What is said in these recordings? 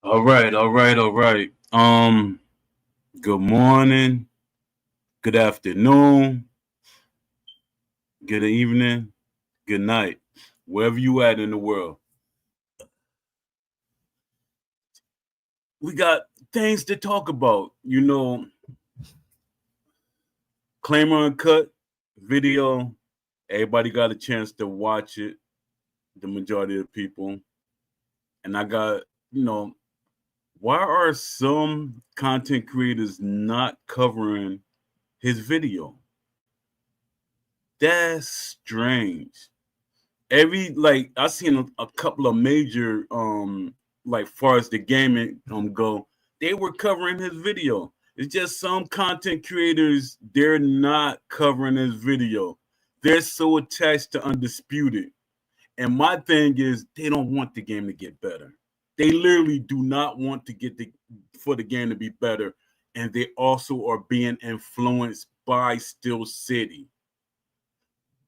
All right, all right, all right. Good morning, good afternoon, good evening, good night, wherever you at in the world. We got things to talk about. Claim uncut video. Everybody got a chance to watch it. The majority of the people, and I got why are some content creators not covering his video? That's strange. Every like I seen a couple of major like far as the gaming go, they were covering his video. It's just some content creators, they're not covering his video. They're so attached to Undisputed. And my thing is they don't want the game to get better. They literally do not want to get for the game to be better. And they also are being influenced by Still City.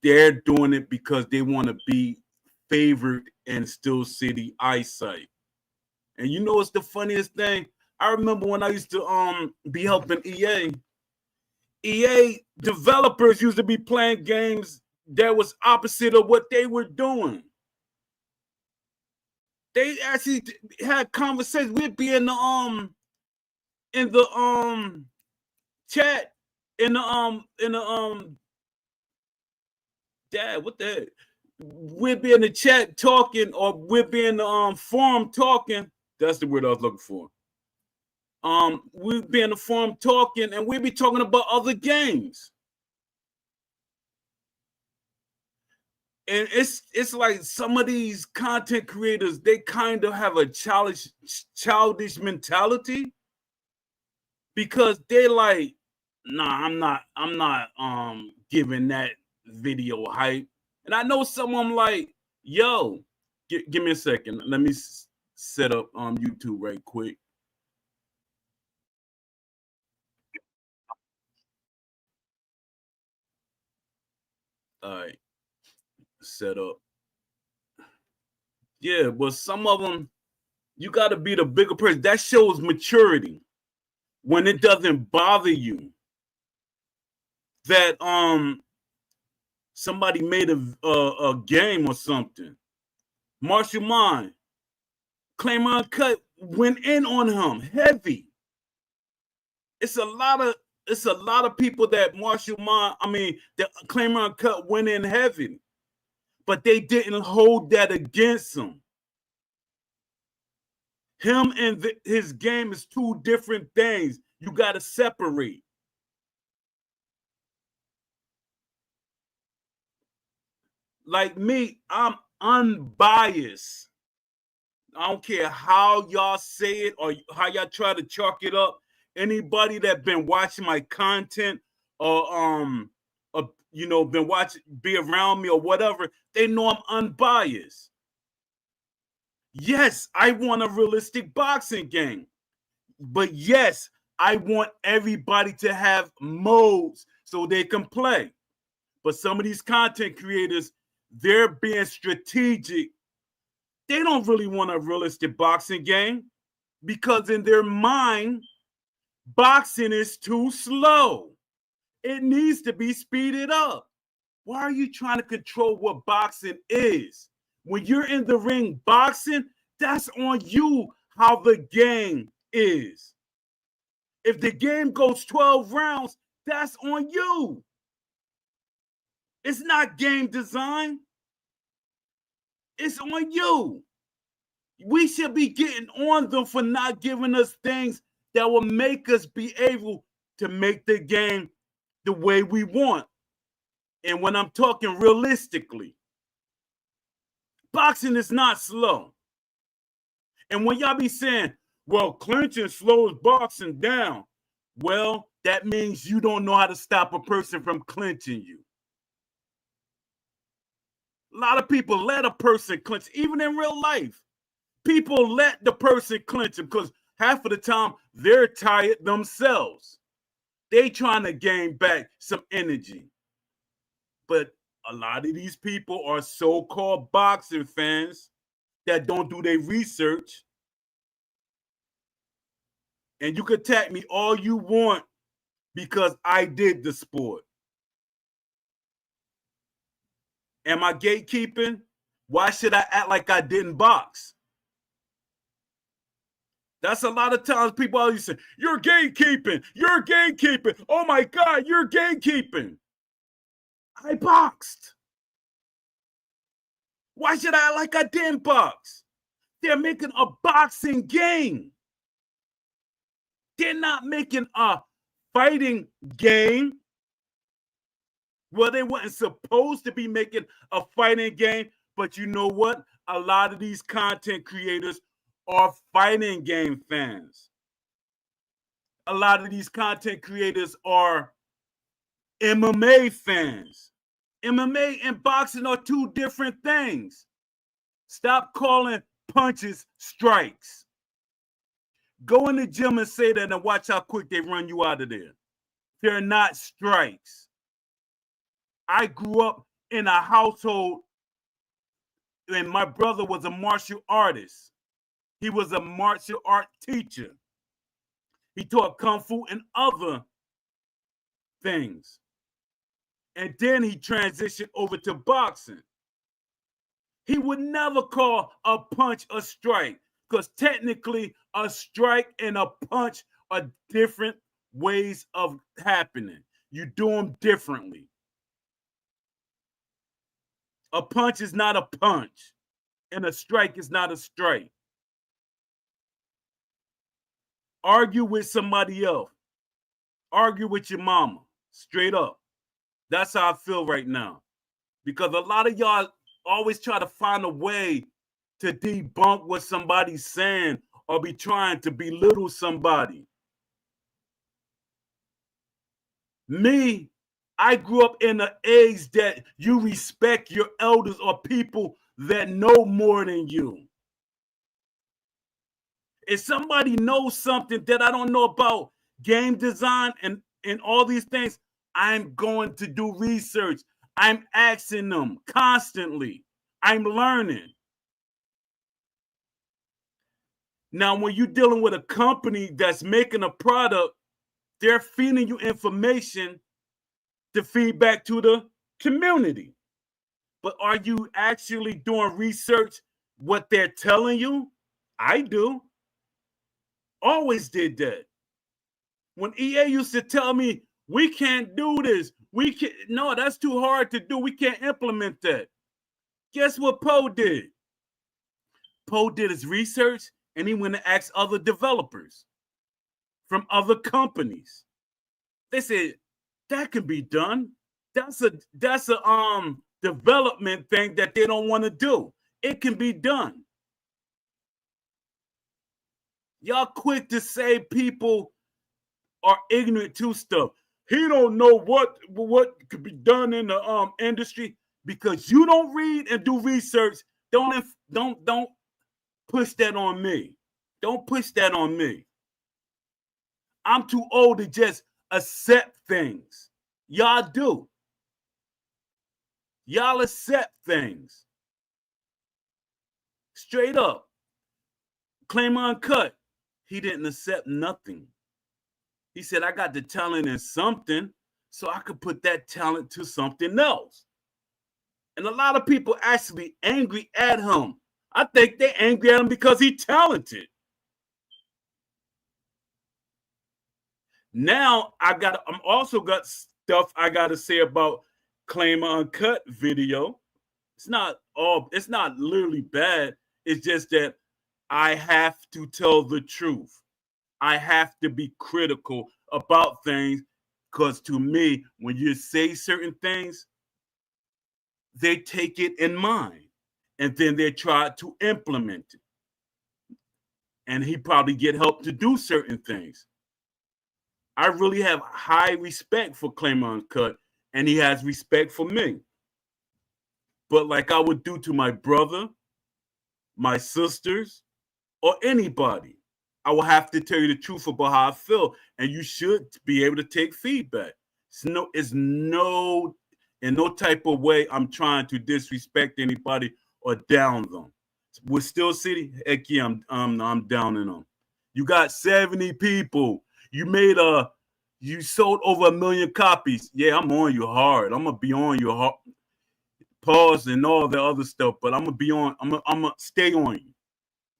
They're doing it because they want to be favored in Still City eyesight. And you know what's the funniest thing? I remember when I used to be helping EA. EA developers used to be playing games that was opposite of what they were doing. They actually had conversations. We'd be in the chat in the dad, what the heck? We'd be in the chat talking, or we'd be in the forum talking. That's the word I was looking for. We'd be in the forum talking, and we'd be talking about other games. And it's like some of these content creators, they kind of have a childish mentality because they're like, nah, I'm not giving that video hype. And I know someone like, yo, give me a second. Let me set up YouTube right quick. All right, set up. Yeah, but some of them, you got to be the bigger person. That shows maturity when it doesn't bother you that somebody made a game or something. Marshall Mind, Claim Uncut went in on him heavy. It's a lot of people that that Claim Uncut went in heavy, but they didn't hold that against him. Him and his game is two different things. You got to separate. Like me, I'm unbiased. I don't care how y'all say it or how y'all try to chalk it up. Anybody that been watching my content or been watching, be around me or whatever, they know I'm unbiased. Yes, I want a realistic boxing game. But yes, I want everybody to have modes so they can play. But some of these content creators, they're being strategic. They don't really want a realistic boxing game because in their mind, boxing is too slow. It needs to be speeded up. Why are you trying to control what boxing is? When you're in the ring boxing, that's on you how the game is. If the game goes 12 rounds, that's on you. It's not game design. It's on you. We should be getting on them for not giving us things that will make us be able to make the game the way we want. And when I'm talking realistically, boxing is not slow. And when y'all be saying, well, clinching slows boxing down, well, that means you don't know how to stop a person from clinching you. A lot of people let a person clinch, even in real life. People let the person clinch them because half of the time they're tired themselves. They trying to gain back some energy. But a lot of these people are so-called boxing fans that don't do their research. And you can attack me all you want because I did the sport. Am I gatekeeping? Why should I act like I didn't box? That's a lot of times people always say, you're gatekeeping, you're gatekeeping. Oh my God, you're gatekeeping. I boxed. Why should I act like I didn't box? They're making a boxing game. They're not making a fighting game. Well, they weren't supposed to be making a fighting game, but you know what? A lot of these content creators are fighting game fans. A lot of these content creators are MMA fans. MMA and boxing are two different things. Stop calling punches strikes. Go in the gym and say that and watch how quick they run you out of there. They're not strikes. I grew up in a household and my brother was a martial artist. He was a martial art teacher. He taught Kung Fu and other things. And then he transitioned over to boxing. He would never call a punch a strike because technically a strike and a punch are different ways of happening. You do them differently. A punch is not a punch, and a strike is not a strike. Argue with somebody else. Argue with your mama, straight up. That's how I feel right now. Because a lot of y'all always try to find a way to debunk what somebody's saying or be trying to belittle somebody. Me, I grew up in an age that you respect your elders or people that know more than you. If somebody knows something that I don't know about game design and all these things, I'm going to do research. I'm asking them constantly. I'm learning. Now, when you're dealing with a company that's making a product, they're feeding you information to feed back to the community. But are you actually doing research what they're telling you? I do. Always did that. When EA used to tell me, we can't do this. We can't, no, that's too hard to do. We can't implement that. Guess what Poe did? Poe did his research and he went to ask other developers from other companies. They said, that can be done. That's a development thing that they don't want to do. It can be done. Y'all quick to say people are ignorant to stuff. He don't know what could be done in the industry because you don't read and do research. Don't push that on me. Don't push that on me. I'm too old to just accept things. Y'all do. Y'all accept things. Straight up. Claim uncut. He didn't accept nothing. He said, I got the talent in something, so I could put that talent to something else. And a lot of people actually angry at him. I think they're angry at him because he's talented. Now I'm also got stuff I gotta say about Claim Uncut video. It's not literally bad. It's just that I have to tell the truth. I have to be critical about things because to me, when you say certain things, they take it in mind and then they try to implement it. And he probably get help to do certain things. I really have high respect for Claim Uncut and he has respect for me. But like I would do to my brother, my sisters, or anybody, I will have to tell you the truth about how I feel, and you should be able to take feedback. It's no in no type of way I'm trying to disrespect anybody or down them. With Steel City, heck yeah, I'm downing them. You got 70 people. You sold over 1 million copies. Yeah, I'm on you hard. I'm gonna be on you hard. Pause and all the other stuff, but I'm gonna stay on you.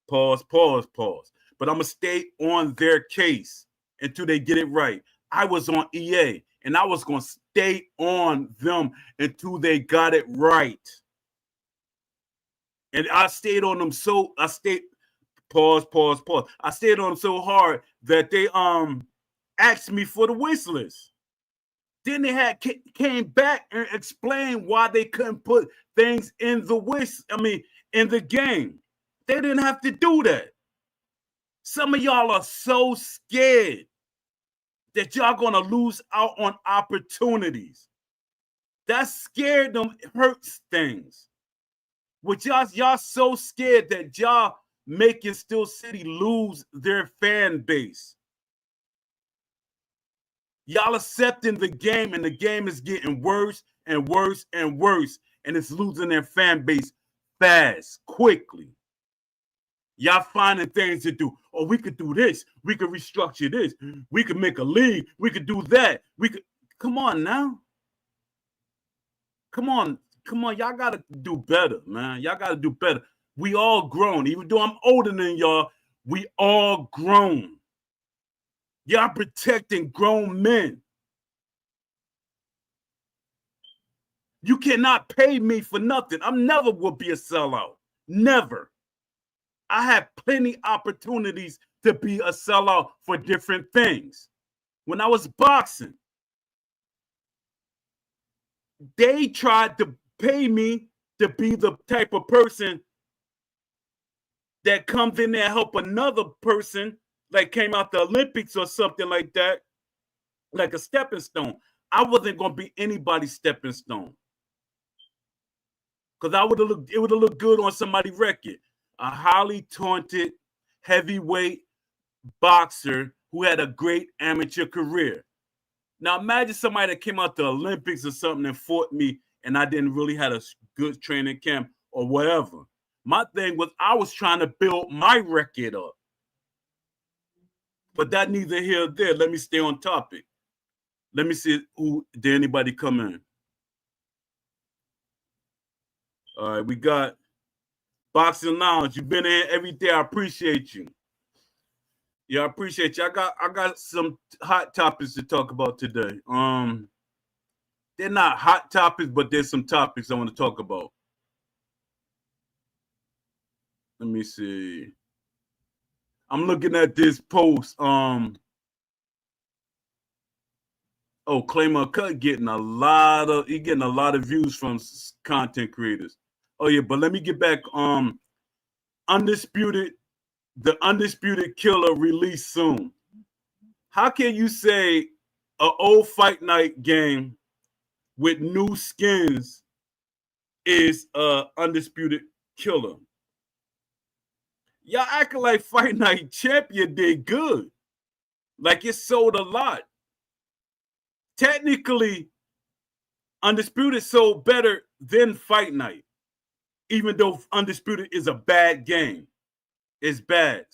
Pause, pause, pause. But I'm gonna stay on their case until they get it right. I was on EA and I was gonna stay on them until they got it right. And I stayed on them pause, pause, pause. I stayed on them so hard that they asked me for the wish list. Then they came back and explained why they couldn't put things in in the game. They didn't have to do that. Some of y'all are so scared that y'all gonna lose out on opportunities. That scared them hurts things. Which y'all so scared that y'all making Steel City lose their fan base. Y'all accepting the game, and the game is getting worse and worse and worse, and it's losing their fan base fast, quickly. Y'all finding things to do. Oh, we could do this. We could restructure this. We could make a league. We could do that. Come on now. Come on. Y'all got to do better, man. Y'all got to do better. We all grown. Even though I'm older than y'all, we all grown. Y'all protecting grown men. You cannot pay me for nothing. I never will be a sellout. Never. I had plenty opportunities to be a sellout for different things. When I was boxing, they tried to pay me to be the type of person that comes in there and help another person, like came out the Olympics or something like that, like a stepping stone. I wasn't going to be anybody's stepping stone. Because it would have looked good on somebody's record. A highly talented heavyweight boxer who had a great amateur career. Now imagine somebody that came out the Olympics or something and fought me, and I didn't really have a good training camp or whatever. My thing was I was trying to build my record up. But that neither here or there. Let me stay on topic. Let me see did anybody come in. All right, we got Boxing Lounge. You've been in every day. I appreciate you. Yeah, I appreciate you. I got some hot topics to talk about today. They're not hot topics, but there's some topics I want to talk about. Let me see. I'm looking at this post. Oh, Claymore Cut getting a lot of views from content creators. Oh yeah, but let me get back. The Undisputed Killer released soon. How can you say an old Fight Night game with new skins is Undisputed Killer? Y'all acting like Fight Night Champion did good. Like it sold a lot. Technically, Undisputed sold better than Fight Night. Even though Undisputed is a bad game. It's bad.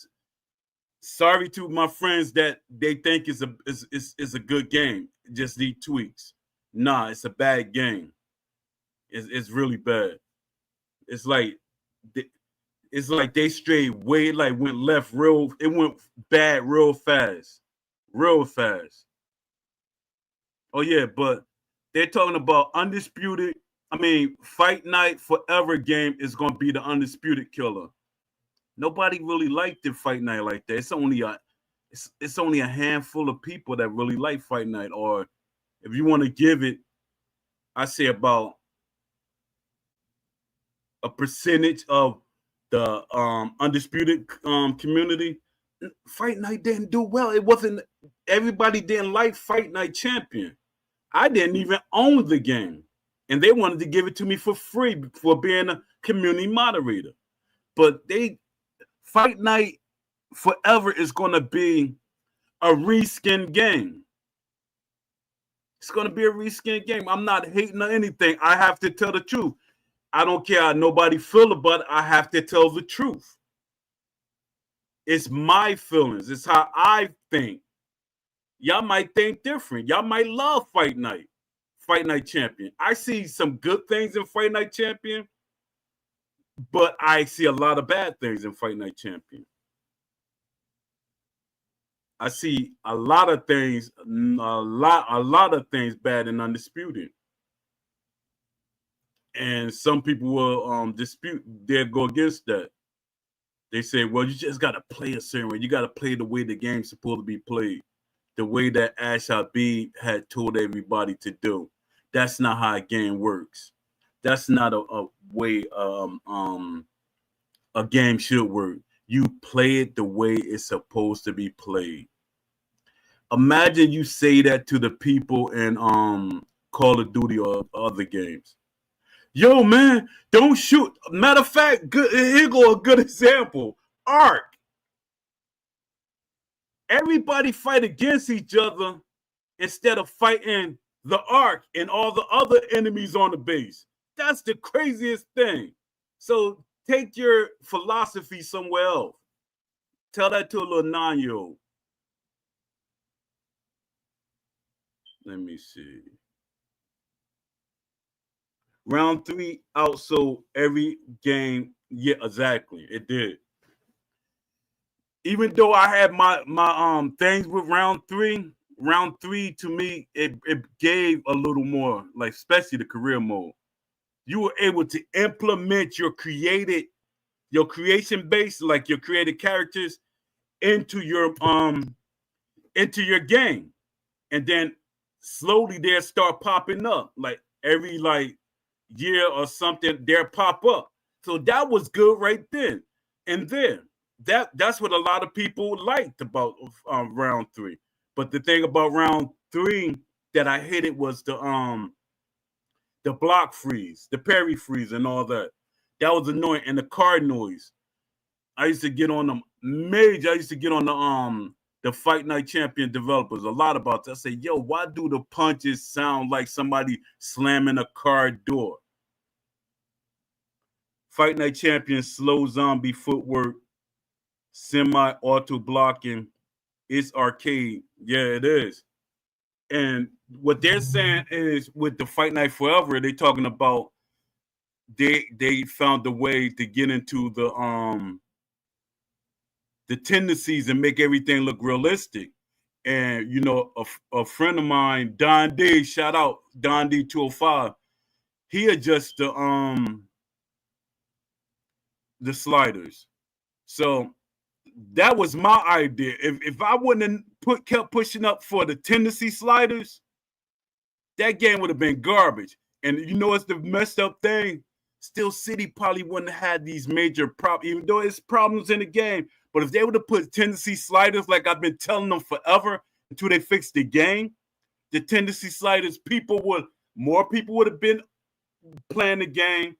Sorry to my friends that they think is a good game. Just need tweaks. Nah, it's a bad game. It's really bad. It's like they strayed way, like went left real. It went bad real fast. Real fast. Oh yeah, but they're talking about Undisputed. Fight Night Forever game is gonna be the Undisputed Killer. Nobody really liked the Fight Night like that. It's only a handful of people that really like Fight Night. Or if you want to give it, I say about a percentage of the Undisputed community. Fight Night didn't do well. It wasn't, everybody didn't like Fight Night Champion. I didn't even own the game. And they wanted to give it to me for free for being a community moderator. But Fight Night Forever is going to be a reskin game. It's going to be a reskin game. I'm not hating on anything. I have to tell the truth. I don't care how nobody feel about it. I have to tell the truth. It's my feelings. It's how I think. Y'all might think different. Y'all might love Fight Night Champion. I see some good things in Fight Night Champion, but I see a lot of bad things in Fight Night Champion. I see a lot of things, a lot of things bad and undisputed. And some people will dispute, they'll go against that. They say, well, you just got to play a certain way. You got to play the way the game's supposed to be played, the way that Ash Habib had told everybody to do. That's not how a game works. That's not a way a game should work. You play it the way it's supposed to be played. Imagine you say that to the people in Call of Duty or other games. Yo, man, don't shoot. Matter of fact, here go a good example. Ark. Everybody fight against each other instead of fighting the Ark and all the other enemies on the base. That's the craziest thing. So take your philosophy somewhere else. Tell that to a little 9-year-old. Let me see. Round 3 outsold every game. Yeah, exactly. It did. Even though I had my things with round 3 to me, it gave a little more, like especially the career mode. You were able to implement your creation base, like your created characters, into your game. And then slowly they'll start popping up. Like every year or something, they'll pop up. So that was good right then. And then that's what a lot of people liked about round 3. But the thing about round 3 that I hated was the block freeze, the parry freeze, and all that. That was annoying. And the card noise. I used to get on them major. I used to get on the Fight Night Champion developers a lot about that. I say, yo, why do the punches sound like somebody slamming a car door? Fight Night Champion, slow zombie footwork, semi-auto blocking. It's arcade. Yeah, it is. And what they're saying is with the Fight Night Forever, they're talking about they found a way to get into the tendencies and make everything look realistic. And a friend of mine, Don D, shout out Don D 205, he adjusts the sliders. So that was my idea. If I wouldn't have kept pushing up for the tendency sliders, that game would have been garbage. And it's the messed up thing. Steel City probably wouldn't have had these major problems, even though it's problems in the game. But if they would have put tendency sliders like I've been telling them forever until they fix the game, the tendency sliders, more people would have been playing the game,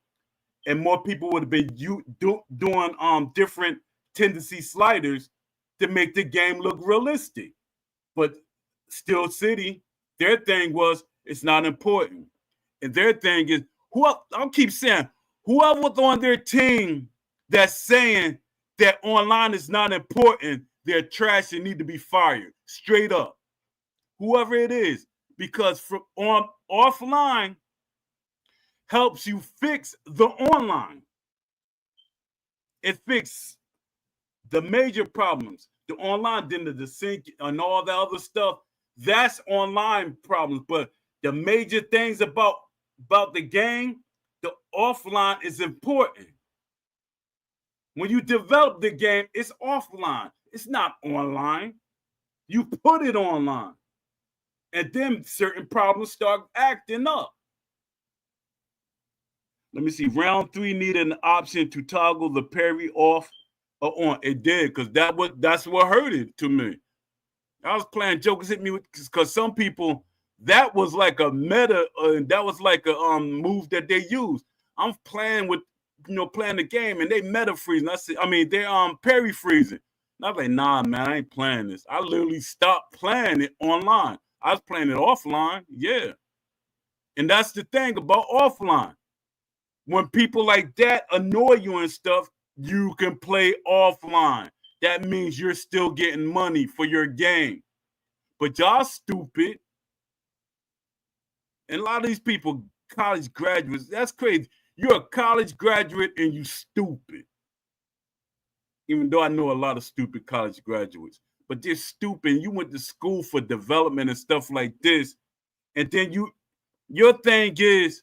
and more people would have been doing different tendency sliders to make the game look realistic. But Steel City, their thing was it's not important. And their thing is, I'll keep saying, whoever's on their team that's saying that online is not important, they're trash and need to be fired. Straight up. Whoever it is. Because offline helps you fix the online. It fixes the major problems. The online, then the sync and all the other stuff, that's online problems. But the major things about the game, the offline is important. When you develop the game, it's offline. It's not online. You put it online. And then certain problems start acting up. Let me see. Round 3 needed an option to toggle the parry off or on. It did, because that's what hurt it to me. I was playing Jokers Hit Me because some people, that was like a meta, that was like a move that they used. I'm playing with, playing the game, and they meta freezing. They're parry freezing. And I was like, nah, man, I ain't playing this. I literally stopped playing it online. I was playing it offline, yeah. And that's the thing about offline. When people like that annoy you and stuff, you can play offline. that means you're still getting money for your game. But y'all stupid. And a lot of these people, college graduates, that's crazy. You're a college graduate and you stupid. Even though I know a lot of stupid college graduates, but they're stupid. You went to school for development and stuff like this. And then your thing is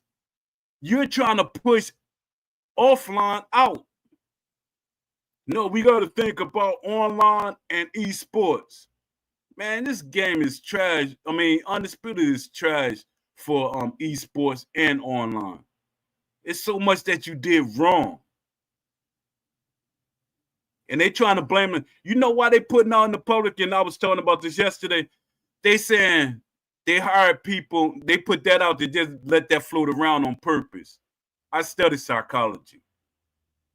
you're trying to push offline out. No, we got to think about online and esports. Man, this game is trash. I mean, Undisputed is trash for esports and online. It's so much that you did wrong. And they trying to blame them. You know why they putting out in the public? And I was talking about this yesterday. They saying they hired people. They put that out to just let that float around on purpose. I study psychology.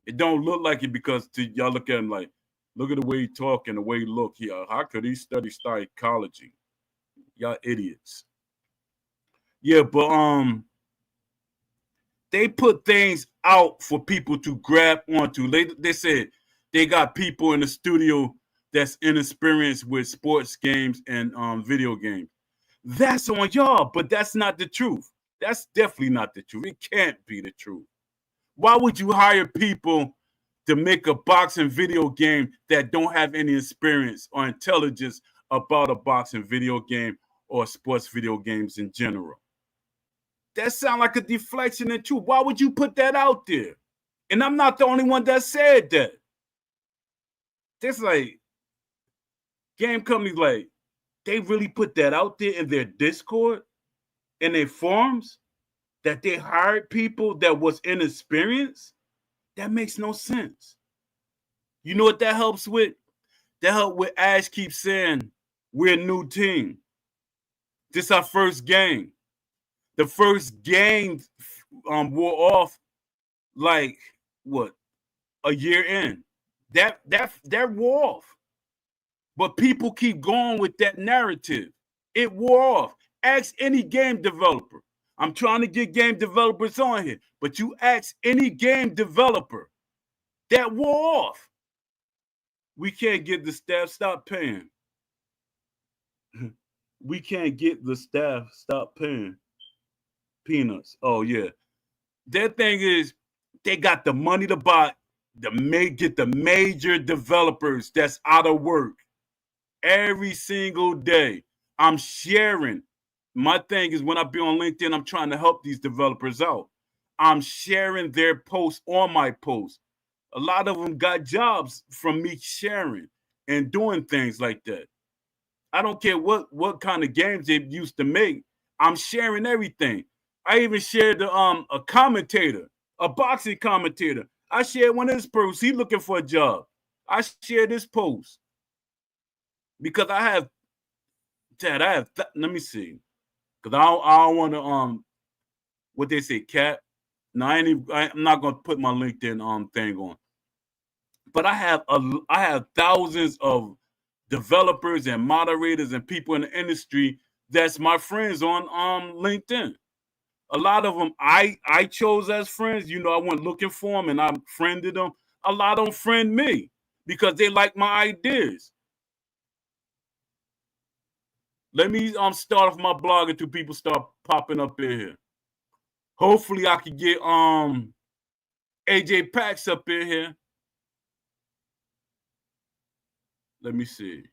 It don't look like it because y'all look at him like, look at the way he talk and the way he look. How could he study psychology? Y'all idiots. Yeah, but they put things out for people to grab onto. They said they got people in the studio that's inexperienced with sports games and video games. That's on y'all, but that's not the truth. That's definitely not the truth. It can't be the truth. Why would you hire people to make a boxing video game that don't have any experience or intelligence about a boxing video game or sports video games in general? That sounds like a deflection in truth. Why would you put that out there? And I'm not the only one that said that. That's like game companies like they really put that out there in their Discord, in their forums, that they hired people that was inexperienced. That makes no sense. You know what that helps with? That helps with Ash keeps saying we're a new team. This is our first game. The first game wore off like what, a year in. That wore off. But people keep going with that narrative. It wore off. Ask any game developer. I'm trying to get game developers on here, but you ask any game developer, that wore off. We can't get the staff, stop paying. We can't get the staff, stop paying. Peanuts. Oh, yeah. Their thing is they got the money to buy, get the major developers that's out of work every single day. I'm sharing. My thing is when I be on LinkedIn, I'm trying to help these developers out. I'm sharing their posts on my posts. A lot of them got jobs from me sharing and doing things like that. I don't care what kind of games they used to make. I'm sharing everything. I even shared a commentator, a boxing commentator. I shared one of his posts. He looking for a job. I shared this post because I have, Chad. Let me see, because I don't want to what they say, cat. No, I'm not gonna put my LinkedIn thing on. But I have thousands of developers and moderators and people in the industry that's my friends on LinkedIn. A lot of them I chose as friends. You know, I went looking for them and I friended them. A lot of them friend me because they like my ideas. Let me start off my blog until people start popping up in here. Hopefully I can get AJ Pax up in here. Let me see.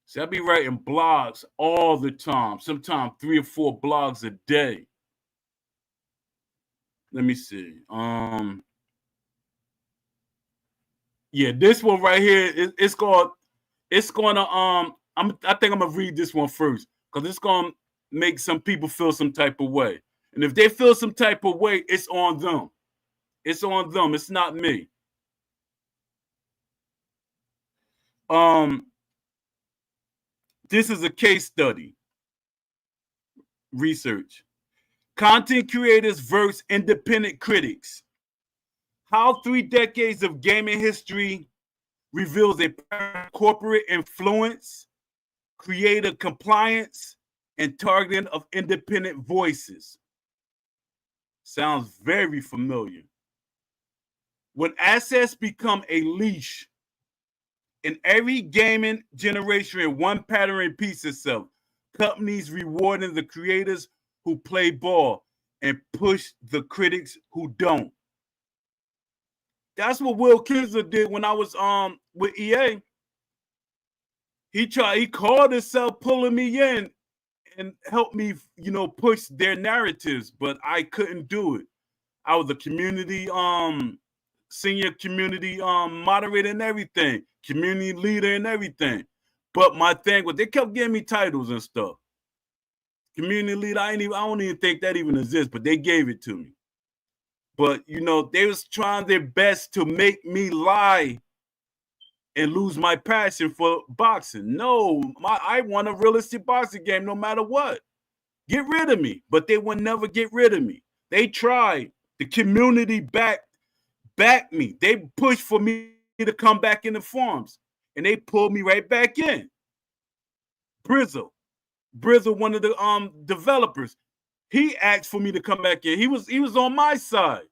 See, I be writing blogs all the time, sometimes 3 or 4 blogs a day. Let me see. Yeah, this one right here, it's gonna I think I'm gonna read this one first because it's gonna make some people feel some type of way. And if they feel some type of way, it's on them. It's on them. It's not me. This is a case study. Research. Content creators versus independent critics. How 3 decades of gaming history reveals a corporate influence, creator compliance, and targeting of independent voices. Sounds very familiar. When assets become a leash In every gaming generation, one pattern repeats itself. Companies rewarding the creators who play ball and push the critics who don't. That's what Will Kinsler did when I was with EA. He called himself pulling me in and helped me, push their narratives, but I couldn't do it. I was a community senior community moderator and everything, community leader and everything. But my thing was they kept giving me titles and stuff. Community leader, I don't even think that even exists, but they gave it to me. But they was trying their best to make me lie and lose my passion for boxing. No, I want a realistic boxing game no matter what. Get rid of me, but they would never get rid of me. They tried. The community backed me. They pushed for me to come back in the forums, and they pulled me right back in. Brizzle, one of the developers, he asked for me to come back in. He was on my side.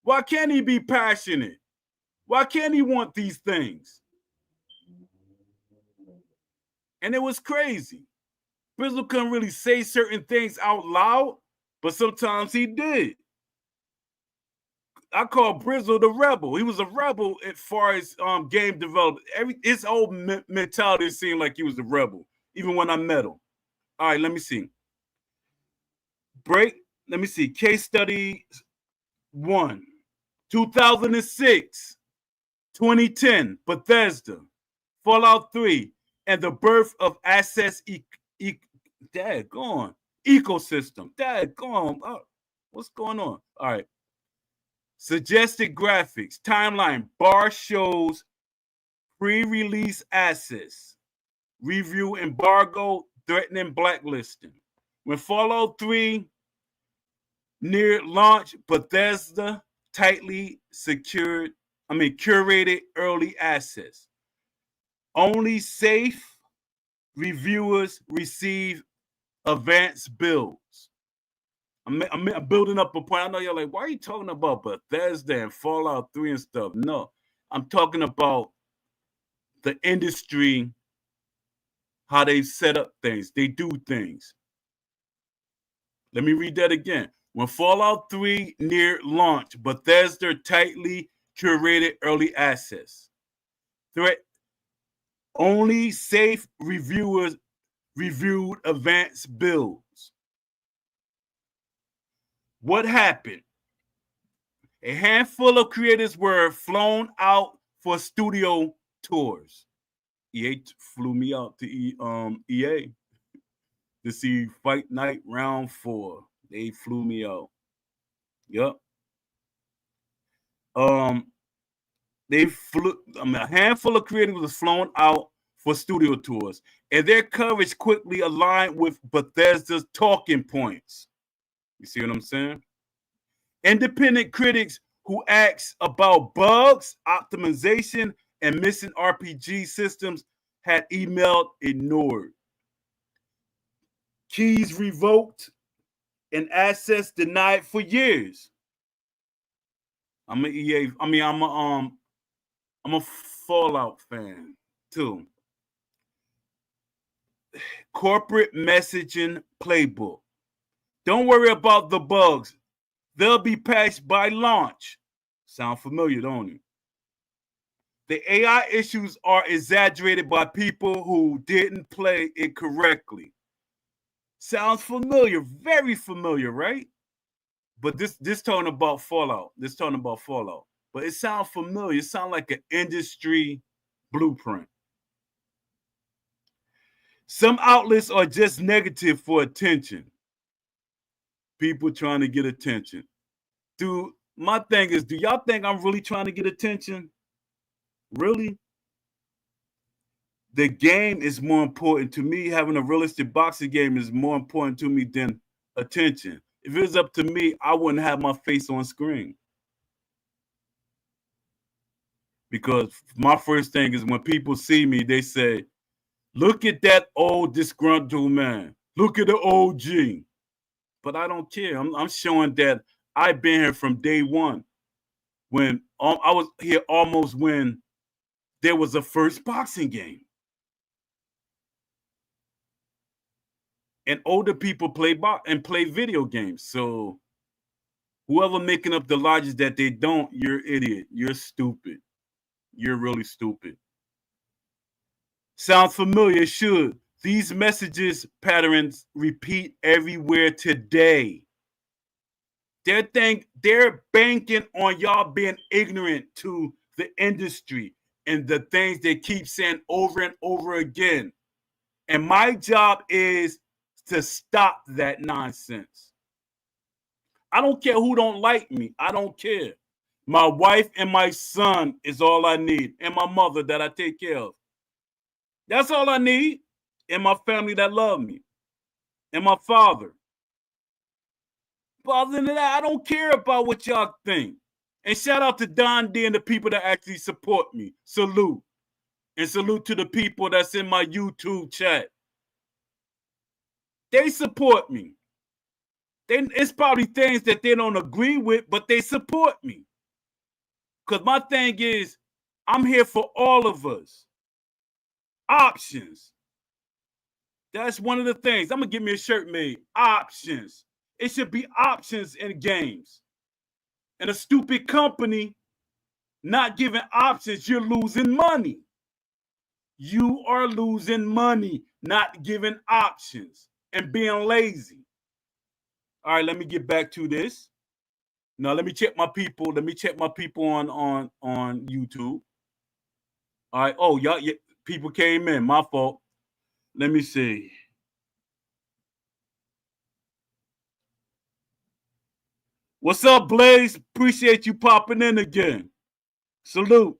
Why can't he be passionate? Why can't he want these things? And it was crazy. Brizzle couldn't really say certain things out loud, but sometimes he did. I call Brizzle the rebel. He was a rebel as far as game development. His whole mentality seemed like he was a rebel, even when I met him. All right, let me see. Let me see. Case study 1, 2006, 2010, Bethesda, Fallout 3, and the birth of Access ecosystem. What's going on? All right. Suggested graphics, timeline, bar shows, pre-release access, review embargo, threatening blacklisting. When Fallout 3 near launch, Bethesda tightly curated early access. Only safe reviewers receive advanced builds. I'm building up a point. I know you're like, why are you talking about Bethesda and Fallout 3 and stuff? No, I'm talking about the industry, how they set up things. They do things. Let me read that again. When Fallout 3 near launch, Bethesda tightly curated early access. Only safe reviewers reviewed advanced builds. What happened? A handful of creators were flown out for studio tours. EA flew me out to EA to see Fight Night Round 4. They flew me out. Yep. A handful of creators was flown out for studio tours, and their coverage quickly aligned with Bethesda's talking points. You see what I'm saying? Independent critics who asked about bugs, optimization, and missing RPG systems had emailed ignored. Keys revoked and access denied for years. I'm a Fallout fan too. Corporate messaging playbook. Don't worry about the bugs. They'll be patched by launch. Sound familiar, don't it? The AI issues are exaggerated by people who didn't play it correctly. Sounds familiar, very familiar, right? But this talking about Fallout. But it sounds familiar. It sounds like an industry blueprint. Some outlets are just negative for attention. People trying to get attention. Dude, my thing is, do y'all think I'm really trying to get attention? Really? The game is more important to me. Having a realistic boxing game is more important to me than attention. If it was up to me, I wouldn't have my face on screen. Because my first thing is when people see me, they say, look at that old disgruntled man. Look at the OG. But I don't care. I'm showing that I've been here from day one. When I was here almost when there was a first boxing game. And older people play video games. So whoever making up the logic that they don't, you're idiot. You're stupid. You're really stupid. Sounds familiar? It should. These messages patterns repeat everywhere today. They're banking on y'all being ignorant to the industry and the things they keep saying over and over again. And my job is to stop that nonsense. I don't care who don't like me. I don't care. My wife and my son is all I need, and my mother that I take care of. That's all I need, and my family that love me, and my father. But other than that, I don't care about what y'all think. And shout out to Don D and the people that actually support me. Salute. And salute to the people that's in my YouTube chat. They support me. It's probably things that they don't agree with, but they support me. Because my thing is, I'm here for all of us. Options. That's one of the things. I'm going to get me a shirt made. Options. It should be options in games. And a stupid company not giving options, you're losing money. You are losing money not giving options and being lazy. All right, let me get back to this. Now let me check my people. Let me check my people on YouTube. All right. Oh, y'all, people came in. My fault. Let me see. What's up, Blaze? Appreciate you popping in again. Salute.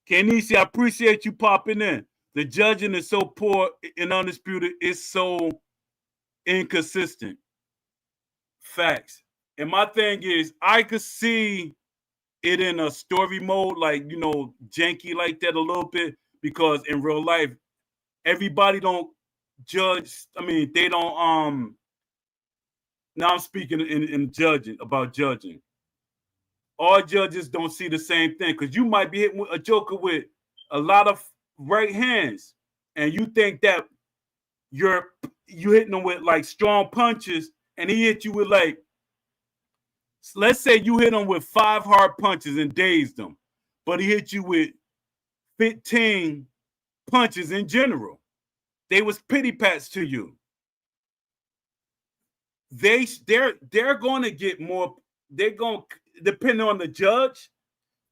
Kenisi, I appreciate you popping in. The judging is so poor and undisputed. It's so inconsistent. Facts. And my thing is, I could see it in a story mode, like, janky like that a little bit, because in real life, everybody don't judge. I mean, they don't, now I'm speaking in judging, about judging. All judges don't see the same thing, because you might be hitting a joker with a lot of right hands, and you think that you hitting them with like strong punches, and he hit you with like, let's say you hit him with 5 hard punches and dazed him, but he hit you with 15 punches in general. They was pity pats to you. They're going to get more. They're going to, depending on the judge,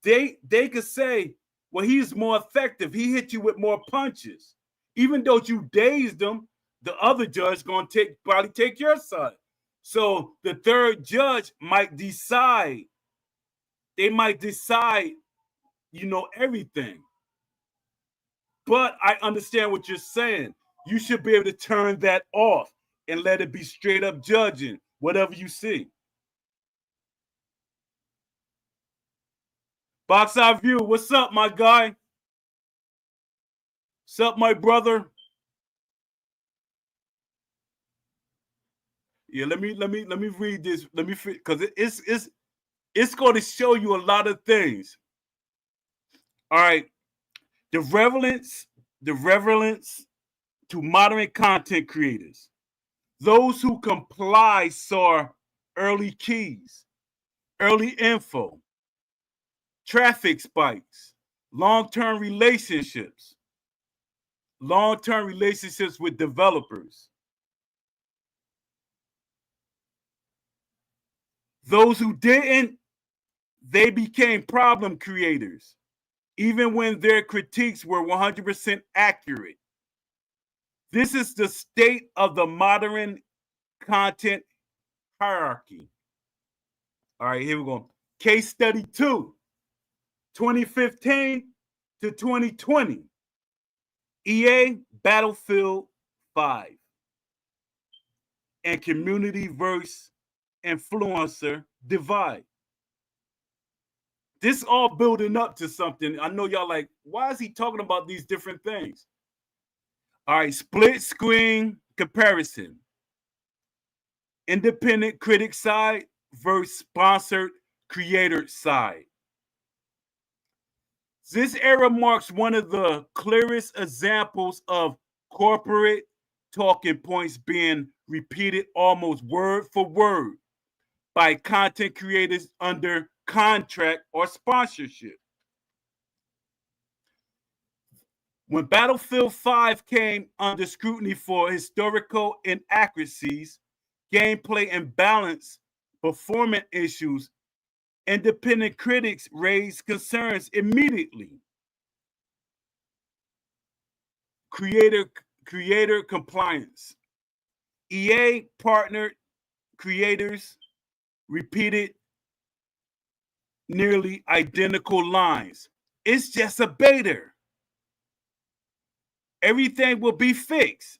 they could say, well, he's more effective. He hit you with more punches. Even though you dazed him, the other judge going to probably take your side. So the third judge might decide. They might decide, everything. But I understand what you're saying. You should be able to turn that off and let it be straight up judging whatever you see. Box Eye View, what's up, my guy? What's up, my brother? Yeah, let me read this. Let me, because it's going to show you a lot of things. All right, the relevance to modern content creators. Those who comply saw early keys, early info, traffic spikes, long-term relationships with developers. Those who didn't, they became problem creators, even when their critiques were 100% accurate. This is the state of the modern content hierarchy. All right, here we go. Case study 2, 2015 to 2020. EA Battlefield 5 and community versus influencer divide. This all building up to something. I know y'all like, why is he talking about these different things? All right, split screen comparison. Independent critic side versus sponsored creator side. This era marks one of the clearest examples of corporate talking points being repeated almost word for word by content creators under contract or sponsorship. When Battlefield 5 came under scrutiny for historical inaccuracies, gameplay imbalance, performance issues, independent critics raised concerns immediately. Creator compliance. EA partnered creators repeated nearly identical lines. It's just a beta. Everything will be fixed.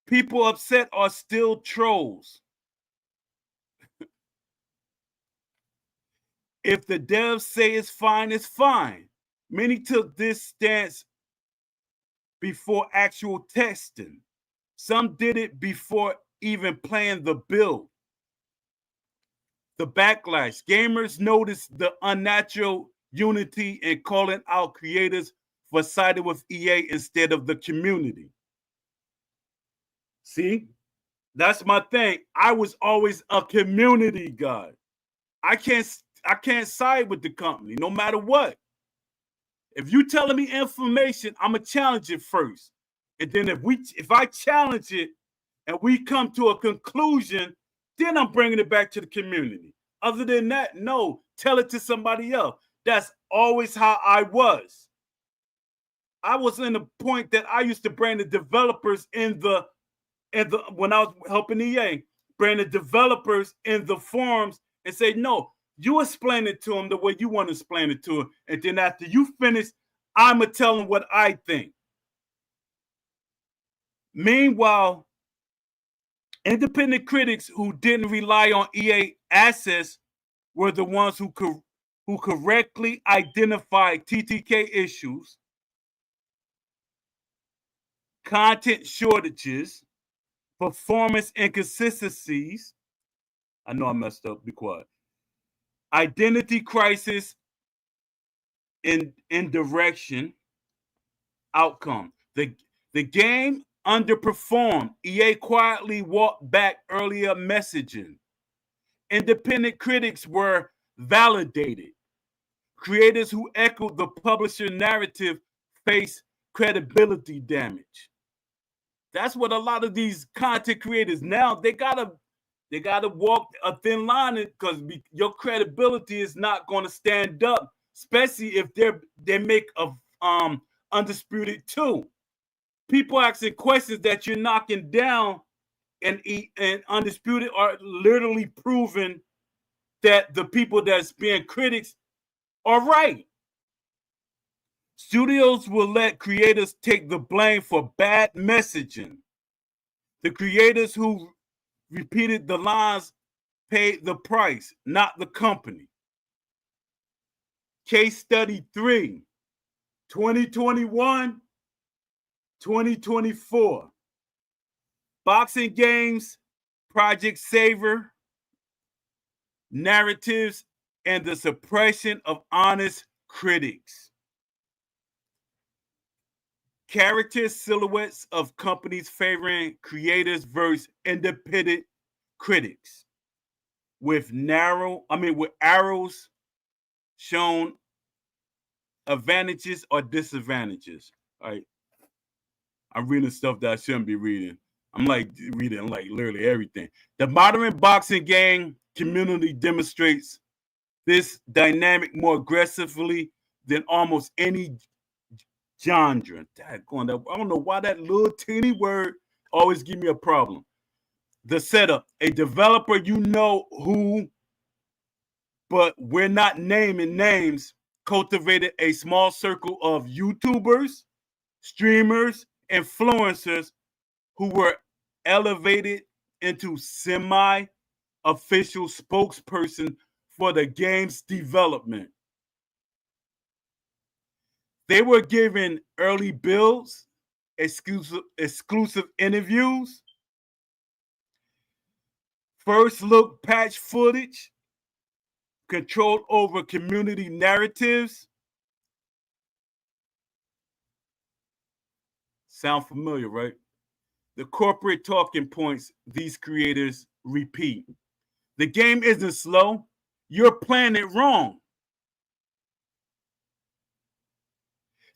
People upset are still trolls. If the devs say it's fine, it's fine. Many took this stance before actual testing. Some did it before even playing the build. The backlash. Gamers noticed the unnatural unity in calling out creators for siding with EA instead of the community. See, that's my thing. I was always a community guy. I can't side with the company no matter what. If you telling me information, I'm gonna challenge it first. And then if I challenge it and we come to a conclusion, then I'm bringing it back to the community. Other than that, no, tell it to somebody else. That's always how I was. I was in the point that I used to bring the developers in the when I was helping EA, bring the developers in the forums and say, no, you explain it to them the way you want to explain it to them. And then after you finish, I'm going to tell them what I think. Meanwhile, independent critics who didn't rely on EA assets were the ones who correctly identified TTK issues, content shortages, performance inconsistencies. I know I messed up. Be quiet. Identity crisis in direction. Outcome. The game underperformed. EA quietly walked back earlier messaging. Independent critics were validated. Creators who echoed the publisher narrative face credibility damage. That's what a lot of these content creators now they gotta walk a thin line because your credibility is not going to stand up, especially if they make a Undisputed 2. People asking questions that you're knocking down, and Undisputed are literally proving that the people that's being critics are right. Studios will let creators take the blame for bad messaging. The creators who repeated the lines paid the price, not the company. Case study 3, 2021, 2024. Boxing games, Project Saver, narratives, and the suppression of honest critics. Character silhouettes of companies favoring creators versus independent critics. With arrows shown advantages or disadvantages. All right. I'm reading stuff that I shouldn't be reading. I'm like reading like literally everything. The modern boxing game community demonstrates this dynamic more aggressively than almost any genre. I don't know why that little teeny word always give me a problem. The setup, a developer you know who, but we're not naming names, cultivated a small circle of YouTubers, streamers, influencers who were elevated into semi-official spokesperson for the game's development. They were given early builds, exclusive interviews, first look patch footage, control over community narratives, Sound familiar, right? The corporate talking points these creators repeat. The game isn't slow. You're playing it wrong.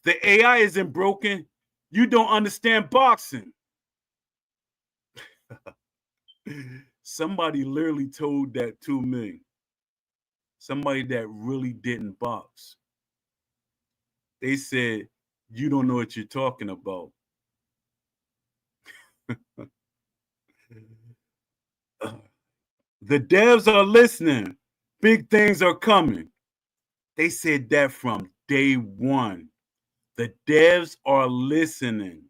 The AI isn't broken. You don't understand boxing. Somebody literally told that to me. Somebody that really didn't box. They said, you don't know what you're talking about. The devs are listening. Big things are coming. They said that from day one. The devs are listening.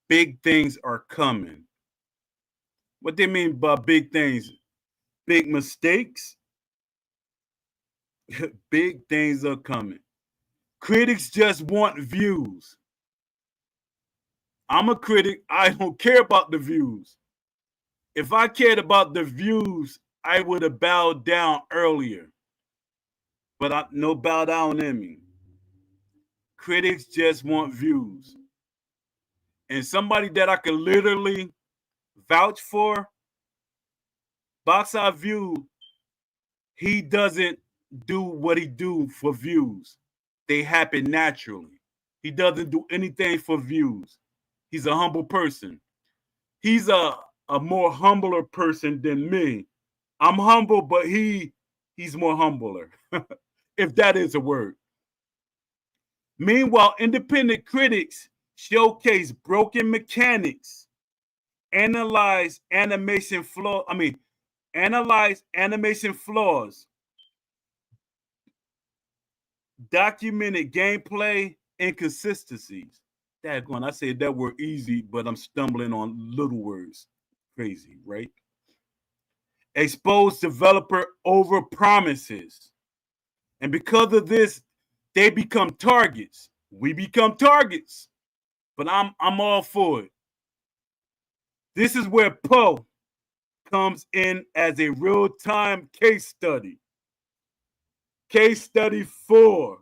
Big things are coming. What they mean by big things? Big mistakes? Big things are coming. Critics just want views. I'm a critic. I don't care about the views. If I cared about the views, I would have bowed down earlier. But no bow down in me. Critics just want views. And somebody that I could literally vouch for, Box Eye View, he doesn't do what he do for views. They happen naturally. He doesn't do anything for views. He's a humble person. He's a more humbler person than me. I'm humble, but he's more humbler, if that is a word. Meanwhile, independent critics showcase broken mechanics, analyze animation flaws, documented gameplay inconsistencies. Daggone, I said that word easy, but I'm stumbling on little words. Crazy, right? Expose developer over promises. And because of this, they become targets. We become targets. But I'm all for it. This is where Poe comes in as a real-time case study. Case study 4,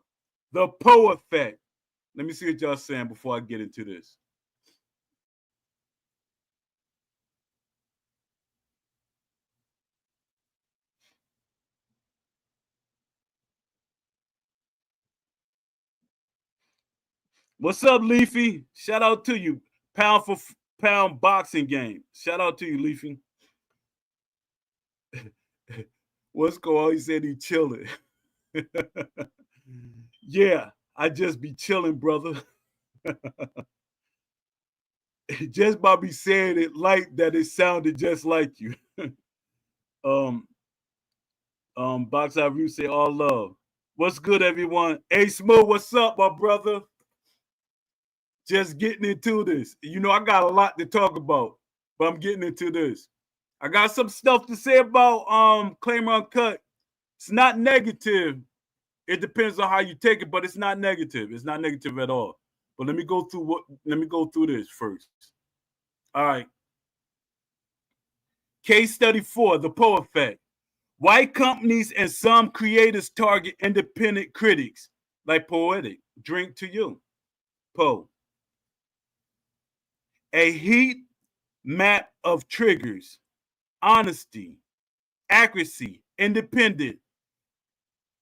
the Poe effect. Let me see what y'all saying before I get into this. What's up, Leafy? Shout out to you. Pound for pound boxing game. Shout out to you, Leafy. What's going on? He said he chilling. Yeah, I just be chilling, brother. Just by me saying it like that, it sounded just like you. um, Box Out Review say all love. What's good, everyone? Hey, Smo, what's up, my brother? Just getting into this. You know, I got a lot to talk about, but I'm getting into this. I got some stuff to say about Claim Uncut. It's not negative. It depends on how you take it, but it's not negative. It's not negative at all. But let me go through this first. All right. Case study 4, the Poe effect. Why companies and some creators target independent critics like Poetic. Drink to you. Poe. A heat map of triggers, honesty, accuracy, independent,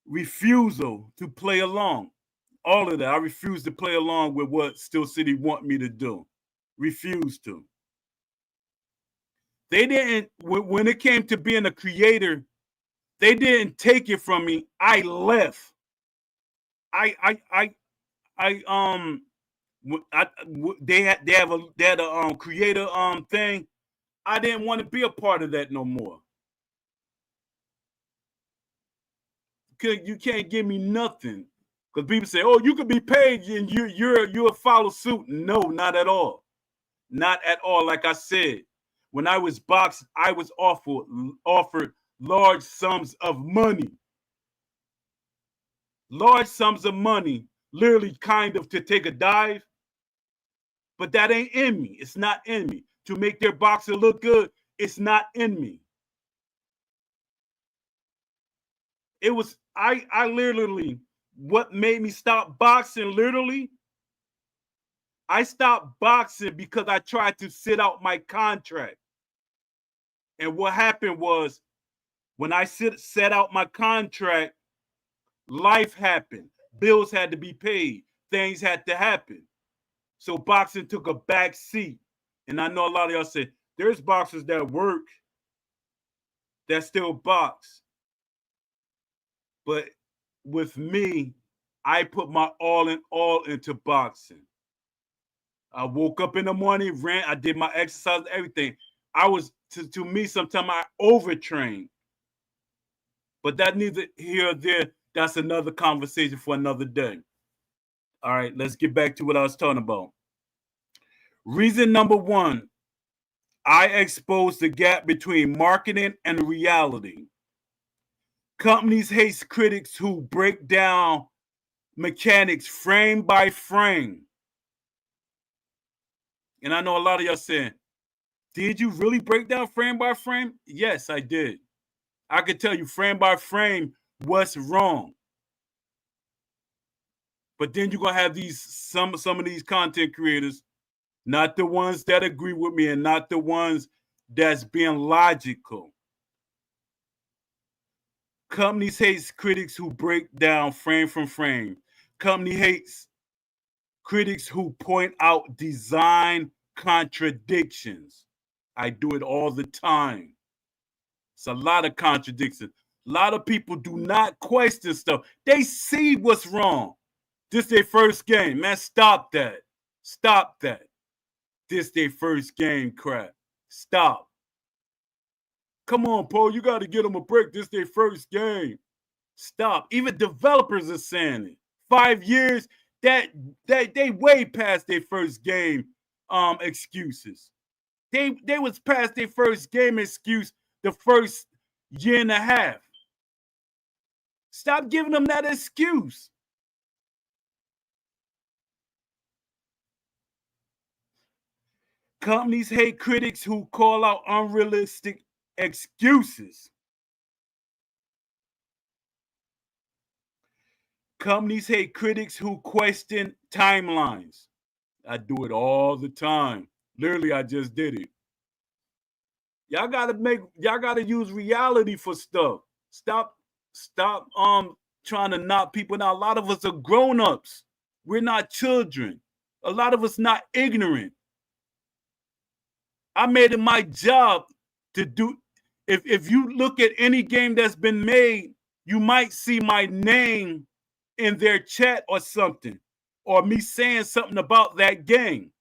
refusal to play along. All of that. I refuse to play along with what Steel City want me to do. Refuse to. They didn't, when it came to being a creator, they didn't take it from me. I left. I they had a creator thing. I didn't want to be a part of that no more. You can't give me nothing because people say, "Oh, you could be paid and you'll follow suit." No, not at all, not at all. Like I said, when I was boxed, I was offered large sums of money, literally kind of to take a dive. But that ain't in me. It's not in me. To make their boxer look good, it's not in me. It was I literally, what made me stop boxing literally, I stopped boxing because I tried to sit out my contract. And what happened was when I set out my contract, life happened. Bills had to be paid. Things had to happen. So boxing took a back seat. And I know a lot of y'all say, there's boxers that work that still box. But with me, I put my all into boxing. I woke up in the morning, ran, I did my exercise, everything. I was, to me, sometimes I overtrained. But that neither here or there. That's another conversation for another day. All right, let's get back to what I was talking about. Reason number one, I expose the gap between marketing and reality. Companies hate critics who break down mechanics frame by frame. And I know a lot of y'all saying, did you really break down frame by frame? Yes, I did. I could tell you frame by frame what's wrong. But then you're gonna have some of these content creators, not the ones that agree with me and not the ones that's being logical. Companies hates critics who break down frame from frame. Company hates critics who point out design contradictions. I do it all the time. It's a lot of contradictions. A lot of people do not question stuff. They see what's wrong. This their first game. Man, stop that. Stop that. This their first game crap. Stop. Come on, Paul, you got to get them a break. This their first game. Stop. Even developers are saying it. 5 years, that they way past their first game excuses. They was past their first game excuse the first year and a half. Stop giving them that excuse. Companies hate critics who call out unrealistic excuses. Companies hate critics who question timelines. I do it all the time. Literally, I just did it. Y'all gotta use reality for stuff. Stop trying to knock people out. A lot of us are grown-ups. We're not children. A lot of us not ignorant. I made it my job to do. If you look at any game that's been made, you might see my name in their chat or something, or me saying something about that game.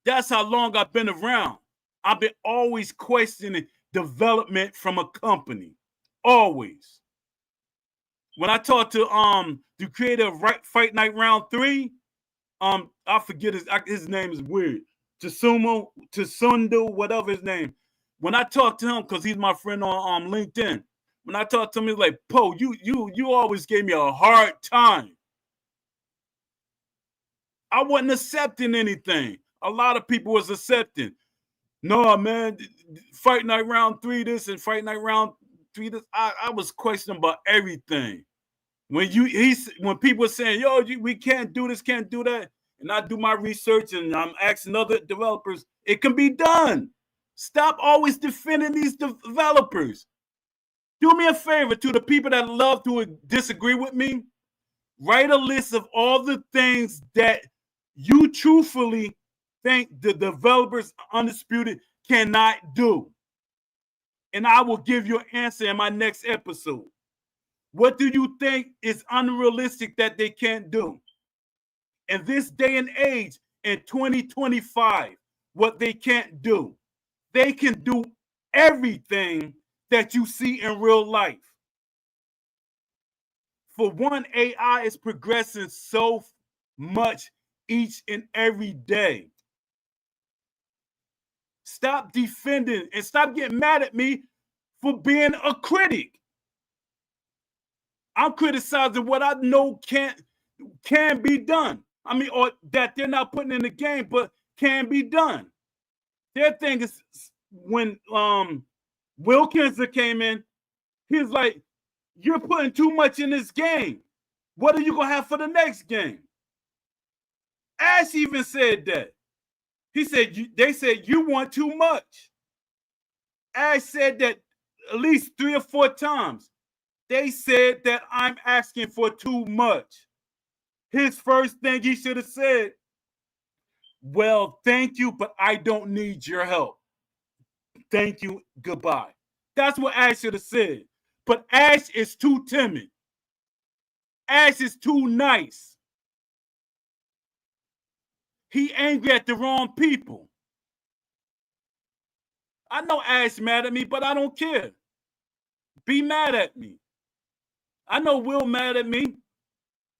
That's how long I've been around. I've been always questioning development from a company. Always. When I talked to the creator of Fight Night Round 3, I forget his name is weird. Tsundu, whatever his name. When I talked to him, because he's my friend on LinkedIn, when I talked to him, he's like, "Po, you always gave me a hard time. I wasn't accepting anything. A lot of people was accepting. No, man, Fight Night Round 3 this and Fight Night Round 3 this. I was questioning about everything. When people were saying, yo, we can't do this, can't do that, and I do my research and I'm asking other developers, it can be done. Stop always defending these developers. Do me a favor, to the people that love to disagree with me, write a list of all the things that you truthfully think the developers Undisputed cannot do. And I will give you an answer in my next episode. What do you think is unrealistic that they can't do? In this day and age, in 2025, what they can't do. They can do everything that you see in real life. For one, AI is progressing so much each and every day. Stop defending and stop getting mad at me for being a critic. I'm criticizing what I know can be done. I mean, or that they're not putting in the game, but can be done. Their thing is when Wilkinson came in, he was like, "You're putting too much in this game. What are you gonna have for the next game?" Ash even said that. He said, they said, you want too much. Ash said that at least 3 or 4 times. They said that I'm asking for too much. His first thing he should have said, well, thank you, but I don't need your help. Thank you, goodbye. That's what Ash should have said. But Ash is too timid. Ash is too nice. He angry at the wrong people. I know Ash mad at me, but I don't care. Be mad at me. I know Will mad at me.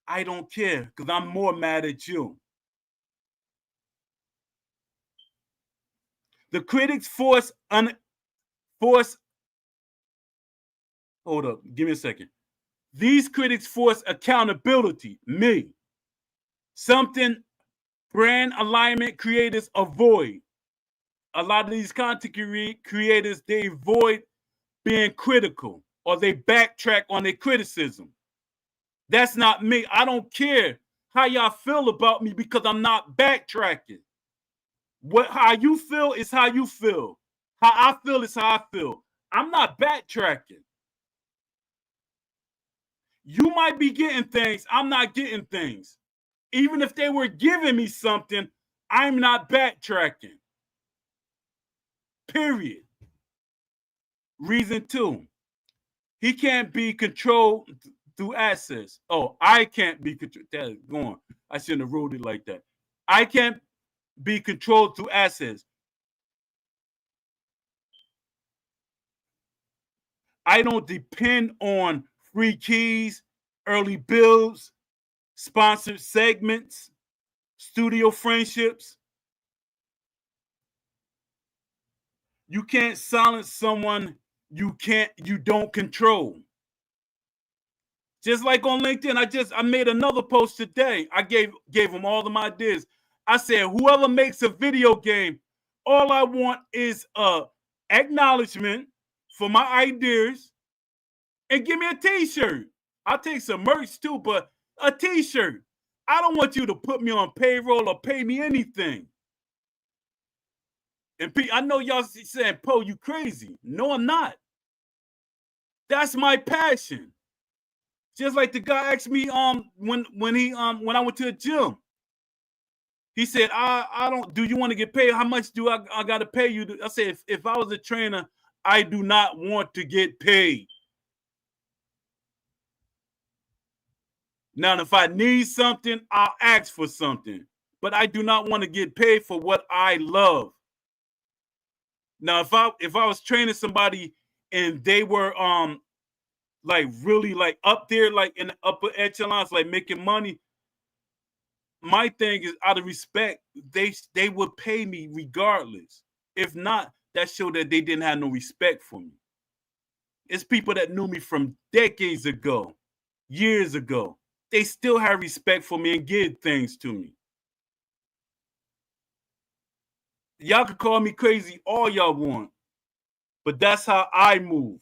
I don't care because I'm more mad at you. The critics force. Hold up, give me a second. These critics force accountability. Me. Something brand alignment creators avoid. A lot of these content creators, they avoid being critical or they backtrack on their criticism. That's not me. I don't care how y'all feel about me because I'm not backtracking. How you feel is how you feel. How I feel is how I feel. I'm not backtracking. You might be getting things, I'm not getting things. Even if they were giving me something, I'm not backtracking. Period. Reason 2, he can't be controlled through access. Oh, I can't be controlled. That is going. I shouldn't have wrote it like that. I can't be controlled through access. I don't depend on free keys, early builds, sponsored segments, studio friendships. You can't silence someone you don't control. Just like on LinkedIn, I made another post today. I gave them all of my ideas. I said, whoever makes a video game, all I want is acknowledgement for my ideas and give me a t-shirt. I'll take some merch too, but a t-shirt. I don't want you to put me on payroll or pay me anything. And I know y'all saying, Poe, you crazy. No, I'm not. That's my passion. Just like the guy asked me when I went to the gym. He said, I don't, do you want to get paid? How much do I gotta pay you? I said, if I was a trainer, I do not want to get paid. Now, if I need something, I'll ask for something. But I do not want to get paid for what I love. Now, if I was training somebody and they were like really like up there, like in the upper echelons, like making money, my thing is out of respect, they would pay me regardless. If not, that showed that they didn't have no respect for me. It's people that knew me from decades ago, years ago. They still have respect for me and give things to me. Y'all can call me crazy all y'all want, but that's how I move.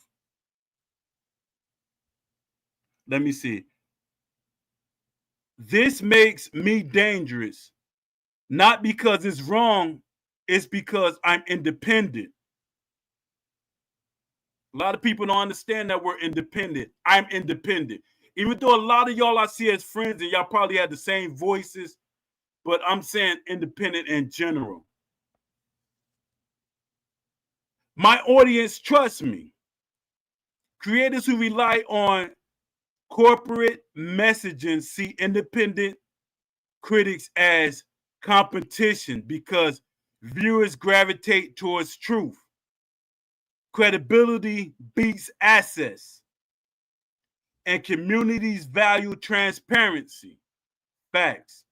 Let me see. This makes me dangerous, not because it's wrong, it's because I'm independent. A lot of people don't understand that we're independent. I'm independent. Even though a lot of y'all I see as friends and y'all probably have the same voices, but I'm saying independent in general. My audience trusts me. Creators who rely on corporate messaging see independent critics as competition because viewers gravitate towards truth. Credibility beats access. And communities value transparency. Facts.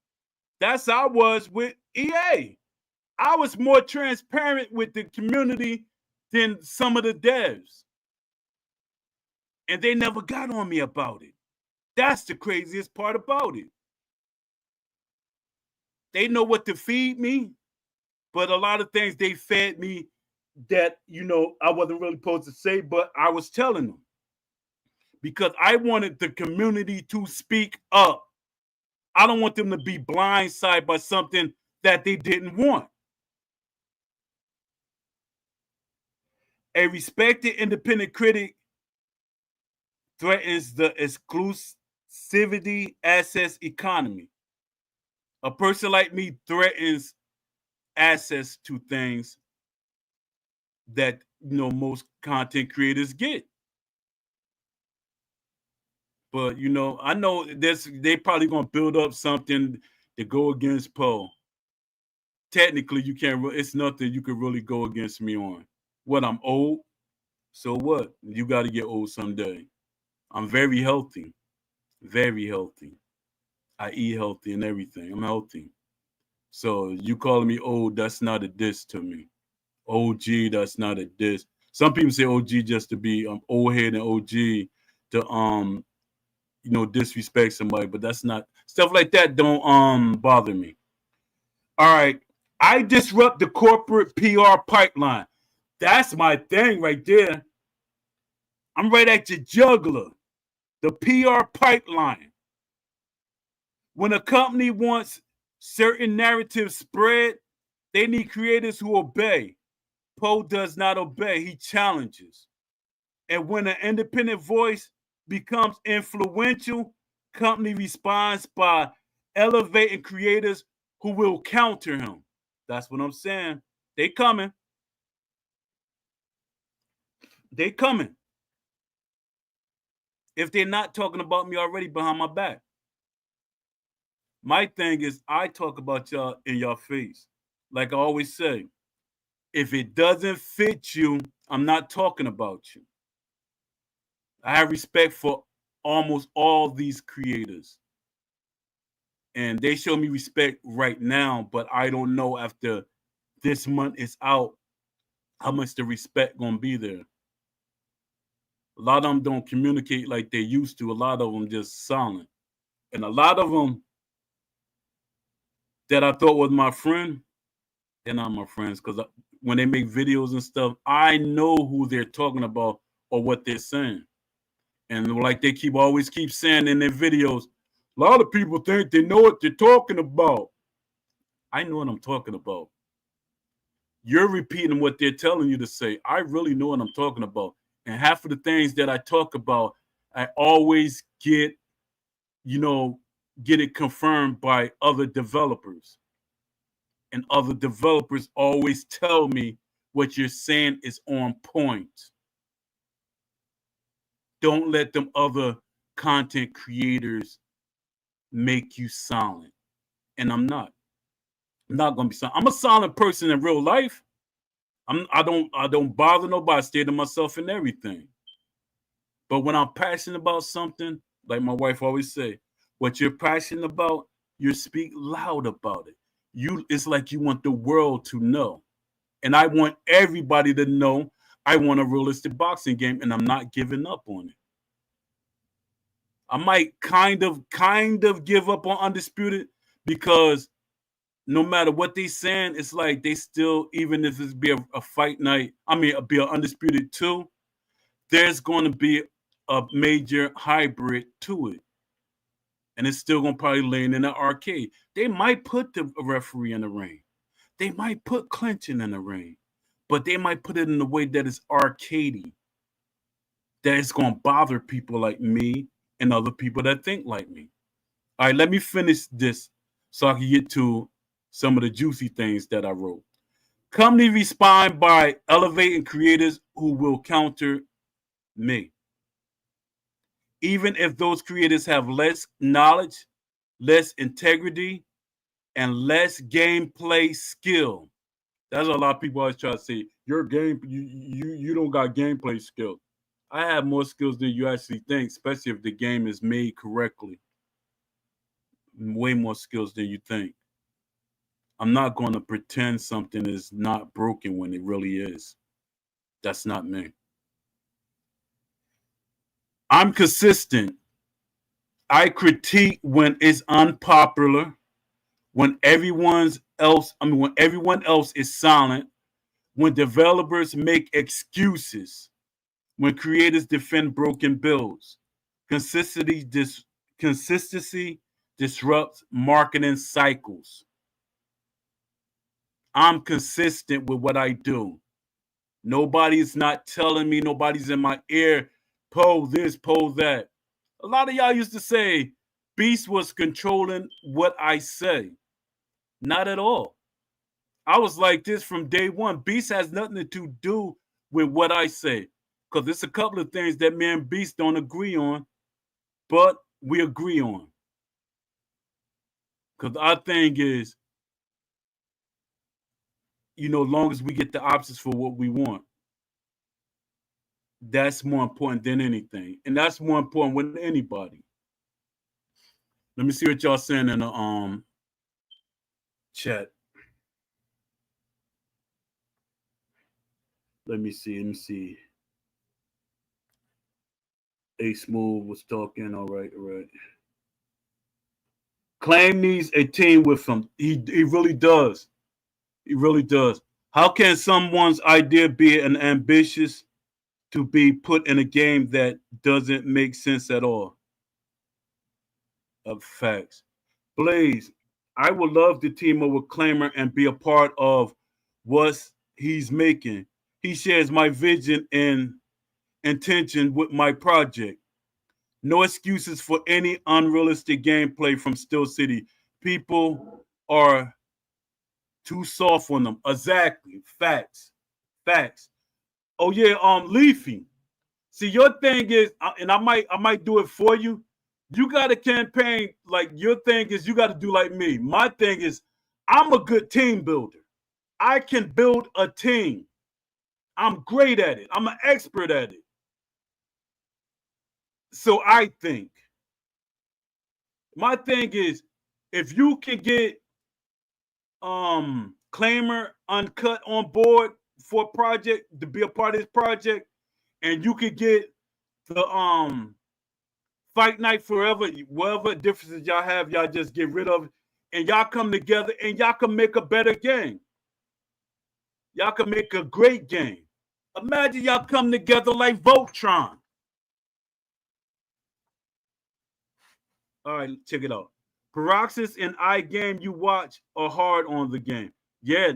That's how I was with EA. I was more transparent with the community than some of the devs. And they never got on me about it. That's the craziest part about it. They know what to feed me, but a lot of things they fed me that, I wasn't really supposed to say, but I was telling them. Because I wanted the community to speak up. I don't want them to be blindsided by something that they didn't want. A respected independent critic threatens the exclusivity access economy. A person like me threatens access to things that most content creators get. But I know they probably gonna build up something to go against Poe. Technically, you can't. It's nothing you could really go against me on. What, I'm old? So what? You got to get old someday. I'm very healthy, very healthy. I eat healthy and everything. I'm healthy. So you calling me old? That's not a diss to me. OG, that's not a diss. Some people say OG just to be old head and OG to disrespect somebody, but that's not stuff like that. Don't bother me. All right, I disrupt the corporate PR pipeline. That's my thing right there. I'm right at your jugular. The PR pipeline. When a company wants certain narratives spread, they need creators who obey. Poe does not obey, he challenges. And when an independent voice becomes influential, company responds by elevating creators who will counter him. That's what I'm saying. They coming. They coming. If they're not talking about me already behind my back. My thing is, I talk about y'all in your face. Like I always say, if it doesn't fit you, I'm not talking about you. I have respect for almost all these creators. And they show me respect right now, but I don't know after this month is out how much the respect gonna be there. A lot of them don't communicate like they used to. A lot of them just silent. And a lot of them that I thought was my friend, they're not my friends, because when they make videos and stuff, I know who they're talking about or what they're saying. And like they always keep saying in their videos, a lot of people think they know what they're talking about. I know what I'm talking about. You're repeating what they're telling you to say. I really know what I'm talking about. And half of the things that I talk about, I always get it confirmed by other developers. And other developers always tell me what you're saying is on point. Don't let them other content creators make you silent. And I'm not. I'm not gonna be silent. I'm a silent person in real life. I don't bother nobody. I stay to myself and everything. But when I'm passionate about something, like my wife always say, what you're passionate about, you speak loud about it. It's like you want the world to know. And I want everybody to know I want a realistic boxing game, and I'm not giving up on it. I might kind of give up on Undisputed because no matter what they saying, it's like they still, even if it's be a fight night, be an Undisputed 2, there's going to be a major hybrid to it. And it's still going to probably land in the arcade. They might put the referee in the ring. They might put clinching in the ring. But they might put it in a way that is arcadey. That is going to bother people like me and other people that think like me. All right, let me finish this so I can get to some of the juicy things that I wrote. Company respond by elevating creators who will counter me. Even if those creators have less knowledge, less integrity, and less gameplay skill. That's what a lot of people always try to say. You don't got gameplay skills. I have more skills than you actually think, especially if the game is made correctly. Way more skills than you think. I'm not going to pretend something is not broken when it really is. That's not me. I'm consistent. I critique when it's unpopular, when everyone else is silent, when developers make excuses, when creators defend broken builds. Consistency disrupts marketing cycles. I'm consistent with what I do. Nobody's not telling me, nobody's in my ear, pull this, pull that. A lot of y'all used to say Beast was controlling what I say. Not at all. I was like this from day one. Beast has nothing to do with what I say. Because there's a couple of things that me and Beast don't agree on, but we agree on. Because our thing is, long as we get the options for what we want, that's more important than anything. And that's more important with anybody. Let me see what y'all saying in the chat. Let me see. A Smooth was talking. All right. Claim needs a team with him. He really does. He really does. How can someone's idea be an ambitious to be put in a game that doesn't make sense at all? Of facts. Blaze, I would love to team up with Claimer and be a part of what he's making. He shares my vision and intention with my project. No excuses for any unrealistic gameplay from Steel City. People are too soft on them. Exactly. Facts. Oh yeah, Leafy. See, your thing is, and I might do it for you. You got a campaign, like your thing is you got to do like me. My thing is I'm a good team builder. I can build a team. I'm great at it. I'm an expert at it. So I think my thing is if you can get Claimer Uncut on board for a project to be a part of this project, and you could get the Fight Night Forever, whatever differences y'all have, y'all just get rid of it, and y'all come together and y'all can make a better game. Y'all can make a great game. Imagine y'all come together like Voltron. All right, check it out. Paroxys and iGame you watch are hard on the game. Yeah,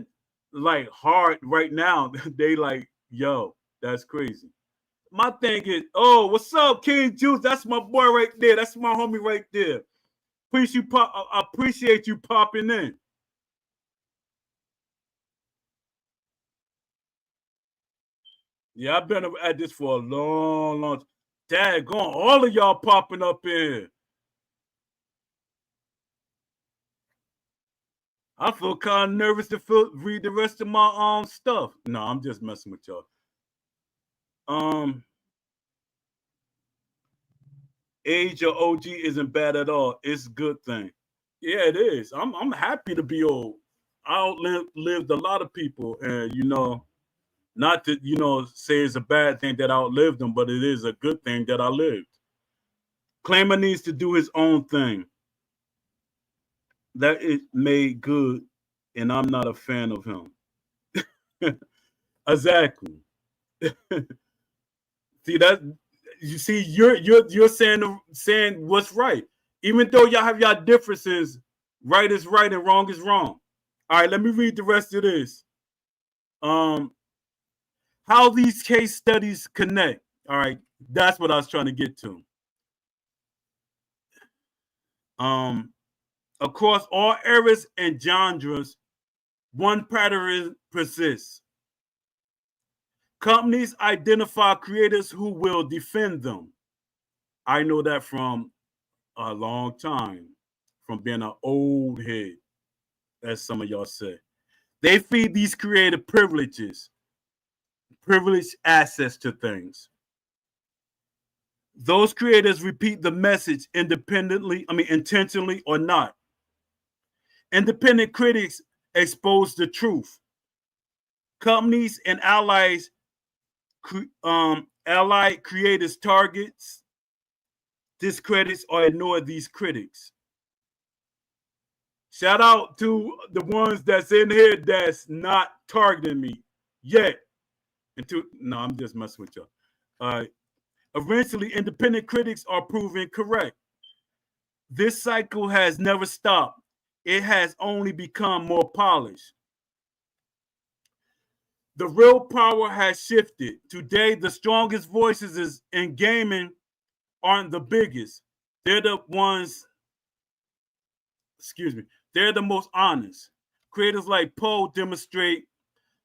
like hard right now. They like, yo, that's crazy. My thing is, oh, what's up, King Juice? That's my boy right there. That's my homie right there. Appreciate you popping in. Yeah, I've been at this for a long time. Daggone, all of y'all popping up in here. I feel kind of nervous to read the rest of my stuff. No, I'm just messing with y'all. Age or OG isn't bad at all. It's a good thing. Yeah, it is. I'm happy to be old. I outlived a lot of people, and not to say it's a bad thing that I outlived them, but it is a good thing that I lived. Claimer needs to do his own thing. That is made good, and I'm not a fan of him. Exactly. See that? You see, you're saying what's right, even though y'all have y'all differences. Right is right and wrong is wrong. All right, let me read the rest of this. How these case studies connect. All right, that's what I was trying to get to. Across all eras and genres, one pattern persists. Companies identify creators who will defend them. I know that from a long time, from being an old head, as some of y'all say. They feed these creative privileged access to things. Those creators repeat the message intentionally or not. Independent critics expose the truth. Companies and allied creators targets, discredits, or ignore these critics. Shout out to the ones that's in here that's not targeting me yet. No, I'm just messing with y'all. Eventually, independent critics are proven correct. This cycle has never stopped. It has only become more polished. The real power has shifted. Today, the strongest voices in gaming aren't the biggest. They're the ones, excuse me, they're the most honest. Creators like Poe demonstrate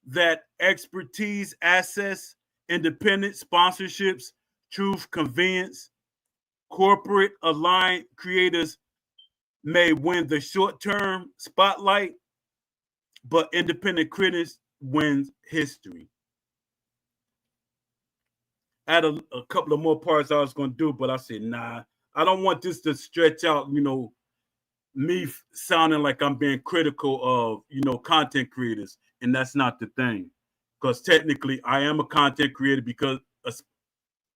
that expertise, access, independent sponsorships, truth, convenience, corporate aligned creators may win the short term spotlight, but independent critics win history. I had a couple of more parts I was going to do, but I said, nah, I don't want this to stretch out, me sounding like I'm being critical of, content creators. And that's not the thing. Because technically I am a content creator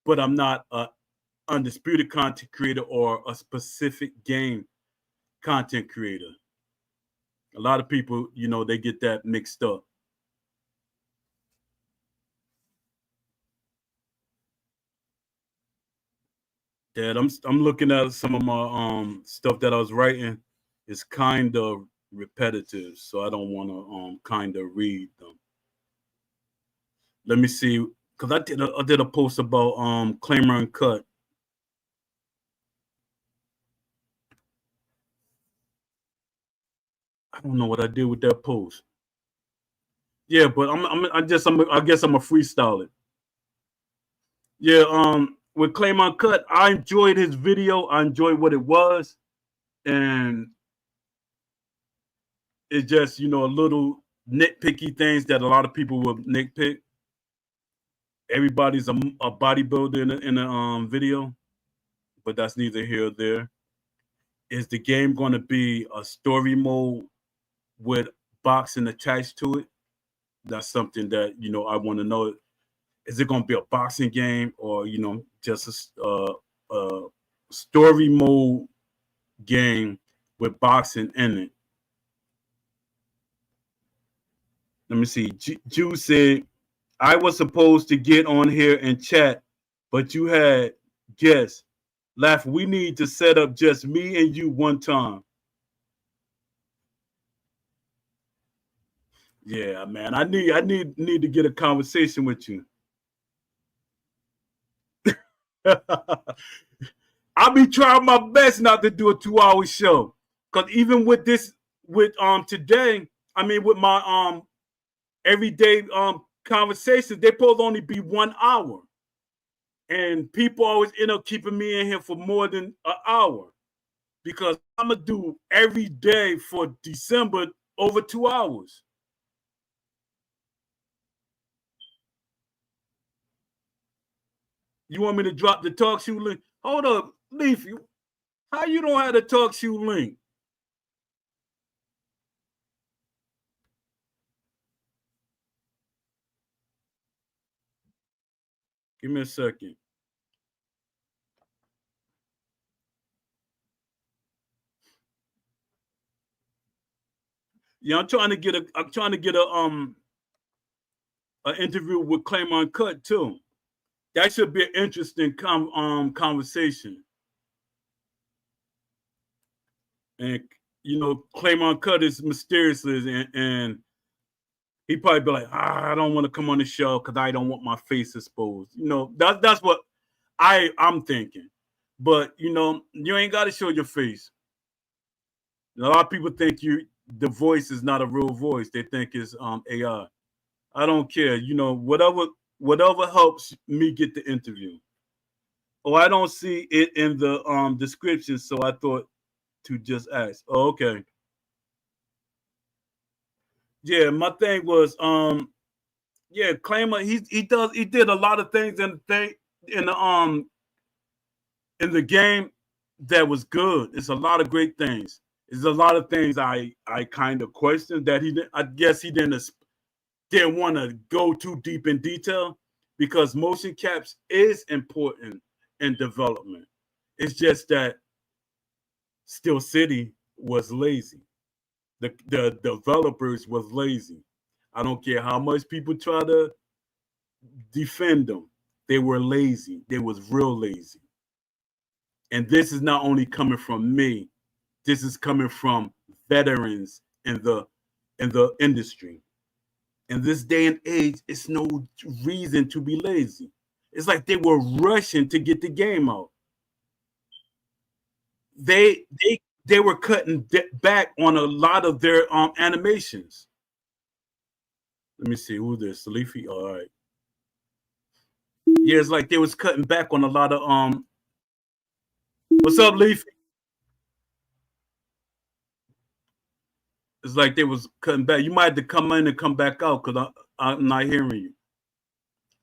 but I'm not a undisputed content creator or a specific game content creator. A lot of people, they get that mixed up. Dad, I'm looking at some of my stuff that I was writing. It's kind of repetitive, so I don't want to kind of read them. Let me see, because I did a post about claimer and cut. I don't know what I did with that post. Yeah, but I guess I'm a freestyle it. Yeah, with Claim Uncut, I enjoyed his video. I enjoyed what it was, and it's just a little nitpicky things that a lot of people will nitpick. Everybody's a bodybuilder in a video, but that's neither here or there. Is the game going to be a story mode with boxing attached to it? That's something that I want to know. Is it going to be a boxing game or just a story mode game with boxing in it? Let me see. Jew said I was supposed to get on here and chat, but you had guests. Laugh. We need to set up just me and you one time. Yeah, man. I need to get a conversation with you. I'll be trying my best not to do a 2 hour show. Cause even with this, with today, I mean with my everyday conversations, they supposed to only be 1 hour. And people always end up keeping me in here for more than an hour. Because I'm gonna do every day for December over 2 hours. You want me to drop the talk show link? Hold up, Leafy. How you don't have the talk show link? Give me a second. Yeah, I'm trying to get a an interview with Claim Uncut too. That should be an interesting conversation. And Claim Uncut is mysterious, and he probably be like, I don't want to come on the show because I don't want my face exposed. That's what I'm thinking. But you ain't got to show your face. A lot of people think the voice is not a real voice. They think it's AI. I don't care. Whatever helps me get the interview. Oh, I don't see it in the description, so I thought to just ask. Oh, okay. Yeah, my thing was yeah, Claimer, he did a lot of things in the game that was good. It's a lot of great things. There's a lot of things I kind of questioned that I guess he didn't want to go too deep in detail because motion caps is important in development. It's just that Steel City was lazy. The developers was lazy. I don't care how much people try to defend them. They were lazy. They was real lazy. And this is not only coming from me, this is coming from veterans in the industry. In this day and age, it's no reason to be lazy. It's like they were rushing to get the game out. They were cutting back on a lot of their animations. Let me see who's this. Salifi. All right. Yeah, it's like they was cutting back on a lot of What's up, Leafy? It's like they was cutting back. You might have to come in and come back out because I'm not hearing you.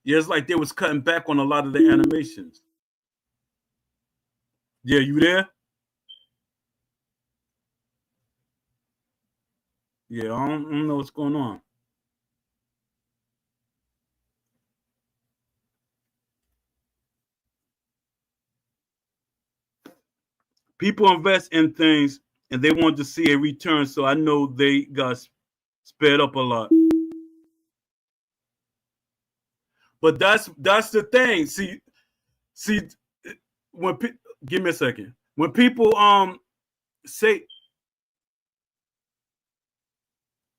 Yeah, it's like they was cutting back on a lot of the animations. Yeah, you there? Yeah, I don't know what's going on. People invest in things and they want to see a return, so I know they got sped up a lot. But that's the thing. See, when give me a second. When people say,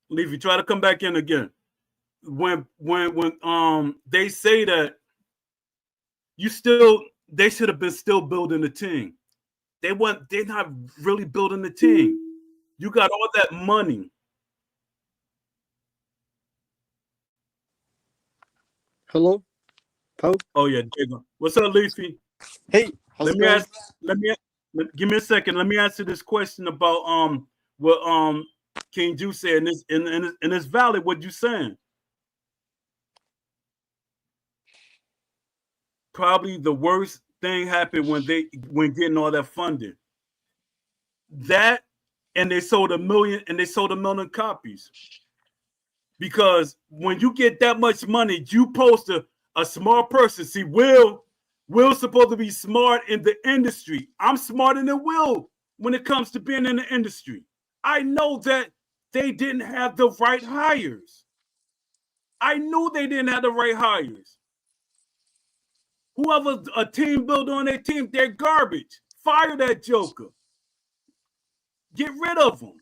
Leafy, try to come back in again. When they say that they should have been still building the team. They're not really building the team. You got all that money. Hello, Poe. Oh yeah, what's up, Leafy? Hey, how's Let it me going? ask. Give me a second. Let me answer this question about what King Ju said, and it's valid what you saying. Probably the worst thing happened when getting all that funding. That and they sold a million copies. Because when you get that much money, you post a smart person. See, Will's supposed to be smart in the industry. I'm smarter than Will when it comes to being in the industry. I know that they didn't have the right hires. I knew they didn't have the right hires. Whoever's a team builder on their team, they're garbage. Fire that joker. Get rid of him.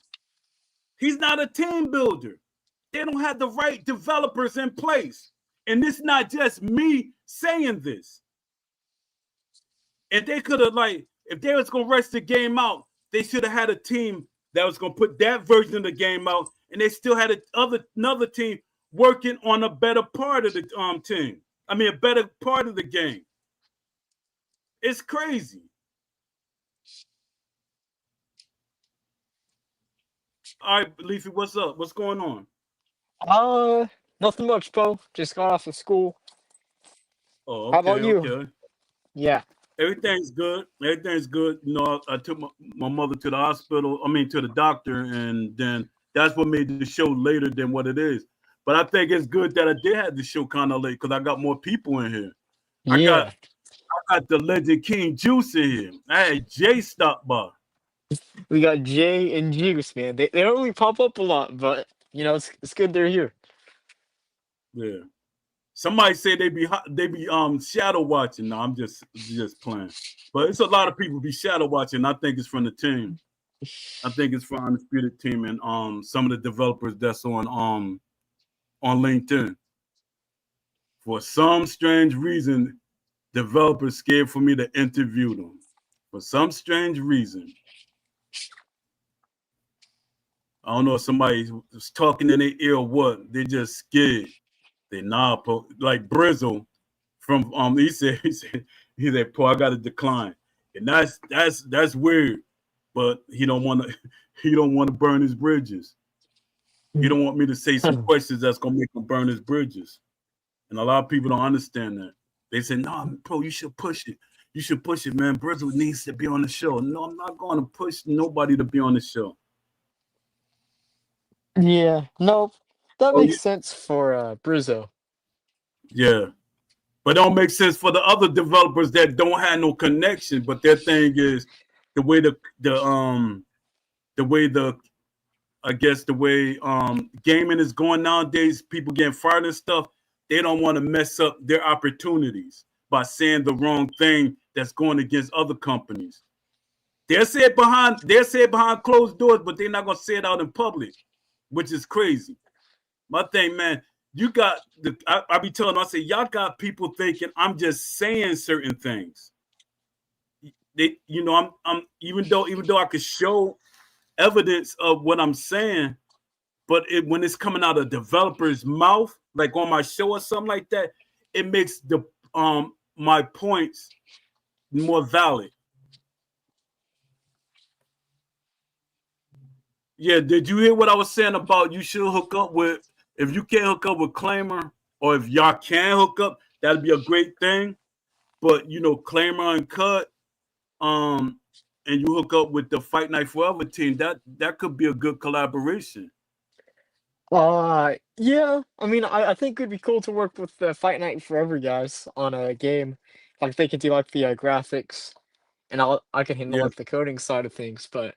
He's not a team builder. They don't have the right developers in place. And it's not just me saying this. And they could have, like, if they was going to rush the game out, they should have had a team that was going to put that version of the game out, and they still had another team working on a better part of the team. I mean, a better part of the game. It's crazy. All right, Leafy, what's up? What's going on? Nothing much, Poe. Just got off of school. Oh, How about okay, you? okay. Yeah. Everything's good. Everything's good. You know, I took my mother to the hospital. I mean, to the doctor, and then that's what made the show later than what it is. But I think it's good that I did have the show kind of late because I got more people in here. I got Yeah. the legend King Juice in here. I had Jay stop by. We got Jay and Juice, man. They don't really pop up a lot, but it's good they're here. Yeah. Somebody say they be shadow watching. No, I'm just playing. But it's a lot of people be shadow watching. I think it's from the team. I think it's from the Undisputed team and some of the developers that's on LinkedIn. For some strange reason, developers scared for me to interview them. For some strange reason. I don't know if somebody was talking in their ear or what. They're just scared. They like Brizzle from he said, Paul, I gotta decline. And that's weird. But he don't want to burn his bridges. He don't want me to say some questions that's gonna make him burn his bridges. And a lot of people don't understand that. They say, no, bro, you should push it. You should push it, man. Brizzle needs to be on the show. No, I'm not going to push nobody to be on the show. Yeah. No, that Oh, makes sense for Brizzo. yeah. But it don't make sense for the other developers that don't have no connection. But their thing is the way the way the I guess the way gaming is going nowadays, people getting fired and stuff, they don't want to mess up their opportunities by saying the wrong thing that's going against other companies. They'll say it behind closed doors, but they're not gonna say it out in public, which is crazy. My thing, man, you got I be telling them, I say, y'all got people thinking I'm just saying certain things. They, I'm even though I could show evidence of what I'm saying, but when it's coming out of developer's mouth, like on my show or something like that, it makes the my points more valid. Yeah, did you hear what I was saying about you should hook up with, if you can't hook up with Claimer, or if y'all can hook up, that'd be a great thing. But Claimer and Cut, and you hook up with the Fight Night Forever team, that could be a good collaboration. Yeah. I mean, I think it'd be cool to work with the Fight Night Forever guys on a game. Like they could do like the graphics, and I can handle Yeah, like the coding side of things. But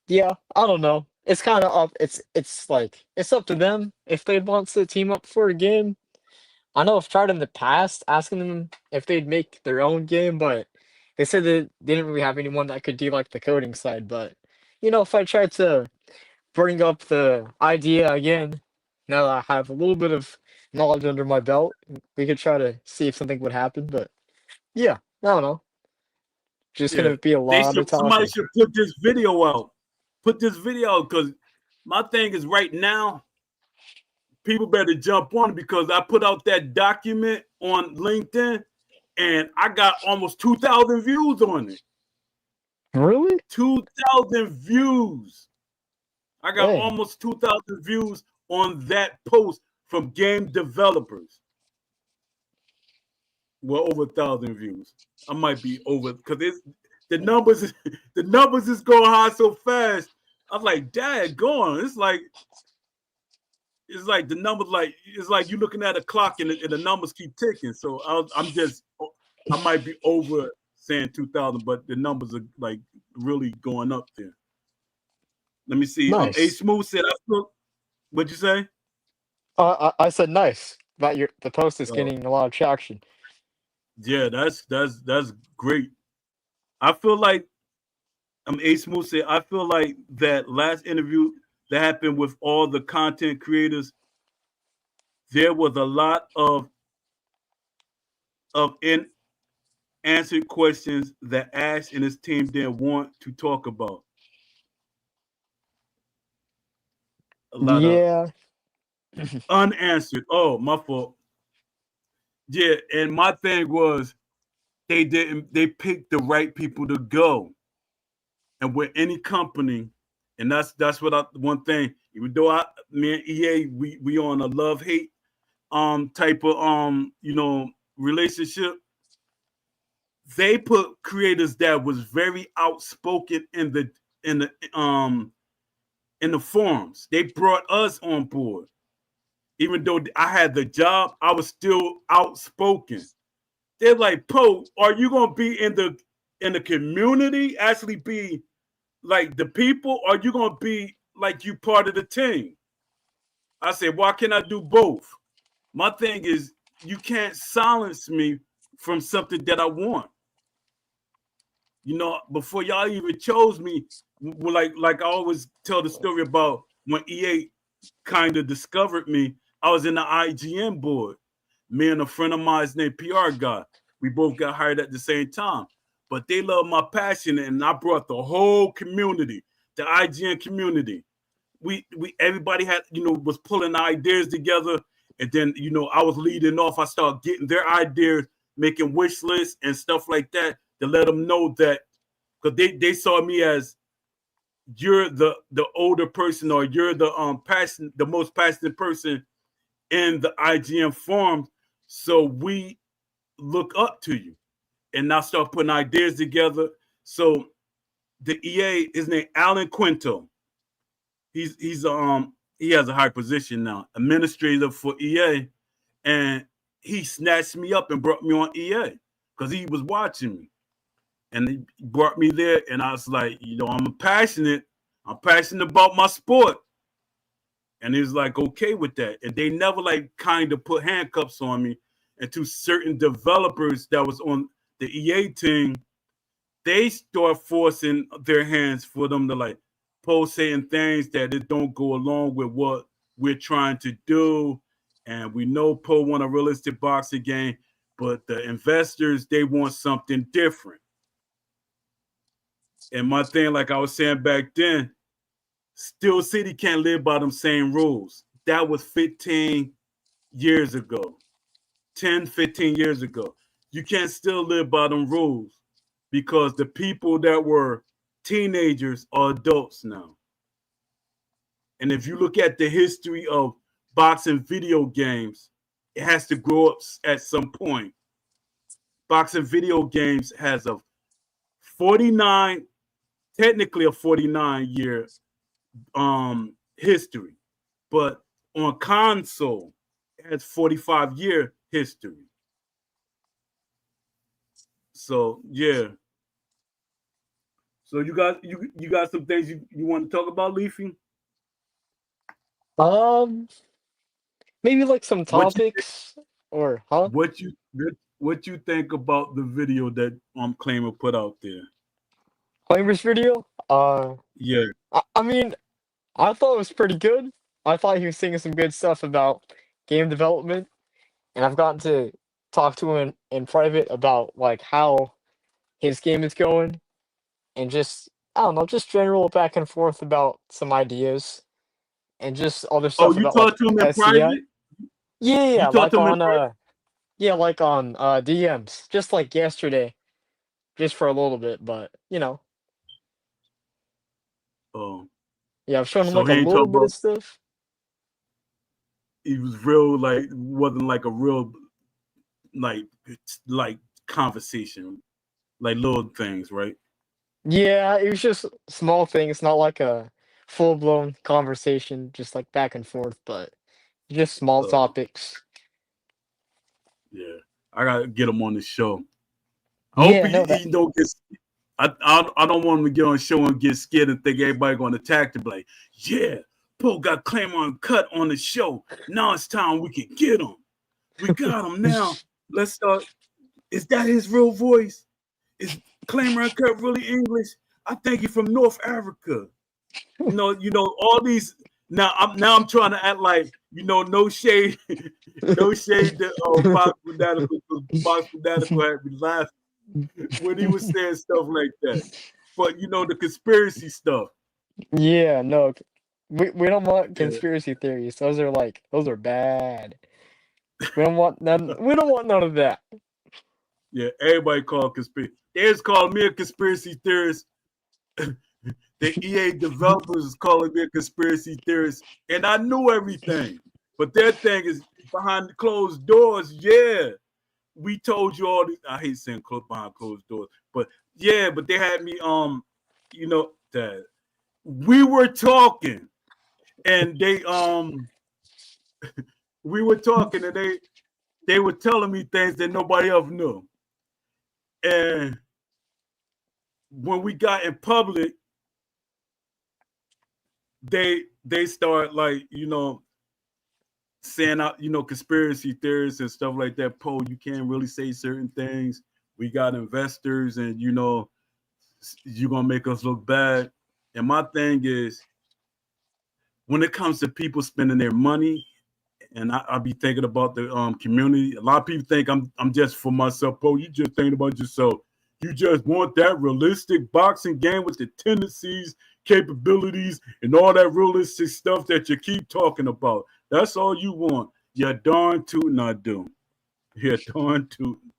yeah, I don't know. It's kind of up. It's like it's up to them if they want to team up for a game. I know I've tried in the past asking them if they'd make their own game, but they said that they didn't really have anyone that could do like the coding side. But if I tried to bring up the idea again, now that I have a little bit of knowledge under my belt, we could try to see if something would happen. But yeah, I don't know. Just yeah. gonna be a lot of Somebody talking. should put this video out. Put this video out, because my thing is right now, people better jump on it, because I put out that document on LinkedIn and I got almost 2,000 views on it. Really? 2,000 views. I got Dang. almost 2,000 views on that post from game developers. Well, over 1,000 views. I might be over, because the numbers the numbers is going high so fast. I'm like, Dad, going. It's like the numbers, like it's like you looking at a clock and the numbers keep ticking. So I might be over saying 2,000, but the numbers are like really going up there. Let me see. A Nice. Smooth said, "I feel." What'd you say? I said nice. That the post is Oh, getting a lot of traction. yeah, that's great. I feel like A Smooth said, I feel like that last interview that happened with all the content creators, there was a lot of unanswered questions that Ash and his team didn't want to talk about. A lot of Yeah. unanswered. Oh, my fault. Yeah, and my thing was they picked the right people to go. And with any company, and that's what one thing, even though me and EA, we on a love hate type of relationship, they put creators that was very outspoken in the in the forums. They brought us on board. Even though I had the job, I was still outspoken. They're like, Poe, are you gonna be in the community, actually be like the people, or are you gonna be like you part of the team? I said, why can't I do both? My thing is, you can't silence me from something that I want. Before y'all even chose me, like I always tell the story about when EA kind of discovered me. I was in the IGN board. Me and a friend of mine named PR guy. We both got hired at the same time. But they love my passion, and I brought the whole community, the IGN community. We everybody had, was pulling ideas together, and then I was leading off. I started getting their ideas, making wish lists and stuff like that, to let them know that, because they saw me as, you're the older person, or you're the most passionate person in the IGN forums, so we look up to you. And now start putting ideas together. So the EA, his name Alan Quinto. He has a high position now, administrator for EA, and he snatched me up and brought me on EA because he was watching me, and he brought me there. And I was like, I'm passionate about my sport, and he was like, okay with that. And they never like kind of put handcuffs on me, and to certain developers the EA team, they start forcing their hands for them to like post certain things that it don't go along with what we're trying to do. And we know Poe want a realistic boxing game, but the investors, they want something different. And my thing, like I was saying back then, Steel City can't live by them same rules. That was 15 years ago, 10, 15 years ago. You can't still live by them rules because the people that were teenagers are adults now. And if you look at the history of boxing video games, it has to grow up at some point. Boxing video games has a 49, technically a 49-year history, but on console, it has 45-year history. So yeah. So you got some things you want to talk about, Leafy? Um, maybe like some What you topics or huh? what you what you think about the video that Claimer put out there? Claimer's video? Yeah. I mean, I thought it was pretty good. I thought he was saying some good stuff about game development, and I've gotten to talk to him in private about like how his game is going, and just I don't know, just general back and forth about some ideas, and just other Oh, stuff you about like talked to him in SEI. private? Yeah, yeah, You yeah, talked like to him in on private? DMs, just like yesterday, just for a little bit, but Oh, yeah, I've shown him so like a he ain't little talk bit of about. stuff. He was real, like wasn't like a real like like conversation, like little things, right? Yeah, it was just small things, not like a full blown conversation, just like back and forth, but just small Uh, topics. yeah, I gotta get him on the show. I hope Yeah, no, that. he don't get. I don't want him to get on the show and get scared and think everybody going to attack him. Like, yeah, Poe got Claymore cut on the show. Now it's time we can get him. We got him now. Let's start. Is that his real voice? Is Claymore Cut really English? I think he's from North Africa. All these. Now I'm trying to act like no shade, no shade to Box Fanatical, because Box Fanatical had me laughing when he was saying stuff like that. But the conspiracy stuff. Yeah, no, we don't want Yeah, conspiracy theories. Those are bad. We don't want none. We don't want none of that. yeah. Everybody called conspiracy. They just called me a conspiracy theorist. The EA developers is calling me a conspiracy theorist, and I knew everything. But their thing is behind the closed doors. Yeah, we told you all these. I hate saying behind closed doors, but yeah, but they had me. That we were talking, and we were talking, and they were telling me things that nobody else knew. And when we got in public, they start like saying out conspiracy theories and stuff like that. Poe, you can't really say certain things. We got investors, and you're gonna make us look bad. And my thing is, when it comes to people spending their money, and I be thinking about the community. A lot of people think I'm just for myself. Poe, you just thinking about yourself. You just want that realistic boxing game with the tendencies, capabilities, and all that realistic stuff that you keep talking about. That's all you want. You're darn tootin' I do. You're darn tootin'.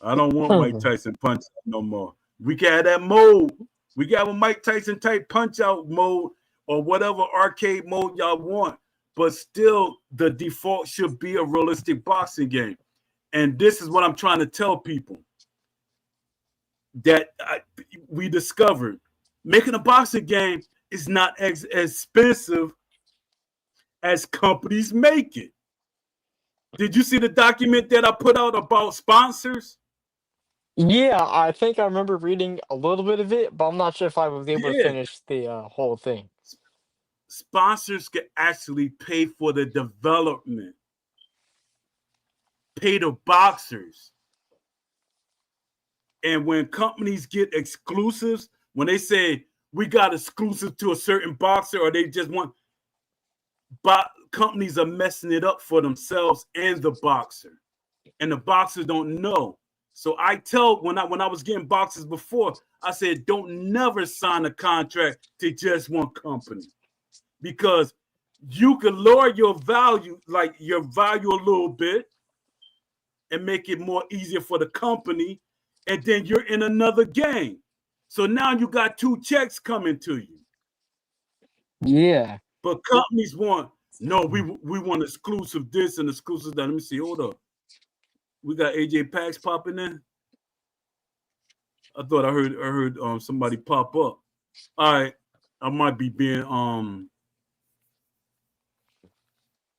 I don't want Mike Tyson punch out no more. We can have that mode. We got a Mike Tyson type punch out mode or whatever arcade mode y'all want. But still, the default should be a realistic boxing game. And this is what I'm trying to tell people that we discovered. Making a boxing game is not as expensive as companies make it. Did you see the document that I put out about sponsors? Yeah, I think I remember reading a little bit of it, but I'm not sure if I was able to Yeah. finish the whole thing. Sponsors can actually pay for the development, pay the boxers. And when companies get exclusives, when they say we got exclusive to a certain boxer, or they just want, companies are messing it up for themselves and the boxer, and the boxers don't know. So I tell when I was getting boxers before, I said don't never sign a contract to just one company, because you could lower your value, like your value a little bit, and make it more easier for the company, and then you're in another game. So now you got two checks coming to you. Yeah. But companies want, no, we want exclusive this and exclusive that. Let me see. Hold up. We got AJ Pax popping in. I thought I heard somebody pop up. All right. I might be being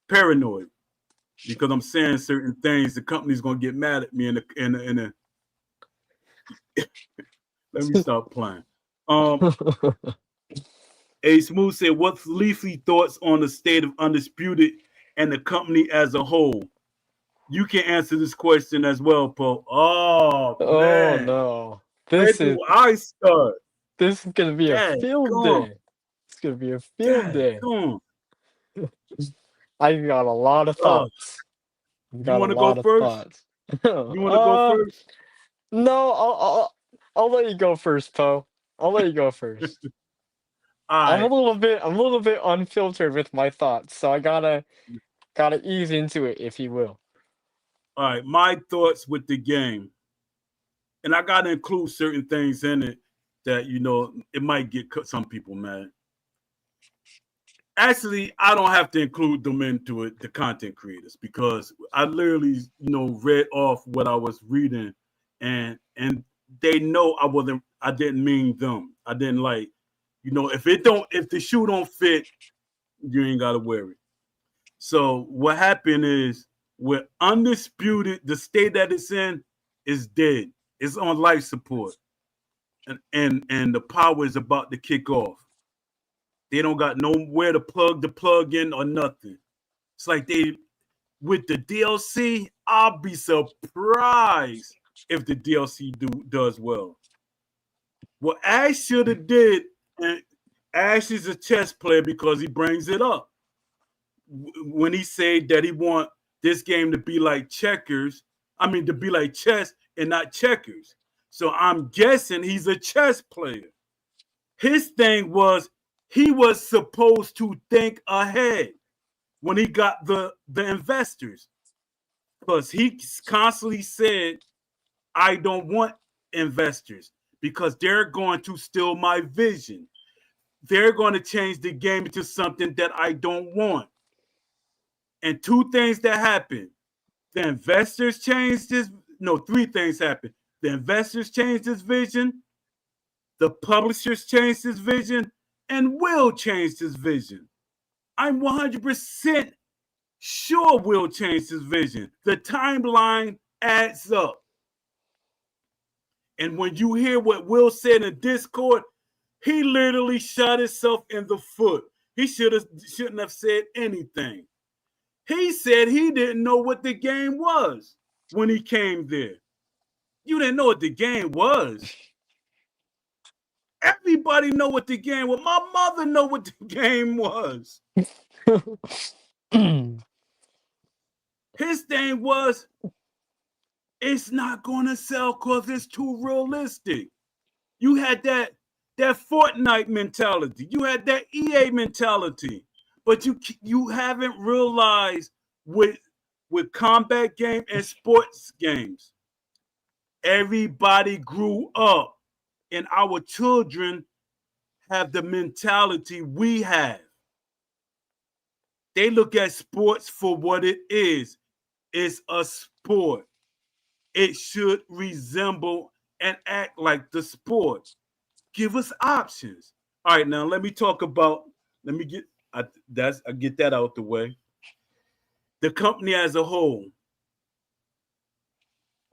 paranoid because I'm saying certain things. The company's gonna get mad at me in let me stop playing. A Smooth said, what's Leafy thoughts on the state of Undisputed and the company as a whole? You can answer this question as well, Poe. Oh Oh man. no. Where This is do I start? this is gonna be a Dad, field come. day. It's gonna be a field Dad, day. come. I've got a lot of thoughts. I've You got a want to go lot of first? thoughts. You want to go first? No, I'll let you go first, Poe. I'll let you go first. All right. I'm a little bit unfiltered with my thoughts, so I gotta ease into it, if you will. All right. My thoughts with the game. And I got to include certain things in it that, it might get some people mad. Actually, I don't have to include them into it, the content creators, because I literally, read off what I was reading, and they know I didn't mean them. I didn't like, if the shoe don't fit, you ain't gotta wear it. So what happened is, with Undisputed, the state that it's in is dead. It's on life support. And the power is about to kick off. They don't got nowhere to plug the plug in or nothing. It's like with the DLC, I'll be surprised if the DLC does well. What Ash should have did, and Ash is a chess player because he brings it up. When he said that he want this game to be like checkers, to be like chess and not checkers. So I'm guessing he's a chess player. His thing was he was supposed to think ahead when he got the investors, because he constantly said, I don't want investors because they're going to steal my vision. They're going to change the game into something that I don't want. And two things that happened. The investors changed this. No, three things happened. The investors changed his vision. The publishers changed his vision. And Will changed his vision. I'm 100% sure Will changed his vision. The timeline adds up. And when you hear what Will said in Discord, he literally shot himself in the foot. He shouldn't have said anything. He said he didn't know what the game was when he came there. You didn't know what the game was. Everybody know what the game was. My mother know what the game was. His thing was, it's not going to sell because it's too realistic. You had that Fortnite mentality. You had that EA mentality. But you haven't realized with combat game and sports games, everybody grew up, and our children have the mentality we have. They look at sports for what it is. It's a sport. It should resemble and act like the sport. Give us options. All right, now let me talk about. Let me get I get that out the way. The company as a whole.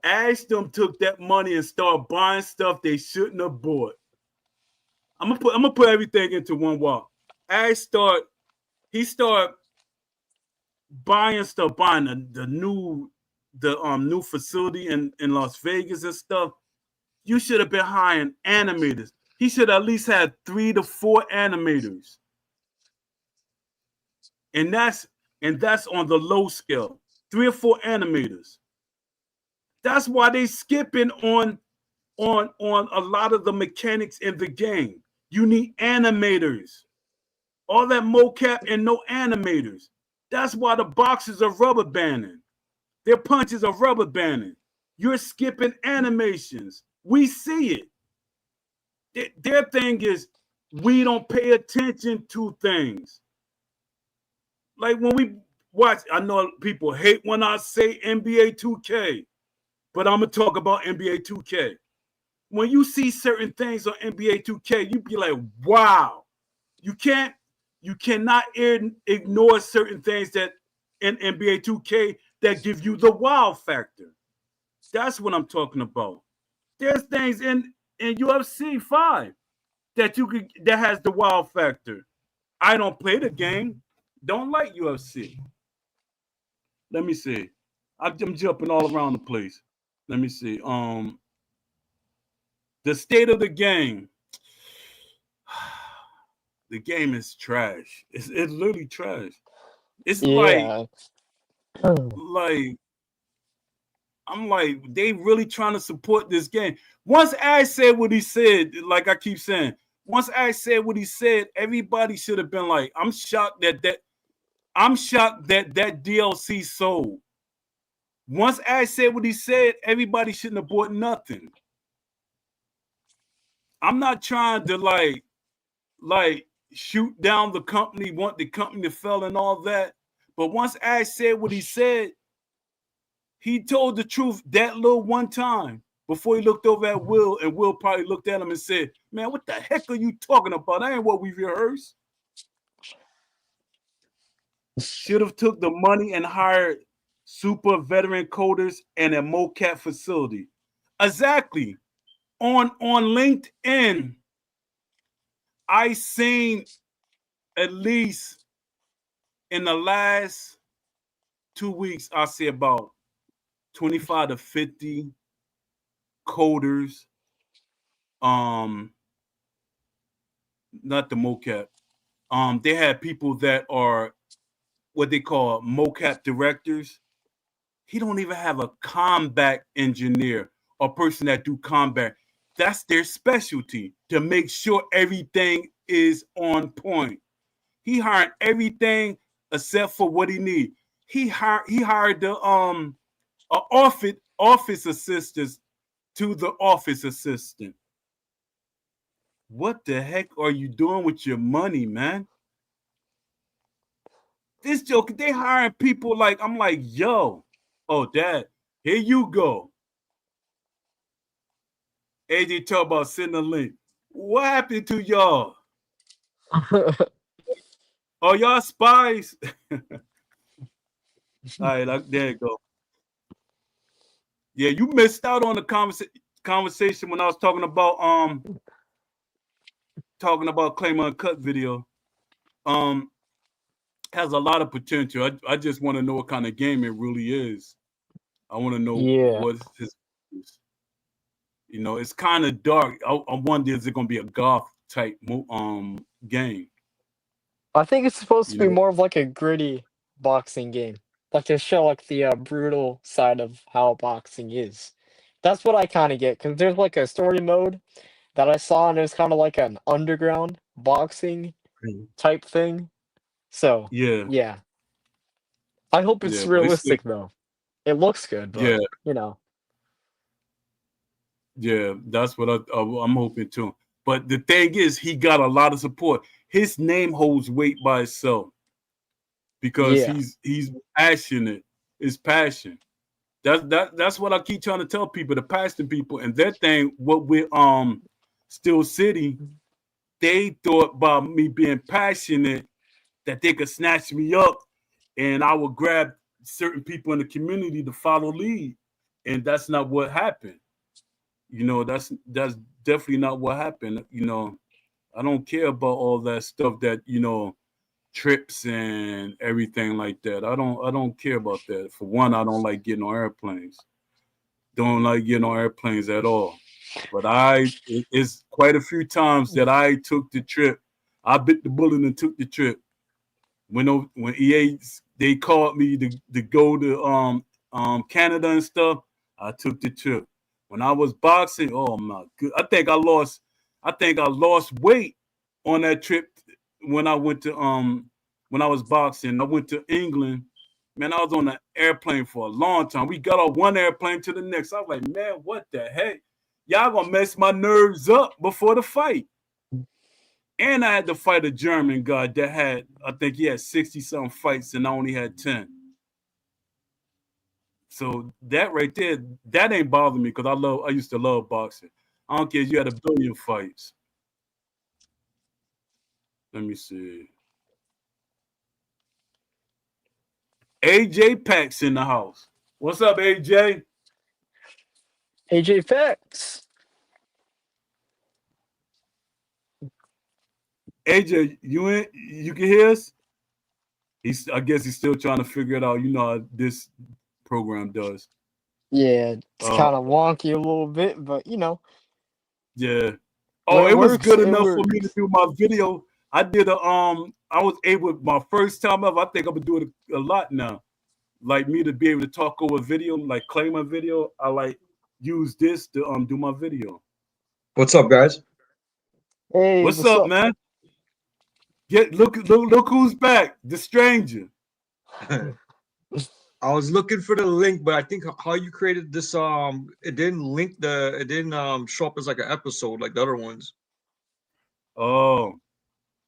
Ashton took that money and started buying stuff they shouldn't have bought. I'm gonna put everything into one walk. He started buying stuff, buying the new facility in Las Vegas and stuff. You should have been hiring animators. He should at least have 3 to 4 animators. And that's on the low scale. 3 or 4 animators. That's why they skipping on a lot of the mechanics in the game. You need animators. All that mocap and no animators. That's why the boxes are rubber banding. Their punches are rubber banding. You're skipping animations. We see it. Their thing is we don't pay attention to things. Like when we watch, I know people hate when I say NBA 2K, but I'm gonna talk about NBA 2K. When you see certain things on NBA 2K, you be like, wow. You cannot ignore certain things that in NBA 2K that give you the wow factor. That's what I'm talking about. There's things in UFC 5 that has the wow factor. I don't play the game. Don't like UFC. Let me see. I'm jumping all around the place. Let me see. The state of the game. The game is trash. It's literally trash. It's Yeah. like I'm like, they really trying to support this game. Once Ash said what he said, like I keep saying, once Ash said what he said, everybody should have been like, I'm shocked that DLC sold. Once Ash said what he said, everybody shouldn't have bought nothing. I'm not trying to like shoot down the company, want the company to fail and all that. But once Ash said what he said, he told the truth that little one time before he looked over at Will, and Will probably looked at him and said, man, what the heck are you talking about? That ain't what we rehearsed. Should have took the money and hired super veteran coders and a mocap facility. Exactly. On LinkedIn, I seen at least in the last 2 weeks, I say about 25 to 50 coders. Not the mocap. They had people that are what they call mocap directors. He don't even have a combat engineer or person that do combat. That's their specialty, to make sure everything is on point. He hired everything except for what he need. He hired the office assistants to the office assistant. What the heck are you doing with your money, man? This joke, they hiring people like, I'm like, yo, oh, dad, here you go. AJ talk about sending a link. What happened to y'all? Oh, y'all spies? All right, there you go. Yeah, you missed out on the conversation when I was talking about Claim Uncut video. Has a lot of potential. I just want to know what kind of game it really is. I want to know Yeah. what his. It's kind of dark. I wonder, is it going to be a goth type game? I think it's supposed to You be know, more of like a gritty boxing game. Like to show like the brutal side of how boxing is. That's what I kind of get, because there's like a story mode that I saw, and it was kind of like an underground boxing type thing. So, yeah, yeah. I hope it's yeah, but it's realistic though. It looks good, yeah, but you know. yeah. That's what I'm hoping too. But the thing is, he got a lot of support. His name holds weight by itself because Yeah. he's passionate. It's passion. That's what I keep trying to tell people, the passion people, and that thing. What with Steel City, they thought about me being passionate that they could snatch me up, and I would grab certain people in the community to follow lead, and that's not what happened. That's definitely not what happened. I don't care about all that stuff that trips and everything like that. I don't care about that. For one, I don't like getting on airplanes. Don't like getting on airplanes at all. But it's quite a few times that I took the trip. I bit the bullet and took the trip. When EA they called me to go to Canada and stuff, I took the trip. When I was boxing, oh my good, I think I lost weight on that trip when I went to when I was boxing. I went to England. Man, I was on an airplane for a long time. We got off one airplane to the next. I was like, man, what the heck? Y'all gonna mess my nerves up before the fight. And I had to fight a German guy that had, I think he had 60 something fights and I only had 10. So that right there, that ain't bothering me because I used to love boxing. I don't care if you had a billion fights. Let me see. AJ Pack's in the house. What's up, AJ? AJ Facts. AJ, you can hear us? I guess he's still trying to figure it out. You know how this program does. Yeah, it's Uh kind of wonky a little bit, but yeah. when Oh, it it was works, good it enough for me to works. do my video. I was able my first time ever. I think I'm gonna do it a lot now. Like me to be able to talk over video, like claim a video. I like use this to do my video. What's up, guys? Hey, What's what's up, up? man? Look who's back. The stranger. I was looking for the link, but I think how you created this it didn't show up as like an episode like the other ones. Oh.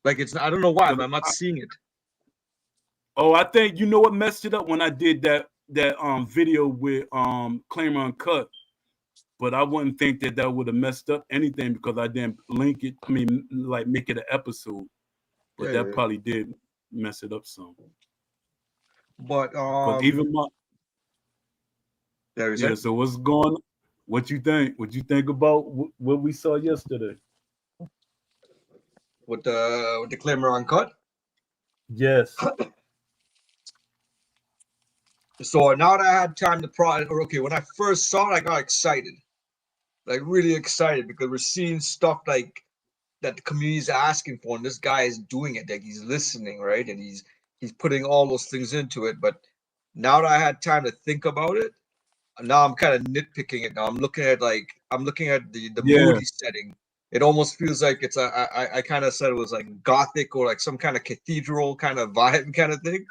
Like it's I don't know why, 'Cause but I'm not seeing it. I think you know what messed it up when I did that video with Claimer Uncut. But I wouldn't think that would have messed up anything because I didn't link it. I mean, like make it an episode. But Yeah, that yeah. probably did mess it up some. But Because even my there you yeah. say So what's going? What you think? What you think about what we saw yesterday? with the Claimer Uncut. Yes. So now that I had time to okay, when I first saw it, I got excited, like really excited because we're seeing stuff like that the community is asking for, and this guy is doing it. Like he's listening, right, and he's putting all those things into it. But now that I had time to think about it, now I'm kind of nitpicking it. Now I'm looking at the Yeah. mood he's setting. It almost feels like it's I kind of said it was like gothic or like some kind of cathedral kind of vibe kind of thing.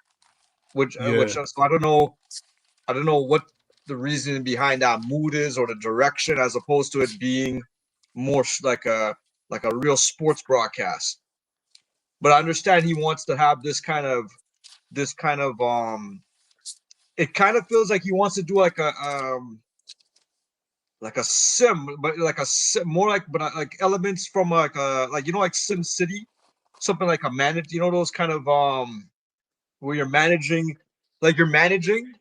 Which Yeah. so I don't know what the reasoning behind that mood is or the direction, as opposed to it being more like a real sports broadcast. But I understand he wants to have this kind of it kind of feels like he wants to do like a sim, but like a sim, more like but like elements from like like you know like Sim City, something like a manage, you know those kind of where you're managing, like you're managing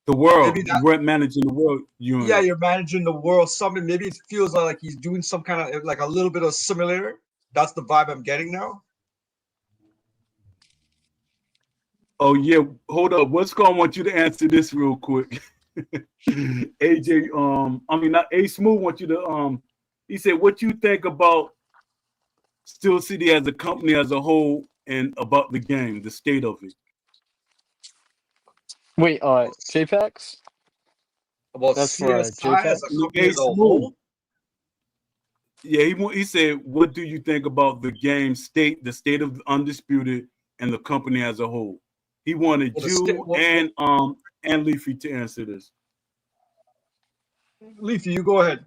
The maybe world. that, You weren't managing the world you yeah, in. you're managing the world. Something maybe it feels like he's doing some kind of like a little bit of similar. That's the vibe I'm getting now. Oh yeah. Hold up. What's going? I want you to answer this real quick. AJ, I mean not A Smooth want you to he said what you think about Steel City as a company as a whole and about the game, the state of it. Wait, JPEGs? About That's for CSI as a JPEGs? No, company A as a Smooth. whole. Yeah, he said, what do you think about the game state, the state of Undisputed and the company as a whole? He wanted What a sta- you and Leafy to answer this. Leafy, you go ahead.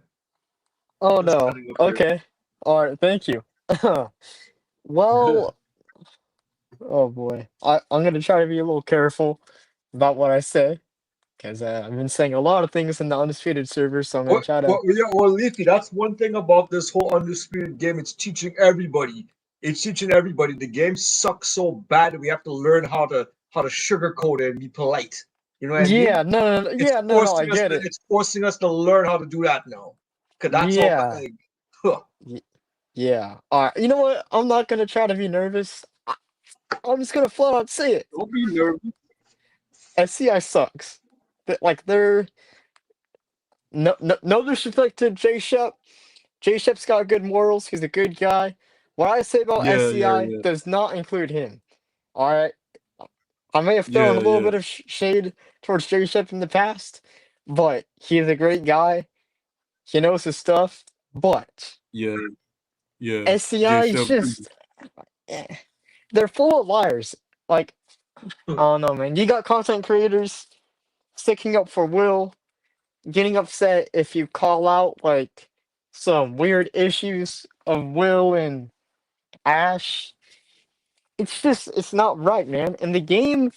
Oh Just no. cutting up here. Okay. All right. Thank you. Well, oh boy. I'm gonna try to be a little careful about what I say because I've been saying a lot of things in the undisputed server, so I'm gonna try to. Yeah, well, Leafy, that's one thing about this whole undisputed game. It's teaching everybody. It's teaching everybody. The game sucks so bad that we have to learn how to sugarcoat it and be polite. You know what I mean? Yeah. No. No. No, It's yeah. No. No. I forcing us. get it. It's forcing us to learn how to do that now. Cause that's all. Yeah. Like, huh. y- Yeah. All right. You know what? I'm not gonna try to be nervous. I'm just gonna flat out say it. Don't be nervous. SCI sucks. Like they're No disrespect to J Shep. J Shep's got good morals. He's a good guy. What I say about Yeah, yeah, SCI yeah, does not include him. All right. I may have thrown a yeah, little yeah, bit of shade towards J Shep in the past, but he's a great guy. He knows his stuff. But yeah, yeah. J SCI is Shep. just, eh, they're full of liars. Like, I don't know, man. You got content creators sticking up for Will, getting upset if you call out like some weird issues of Will and Ash. It's just, it's not right, man. And the game,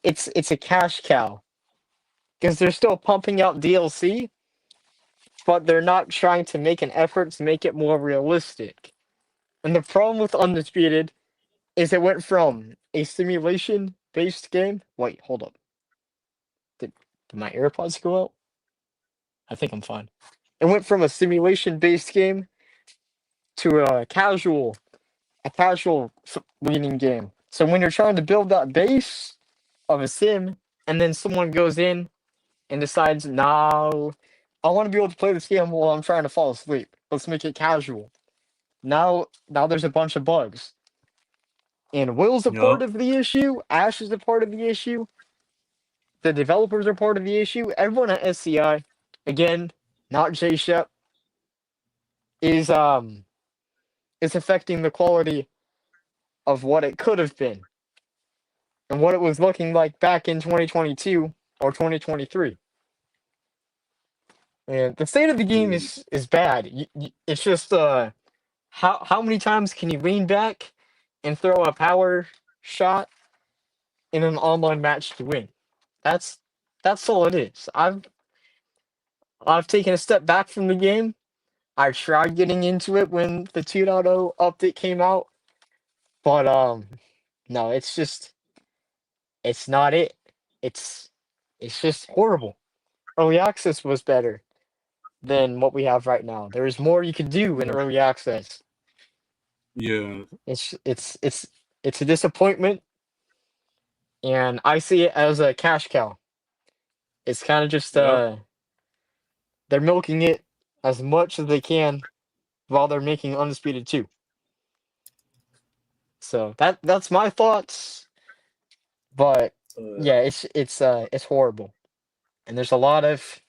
it's a cash cow because they're still pumping out DLC, but they're not trying to make an effort to make it more realistic. And the problem with Undisputed is it went from a simulation based game. Wait, hold up. Did my AirPods go out? I think I'm fine. It went from a simulation based game to a casual leaning game. So when you're trying to build that base of a sim, and then someone goes in and decides, no, I want to be able to play this game while I'm trying to fall asleep. Let's make it casual. Now there's a bunch of bugs. And Will's a part Yup. of the issue. Ash is a part of the issue. The developers are part of the issue. Everyone at SCI, again, not J Shep, is is affecting the quality of what it could have been and what it was looking like back in 2022 or 2023. And the state of the game Mm. is bad. It's just how many times can you lean back and throw a power shot in an online match to win? That's that's all it is. I've taken a step back from the game. I tried getting into it when the 2.0 update came out, but no, it's not it. It's it's just horrible. Early access was better than what we have right now. There is more you could do in early access. Yeah, It's a disappointment, and I see it as a cash cow. It's kind of just yep. they're milking it as much as they can while they're making Undisputed 2. So that's my thoughts. But Uh, yeah, it's horrible. And there's a lot of,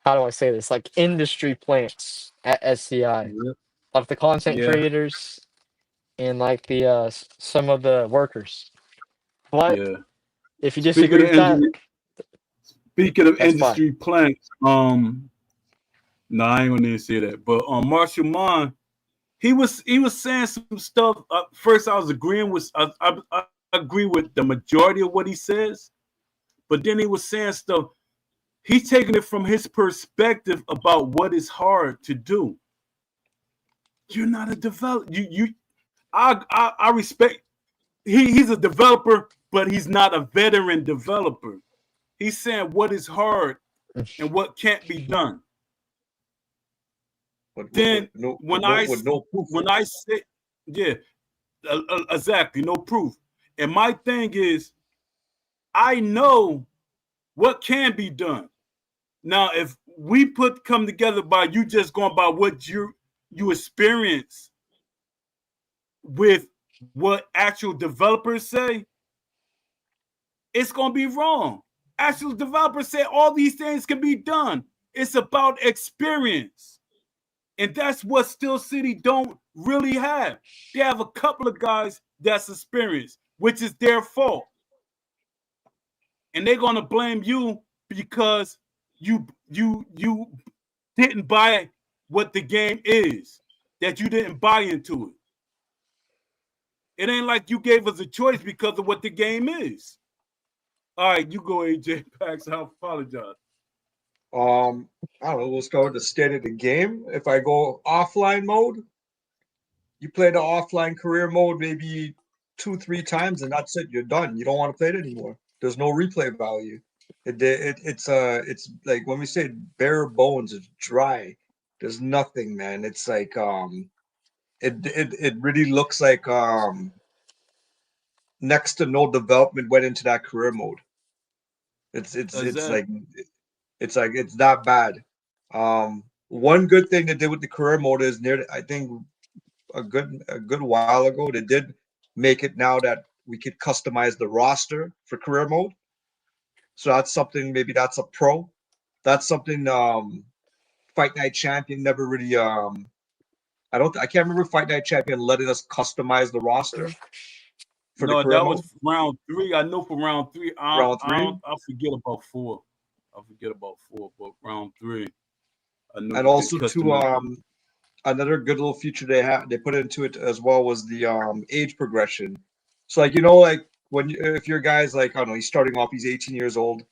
how do I say this, like industry plants at SCI, yep. like the content Yeah, creators and like the some of the workers. But yeah. if you Speaking disagree of with that, industry, speaking of that's fine. industry plants, no, I ain't gonna even say that. But Marshall Mann, he was saying some stuff. First, I was agreeing with I agree with the majority of what he says, but then he was saying stuff. He's taking it from his perspective about what is hard to do. You're not a developer. I respect. He's a developer, but he's not a veteran developer. He's saying what is hard and what can't be done. With Then no when I with no proof. when I say yeah, exactly, no proof. And my thing is, I know what can be done. Now, if we come together by you just going by what you experience with what actual developers say, it's gonna be wrong. Actual developers say all these things can be done. It's about experience. And that's what Steel City don't really have. They have a couple of guys that's experienced, which is their fault. And they're gonna blame you because you didn't buy what the game is, that you didn't buy into it. It ain't like you gave us a choice because of what the game is. All right, you go, AJ Pax. I apologize. I don't know. We'll start with the state of the game. If I go offline mode, you play the offline career mode maybe 2, 3 times, and that's it. You're done. You don't want to play it anymore. There's no replay value. It's like when we say bare bones, it's dry. There's nothing, man. It's like it really looks like next to no development went into that career mode. It's like Exactly. It's like it's that bad. One good thing they did with the career mode is I think a good while ago they did make it now that we could customize the roster for career mode. So that's something. Maybe that's a pro. That's something. Fight Night Champion never really. I can't remember Fight Night Champion letting us customize the roster for the No, career that mode. was round 3. I know for round 3, Round three. I forget about 4. I forget about 4, but round 3, I know And you could also to customize. another good little feature they put into it as well was the age progression. So like like when if your guy's like I don't know he's starting off, he's 18 years old,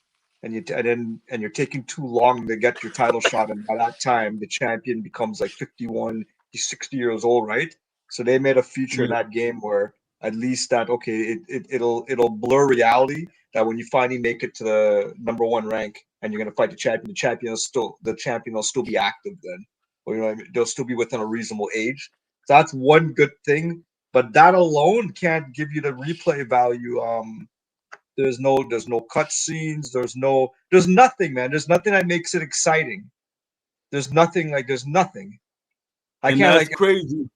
and you're taking too long to get your title shot, and by that time the champion becomes like 51, he's 60 years old, right? So they made a feature in Yeah, that game where at least that okay it'll blur reality that when you finally make it to the number 1 rank and you're gonna fight the champion will still be active then, or what I mean? They'll still be within a reasonable age. So that's one good thing, but that alone can't give you the replay value. There's no cutscenes. There's nothing, man. There's nothing that makes it exciting. There's nothing. I and can't that's like crazy.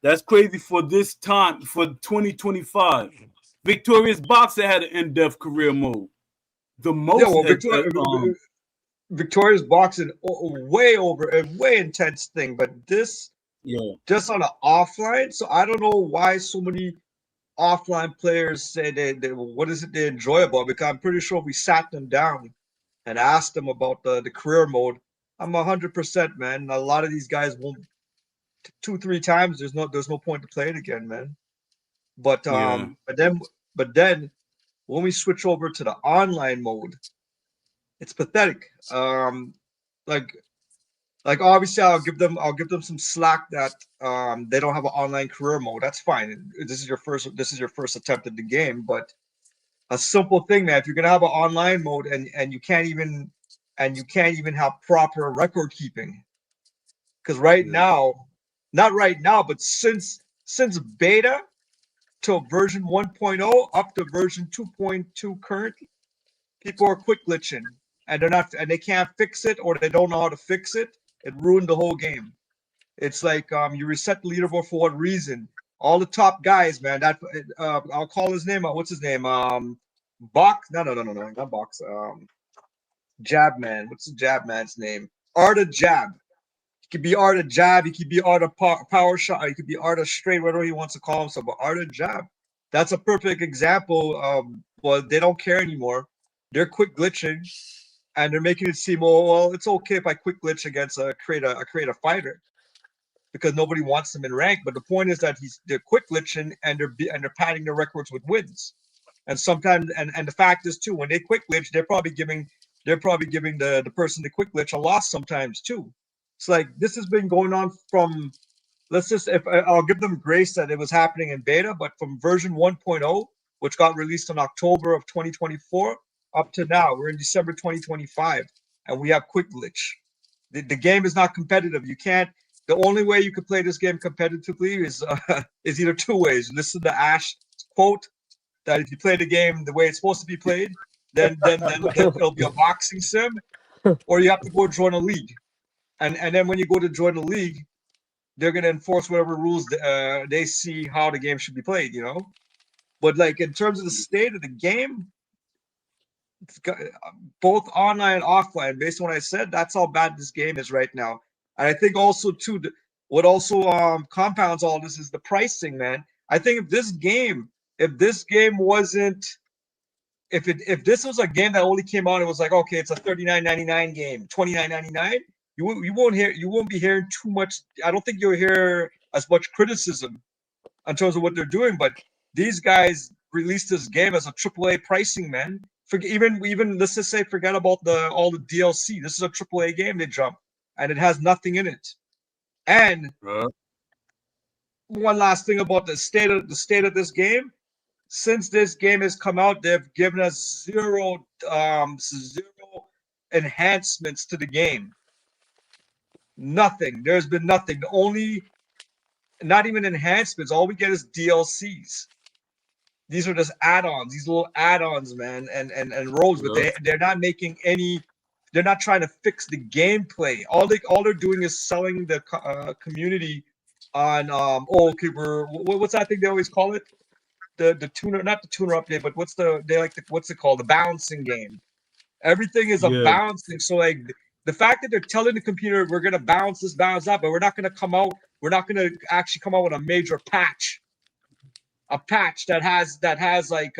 That's crazy for this time for 2025. Victorious Boxer had an in-depth career mode. The yeah. most Well, Victoria's boxing way over a way intense thing, but this yeah, just on an offline. So I don't know why so many offline players say they what is it they enjoy about it, because I'm pretty sure if we sat them down and asked them about the career mode, I'm 100%, man. A lot of these guys won't 2 3 times. There's no point to play it again, man. But yeah, then when we switch over to the online mode, it's pathetic. Like obviously I'll give them some slack that they don't have an online career mode. That's fine. This is your first attempt at the game, but a simple thing, man. If you're gonna have an online mode and you can't even have proper record keeping, because right yeah, now, not right now, but since beta to version 1.0 up to version 2.2 current, people are quick glitching and they can't fix it, or they don't know how to fix it. It ruined the whole game. It's like you reset the leaderboard for what reason? All the top guys, man. I'll call his name. What's his name? Box? No, not Box. Jab Man. What's the Jab Man's name? Arta Jab. He could be Arta Jab. He could be Arta Power Shot. He could be Arta Straight, whatever he wants to call himself. But Arta Jab. That's a perfect example. Well, they don't care anymore. They're quick glitching, and they're making it seem, oh, well, it's okay if I quick glitch against a fighter, because nobody wants them in rank. But the point is that they're quick glitching, and they're padding their records with wins. And sometimes, and the fact is too, when they quick glitch, they're probably giving the person the quick glitch a loss sometimes too. It's like this has been going on from, let's just, if I'll give them grace that it was happening in beta, but from version 1.0, which got released in October of 2024, up to now, we're in December 2025, and we have quick glitch. The game is not competitive. You can't. The only way you could play this game competitively is either two ways. Listen to Ash's quote that if you play the game the way it's supposed to be played, then it'll be a boxing sim, or you have to go join a league. And then when you go to join a league, they're gonna enforce whatever rules they see how the game should be played. But like in terms of the state of the game, it's got, both online and offline. Based on what I said, that's how bad this game is right now. And I think also too, what also compounds all this is the pricing, man. I think if this game wasn't, if this was a game that only came out, it was like, okay, it's a $39.99 game, $29.99. You won't be hearing too much. I don't think you'll hear as much criticism in terms of what they're doing. But these guys released this game as a AAA pricing, man. Even let's just say forget about all the DLC. This is a AAA game they jump, and it has nothing in it. And right. one last thing about the state of this game. Since this game has come out, they've given us zero enhancements to the game. Nothing. There's been nothing. Not even enhancements. All we get is DLCs. These are just add-ons. These little add-ons, man, and roads. But Yeah. they're not making any They're not trying to fix the gameplay. All they're doing is selling the community on okay, what's that thing they always call it? The tuner, not the tuner update, but what's it called? The balancing game. Everything is a Yeah. balancing. So like the fact that they're telling the computer we're gonna balance this, balance that, but we're not gonna actually come out with a major patch. A patch that has like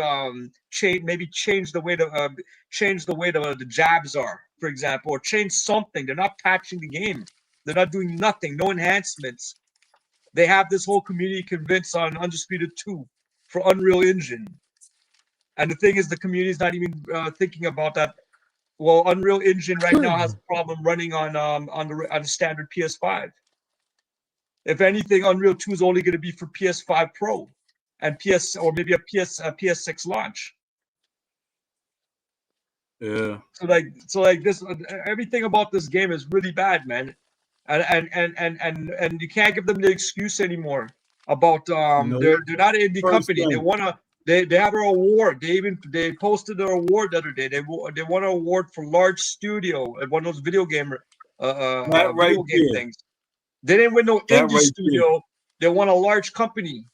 change the way the jabs are, for example, or change something. They're not patching the game. They're not doing nothing, no enhancements. They have this whole community convinced on Undisputed 2 for Unreal Engine. And the thing is, the community is not even thinking about that. Well, Unreal Engine right now has a problem running on the standard PS5. If anything, Unreal 2 is only going to be for PS5 Pro and or maybe a PS6 launch. Yeah. So like this, everything about this game is really bad, man. And you can't give them the excuse anymore about they're not an indie company. They have an award. They posted their award the other day. They won an award for large studio at one of those video game things. They didn't win no indie studio. They won a large company.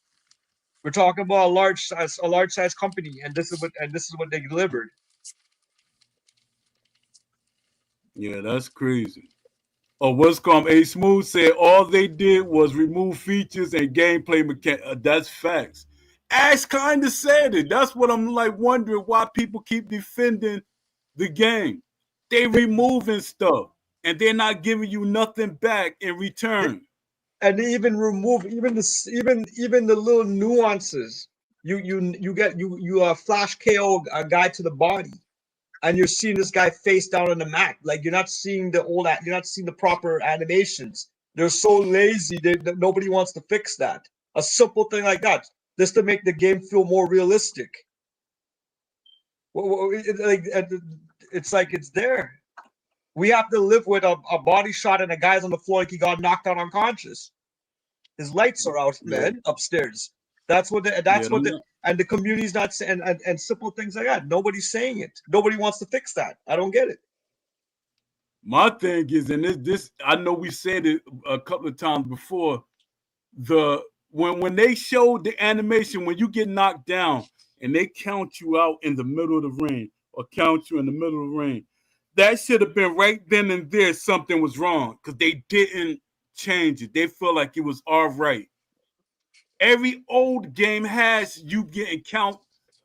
We're talking about a large size company, and this is what they delivered. Yeah, that's crazy. Oh, what's called A Smooth said all they did was remove features and gameplay mechanics. That's facts. Ash kind of said it. That's what I'm like wondering why people keep defending the game. They removing stuff and they're not giving you nothing back in return. And they even remove even the little nuances. You flash KO a guy to the body, and you're seeing this guy face down on the mat. Like you're not seeing the proper animations. They're so lazy that nobody wants to fix that. A simple thing like that, just to make the game feel more realistic. It's like it's there. We have to live with a body shot and a guy's on the floor like he got knocked out unconscious. His lights are out, man, upstairs. That's what and the community's not saying, and simple things like that. Nobody's saying it. Nobody wants to fix that. I don't get it. My thing is, and this I know we said it a couple of times before. When they showed the animation when you get knocked down and they count you out in the middle of the ring or count you in the middle of the ring, that should have been right then and there. Something was wrong because they didn't change it. They felt like it was all right. Every old game has you getting count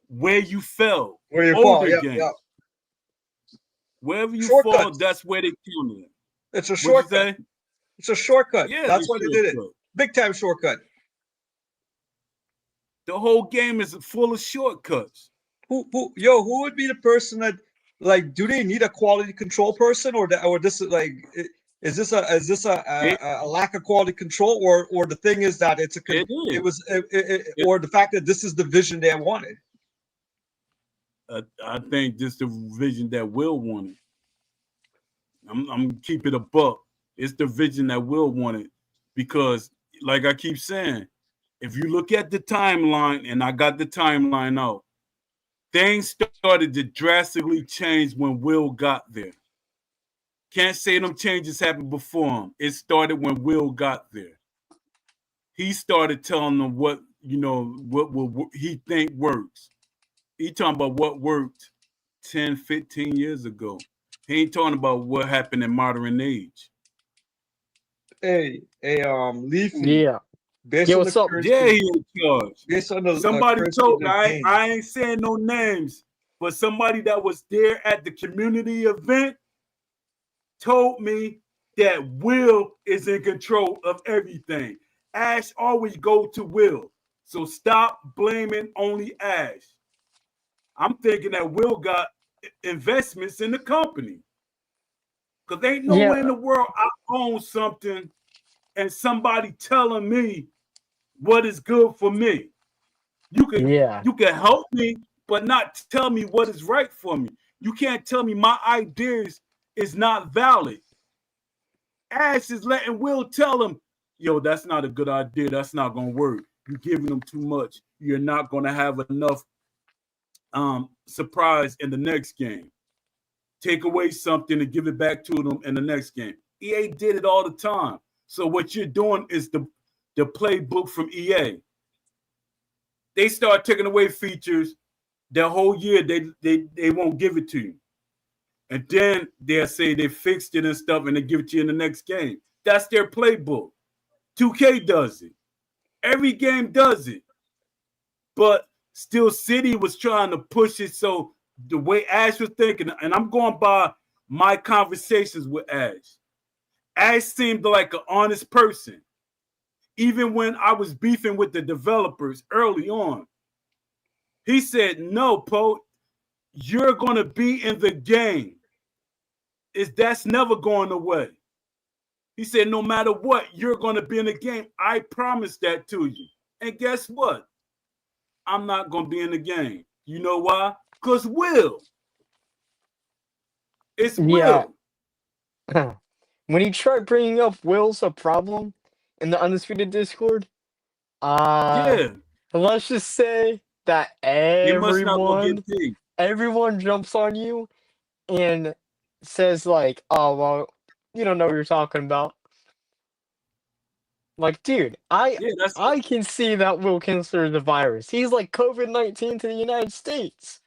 where you fell. Where you Older fall, games. yeah. Wherever you Shortcuts. fall, that's where they count it. It's a shortcut. It's a shortcut. Yeah, that's why they did it. Big time shortcut. The whole game is full of shortcuts. Who would be the person that, like, do they need a quality control person, or this is like, is this a lack of quality control, or the thing is that or the fact that this is the vision they wanted? I think this is the vision that Will wanted. I'm keep it a buck. It's the vision that Will wanted because, like I keep saying, if you look at the timeline, and I got the timeline out, things started to drastically change when Will got there. Can't say them changes happened before him. It started when Will got there. He started telling them what he think works. He talking about what worked 10, 15 years ago. He ain't talking about what happened in modern age. Hey, Leafy. Yeah. What's up? Yeah, he in charge. Based on the somebody told me, I ain't saying no names, but somebody that was there at the community event told me that Will is in control of everything. Ash always go to Will. So stop blaming only Ash. I'm thinking that Will got investments in the company. Because ain't no way in the world I own something and somebody telling me what is good for me. You can help me, but not tell me what is right for me. You can't tell me my ideas is not valid. Ash is letting Will tell him, yo, that's not a good idea. That's not going to work. You're giving them too much. You're not going to have enough surprise in the next game. take away something and give it back to them in the next game. EA did it all the time. So what you're doing is the playbook from EA. They start taking away features. The whole year they won't give it to you. And then they'll say they fixed it and stuff and they give it to you in the next game. That's their playbook. 2K does it. Every game does it. But still City was trying to push it so the way Ash was thinking, and I'm going by my conversations with Ash. Ash seemed like an honest person. Even when I was beefing with the developers early on, he said, no, Poe, you're going to be in the game. That's never going away. He said, no matter what, you're going to be in the game. I promise that to you. And guess what? I'm not going to be in the game. You know why? Because Will. It's Will. Yeah. When you try bringing up Will's a problem in the Undisputed Discord, Yeah. let's just say that He must not go get paid. everyone jumps on you and says like, oh, well, you don't know what you're talking about. Like, dude, I can see that Will Kinsler is the virus. He's like COVID-19 to the United States.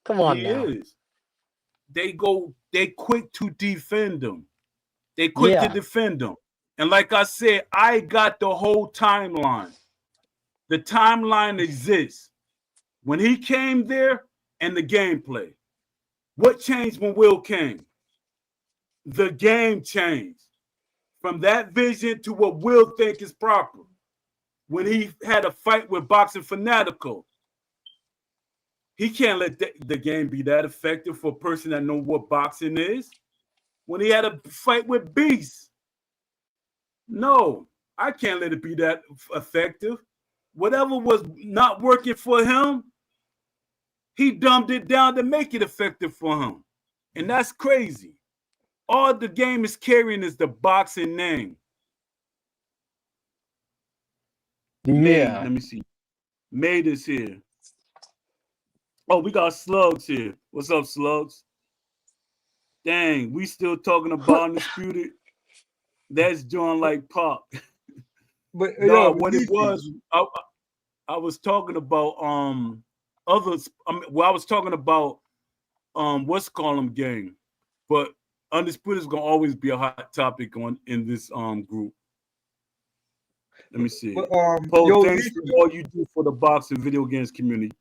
Come on He now. is. They quick to defend him. They quick to defend him. And like I said, I got the whole timeline. The timeline exists. When he came there and the gameplay. What changed when Will came? The game changed. From that vision to what Will think is proper. When he had a fight with Boxing Fanatical, he can't let the game be that effective for a person that knows what boxing is. When he had a fight with Beast, no, I can't let it be that effective. Whatever was not working for him, he dumbed it down to make it effective for him. And that's crazy. All the game is carrying is the boxing name. Yeah. Let me see. Made is here. Oh, we got Slugs here. What's up, Slugs? Dang, we still talking about Undisputed. That's John like Pop. But No, what it was, I was talking about others. I was talking about what's called them game, but Undisputed is gonna always be a hot topic in this group. Let me see. But, Paul, thanks for all you do for the boxing video games community.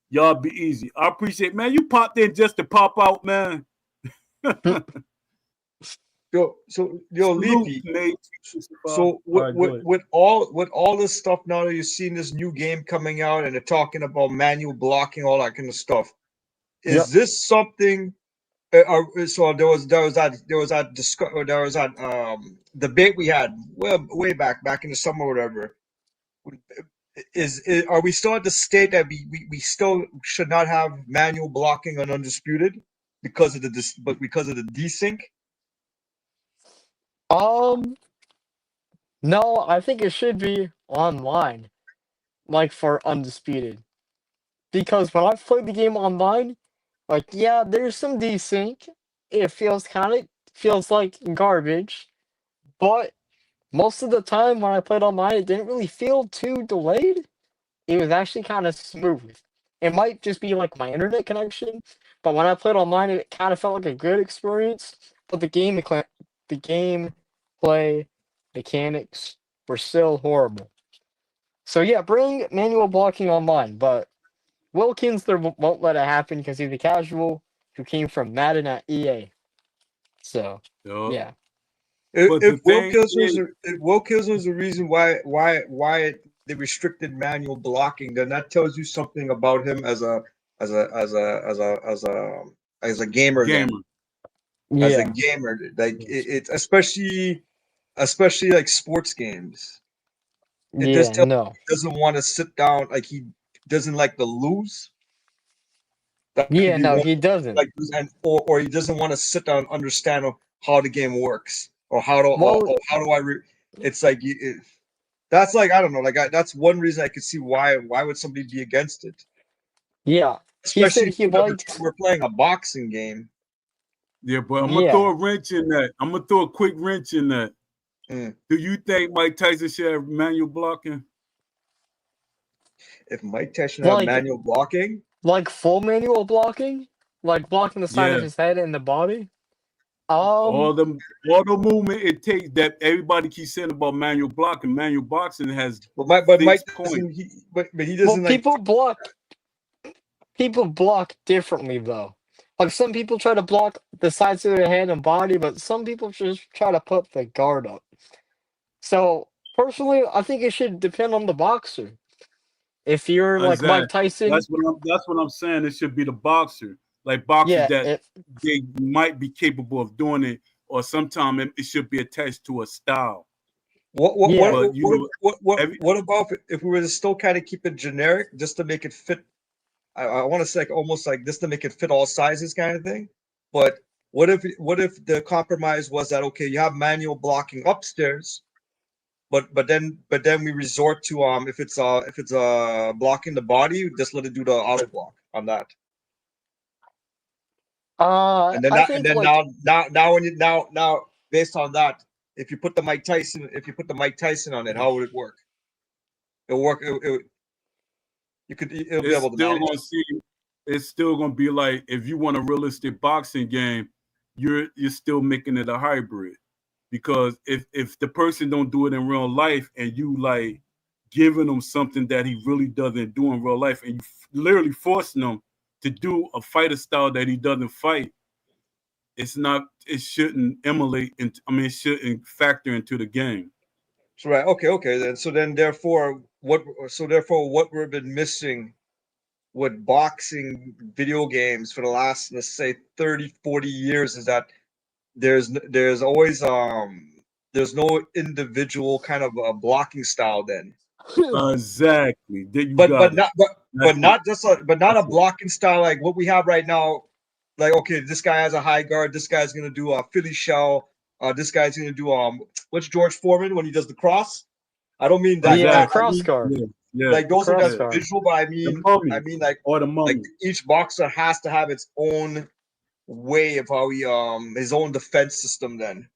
Y'all be easy. I appreciate, man. You popped in just to pop out, man. Leafy. So with all this stuff now that you've seen this new game coming out and they're talking about manual blocking, all that kind of stuff, is this something? So there was that debate we had way back in the summer or whatever. Are we still at the state that we still should not have manual blocking on Undisputed because of the desync? No, I think it should be online, like for Undisputed. Because when I've played the game online, like, yeah, there's some desync. It feels like garbage. But most of the time when I played online, it didn't really feel too delayed. It was actually kind of smooth. It might just be like my internet connection, but when I played online, it kind of felt like a good experience. But the gameplay mechanics were still horrible. So yeah, bring manual blocking online, but Will Kinsler won't let it happen because he's a casual who came from Madden at EA. So yeah. If Will Kinsler's the reason why they restricted manual blocking, then that tells you something about him as a gamer. Then. As a gamer, like it's especially like sports games. He doesn't want to sit down. Like he doesn't like to lose. He doesn't. Or he doesn't want to sit down and understand how the game works or how do I. It's like that's like I don't know. Like that's one reason I could see why would somebody be against it. Yeah, especially we're playing a boxing game. Yeah, but I'm gonna Yeah. throw a wrench in that. I'm gonna throw a quick wrench in that. Mm. Do you think Mike Tyson should have manual blocking? If Mike Tyson had manual blocking, like full manual blocking, like blocking the side Yeah. of his head and the body. All the movement it takes that everybody keeps saying about manual blocking. Manual boxing has but Mike 6 points. doesn't. But he Well, doesn't like. people block differently though. Like some people try to block the sides of their head and body, but some people just try to put the guard up. So personally, I think it should depend on the boxer. If you're like Mike Exactly. Tyson, That's what I'm saying. It should be the boxer. Like boxers yeah, that they might be capable of doing it, or sometimes it should be attached to a style. Yeah. But you know, What about if we were to still kind of keep it generic, just to make it fit? I want to say like almost like this to make it fit all sizes, kind of thing. But what if the compromise was that okay, you have manual blocking upstairs, but then we resort to if it's blocking the body, just let it do the auto block on that. And then I think like now when you now based on that, if you put the Mike Tyson on it, how would it work? It'll work. It'll be it's able to still manage. gonna see. It's still gonna be like if you want a realistic boxing game, you're still making it a hybrid. Because if the person don't do it in real life and you like giving them something that he really doesn't do in real life, and you literally forcing them to do a fighter style that he doesn't fight, it shouldn't emulate into, I mean, it shouldn't factor into the game. So right, okay. Then therefore what we've been missing with boxing video games for the last, let's say, 30, 40 years is that there's always there's no individual kind of blocking style then. Exactly. Then you But got it. but not a That's it. blocking style like what we have right now. Like okay, this guy has a high guard. This guy's gonna do a Philly shell. This guy's gonna do what's George Foreman when he does the cross? I don't mean that yeah, kind. I Exactly. cross mean guard. Yeah. like The those are cross that's Yeah. guard. visual, but The mummy I mean or the like mummy. each boxer has to have its own way of how he his own defense system then.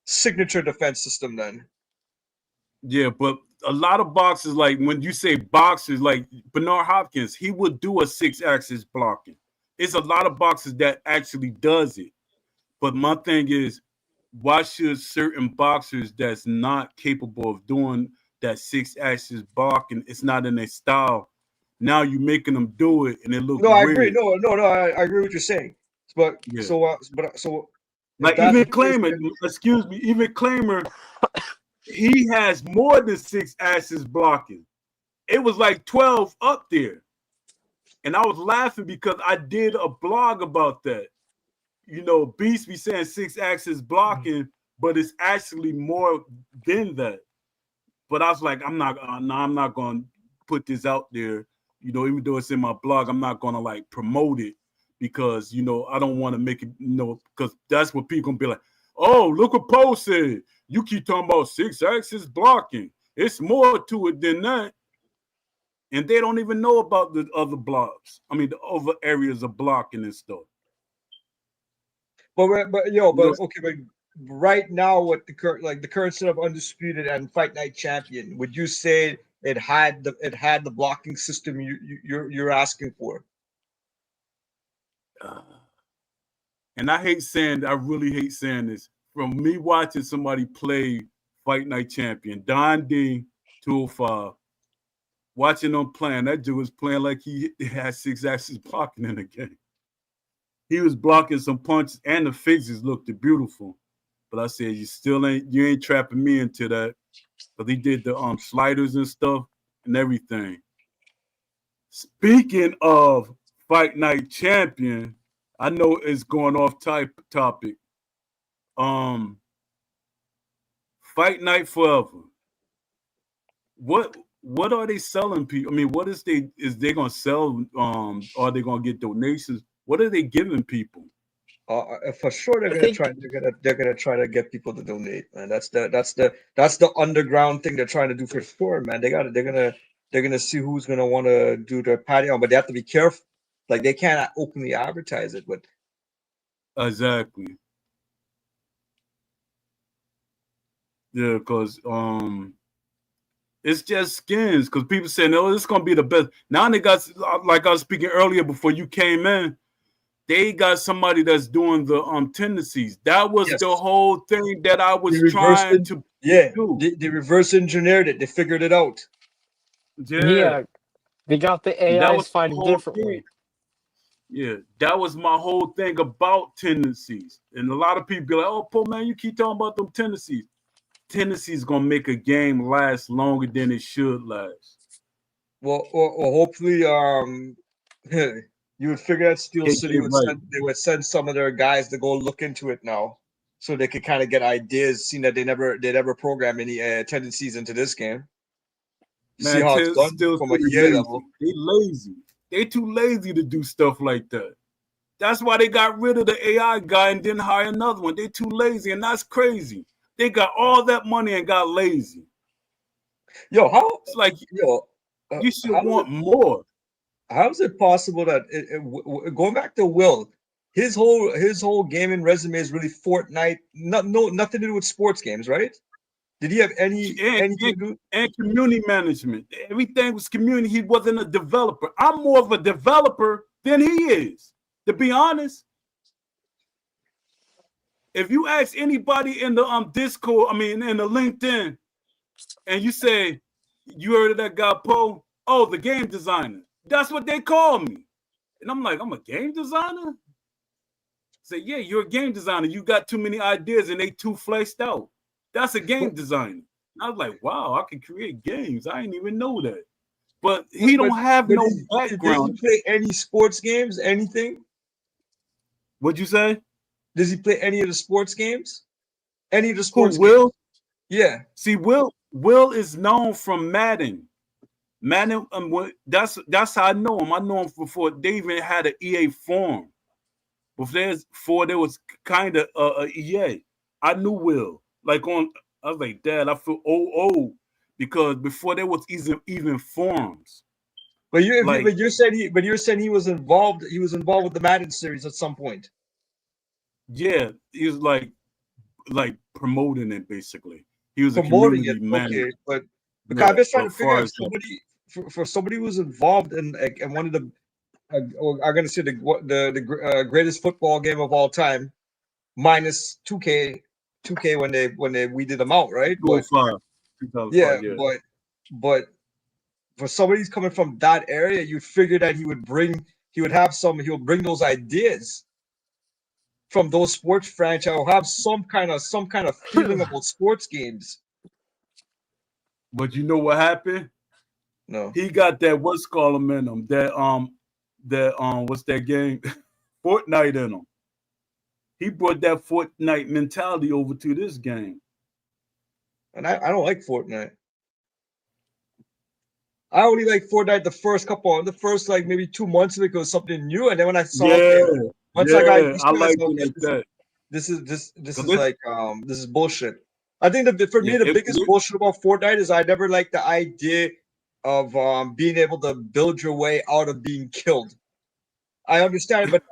Signature defense system then. Yeah, but a lot of boxers, like when you say boxers, like Bernard Hopkins, he would do a 6-axis blocking. It's a lot of boxers that actually does it. But my thing is, why should certain boxers that's not capable of doing that 6-axis blocking, it's not in their style. Now you making them do it and it look No, I agree. weird. No, I agree with what you're saying. But Yeah. so if Like that's even the case, Claimer, excuse me, even Claimer, he has more than 6 axis blocking. It was like 12 up there. And I was laughing because I did a blog about that. You know, Beast be saying 6 axis blocking, but it's actually more than that. But I was like, I'm not going to put this out there. You know, even though it's in my blog, I'm not going to like promote it because, you know, I don't want to make it, you know, because that's what people going to be like, oh, look what Poe said. You keep talking about 6 axis blocking. It's more to it than that. And they don't even know about the other blocks. I mean, the other areas of blocking and stuff. but You know, okay, but right now with the current set of Undisputed and Fight Night Champion, would you say it had the blocking system you're asking for? and I really hate saying this. From me watching somebody play Fight Night Champion, Don D 205, watching them playing, that dude was playing like he had 6 axis blocking in the game. He was blocking some punches and the fixes looked beautiful. But I said, you ain't trapping me into that. Because he did the sliders and stuff and everything. Speaking of Fight Night Champion, I know it's going off topic. Um, Fight Night Forever. What are they selling people? I mean, what is they gonna sell? Are they gonna get donations? What are they giving people? For sure, I think they're gonna try to get people to donate, man. That's the underground thing they're trying to do for sure, man. They're gonna see who's gonna want to do their patio, but they have to be careful. Like they can't openly advertise it, but Exactly. Yeah, because it's just skins. Because people say, no, this is gonna be the best. Now they got, like I was speaking earlier before you came in, they got somebody that's doing the tendencies. That was the Yes, whole thing that I they was reversed trying it. to Yeah, do. they reverse engineered it. They figured it out. Yeah, Yeah, they got the that was AIs the fighting whole thing. differently. Yeah, that was my whole thing about tendencies. And a lot of people be like, "Oh, Paul, man, you keep talking about them tendencies. Tendencies gonna make a game last longer than it should last." Well, or hopefully, you would figure out Steel City KJ, would right? send some of their guys to go look into it now, so they could kind of get ideas. Seeing that they never program any tendencies into this game, see Man, how it's done still from a pretty EA level. lazy. They lazy. They too lazy to do stuff like that. That's why they got rid of the AI guy and didn't hire another one. They too lazy, and that's crazy. They got all that money and got lazy. Yo, how It's like yo, you should how is it want more. how is it possible that going back to Will, his whole gaming resume is really Fortnite, nothing to do with sports games, right? Did he have and, anything and, to do? and community management. Everything was community. He wasn't a developer. I'm more of a developer than he is. To be honest, if you ask anybody in the Discord, I mean in the LinkedIn, and you say you heard of that guy Poe, oh, the game designer. That's what they call me. And I'm like, I'm a game designer? Say, yeah, you're a game designer. You got too many ideas and they too fleshed out. That's a game designer. And I was like, wow, I can create games. I didn't even know that. But But he but don't have but no does he background. play any sports games? Anything? What'd you say? Does he play any of the sports games? Any of the Who, sports games? Will? Yeah. See, Will is known from Madden. Madden, that's how I know him. I know him before they even had an EA forum. Before there was kind of a EA. I knew Will. Like I was like, Dad, I feel old because before there was even forums. But Like, you're saying he was involved. He was involved with the Madden series at some point. yeah, he was like promoting it basically. He was a Promoting it, community manager. okay, but because I'm Yeah, just trying but to figure far out if as that, for somebody who's involved in like in one of the I'm gonna say the greatest football game of all time, minus 2K when they weeded them out, right? But 205, yeah, 2005, yeah. but for somebody who's coming from that area, you'd figure that he would bring those ideas from those sports franchise or have some kind of feeling about sports games. But you know what happened? No. He got that what's called him in him. That what's that game? Fortnite in him. He brought that Fortnite mentality over to this game. And I don't like Fortnite. I only like Fortnite the first like maybe 2 months of it was something new, and then when I saw okay, Yeah, once I got yeah, used I to it, I like said, it okay, like that. this Cause is like this is bullshit. I think that for yeah, me the biggest bullshit about Fortnite is I never liked the idea of being able to build your way out of being killed. I understand, but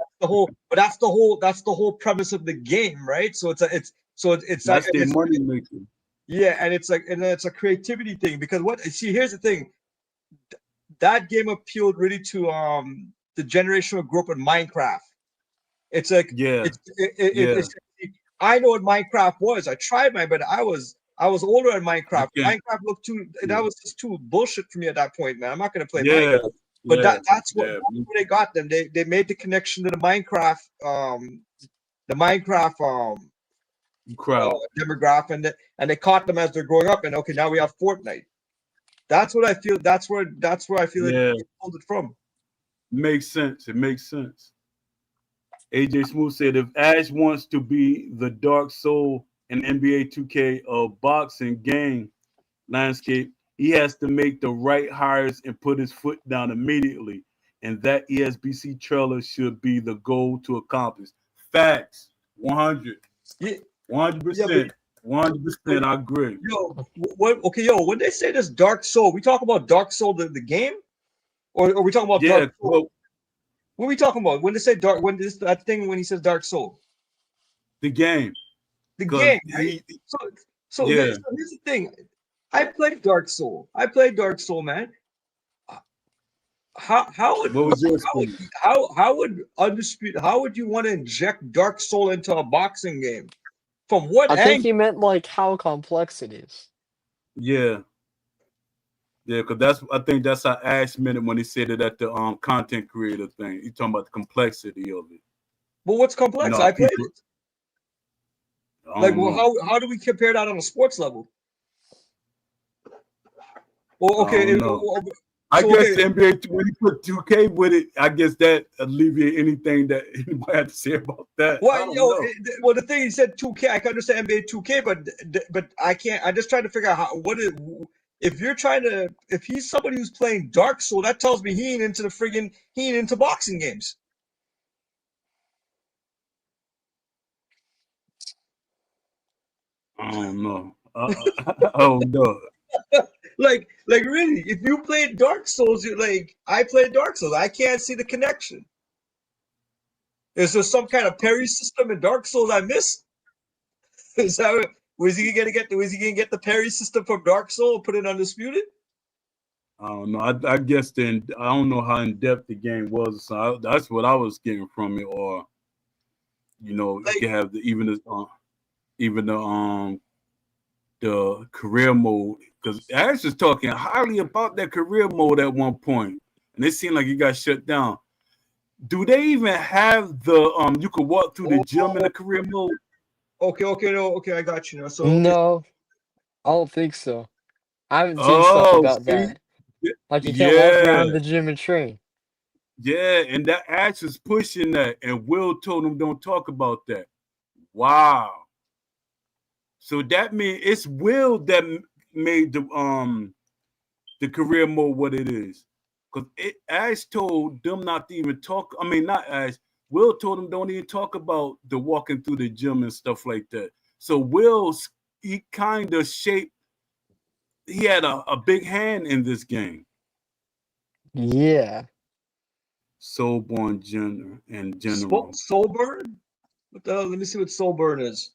that's the whole premise of the game, right? So it's like that's their money maker. yeah, and it's a creativity thing because what see here's the thing that game appealed really to the generation who grew up in Minecraft. It's like Yeah, yeah. it's I know what Minecraft was. I tried but I was older in I Minecraft. can't. Minecraft looked too Yeah, that was just too bullshit for me at that point, man. I'm not gonna play Minecraft. yeah, But yeah, that's yeah. where they got them. They made the connection to the Minecraft Crowd demographic and they caught them as they're growing up and okay now we have Fortnite. That's what I feel. That's where I feel like yeah, they pulled it from. makes sense. It makes sense. AJ Smooth said if Ash wants to be the dark soul in NBA 2K boxing game landscape, he has to make the right hires and put his foot down immediately. And that ESBC trailer should be the goal to accomplish. Facts. 100. Yeah, yeah, 100%. but 100%. I agree. yo, what? Okay, yo, when they say this Dark Soul, we talk about Dark Soul the game, or are we talking about Dark Yeah. Soul? Well, What are we talking about when they say Dark? When this that thing when he says Dark Soul? The game. The 'Cause game, right? So yeah. here's the thing. I played Dark Soul. Man. How would What was your experience? how would undisputed how would you want to inject Dark Soul into a boxing game? From what I think angle? he meant like how complex it is. Yeah. Yeah, because I think that's how Ash meant it when he said it at the content creator thing. He talking about the complexity of it. But what's You complex? know, I played people it. I Like, don't well, know. how do we compare that on a sports level? Well, I don't okay, know. I so guess okay, the NBA when you put 2K with it, I guess that alleviate anything that anybody had to say about that. I well, don't know. well, the thing he said 2K, I can understand NBA 2K, but I can't. I'm just trying to figure out if you're trying to if he's somebody who's playing Dark Soul, that tells me he ain't into boxing games. I don't know. I don't know. Like really, if you played Dark Souls, you like I played Dark Souls. I can't see the connection. Is there some kind of parry system in Dark Souls I missed? Is that was he gonna get? Was he gonna get the parry system from Dark Soul and put it undisputed? I don't know. I guess then I don't know how in depth the game was. So that's what I was getting from it. Or you Like, can have even the career mode because Ash was talking highly about that career mode at one point, and it seemed like it got shut down. Do they even have the you could walk through the gym in the career mode? okay, no, okay, I got you now. So okay, No, I don't think so. I haven't seen stuff Oh, about see, that. Like you can't walk yeah, around the gym and train. yeah, and that Ash is pushing that, and Will told him don't talk about that. Wow. So that means it's Will that made the career mode what it is. Because Ash told them not to even talk. I mean, not Ash. Will told them don't even talk about the walking through the gym and stuff like that. So he kind of shaped. He had a big hand in this game. Yeah. Soulborn gender in general. Soulburn. What the hell? Let me see what Soulburn is.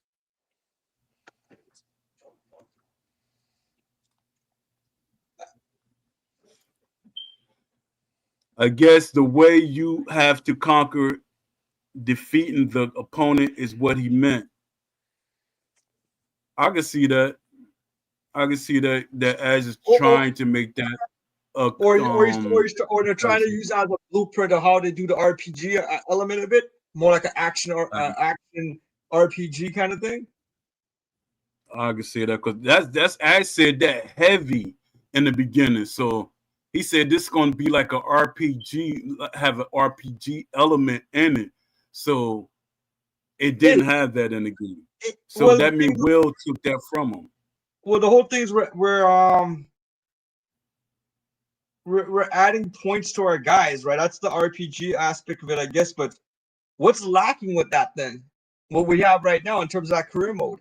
I guess the way you have to conquer defeating the opponent is what he meant. I can see that. I can see that Ash is Or trying to make that a or they're trying to use that as a blueprint of how they do the RPG element of it, more like an action or action RPG kind of thing. I can see that because that's Ash said that heavy in the beginning. So he said this is going to be like a RPG, have an RPG element in it. So it And didn't have that in the game. So well, the that means thing, Will took that from him. well, the whole thing is we're adding points to our guys, right? That's the RPG aspect of it, I guess. But what's lacking with that then? What we have right now in terms of that career mode?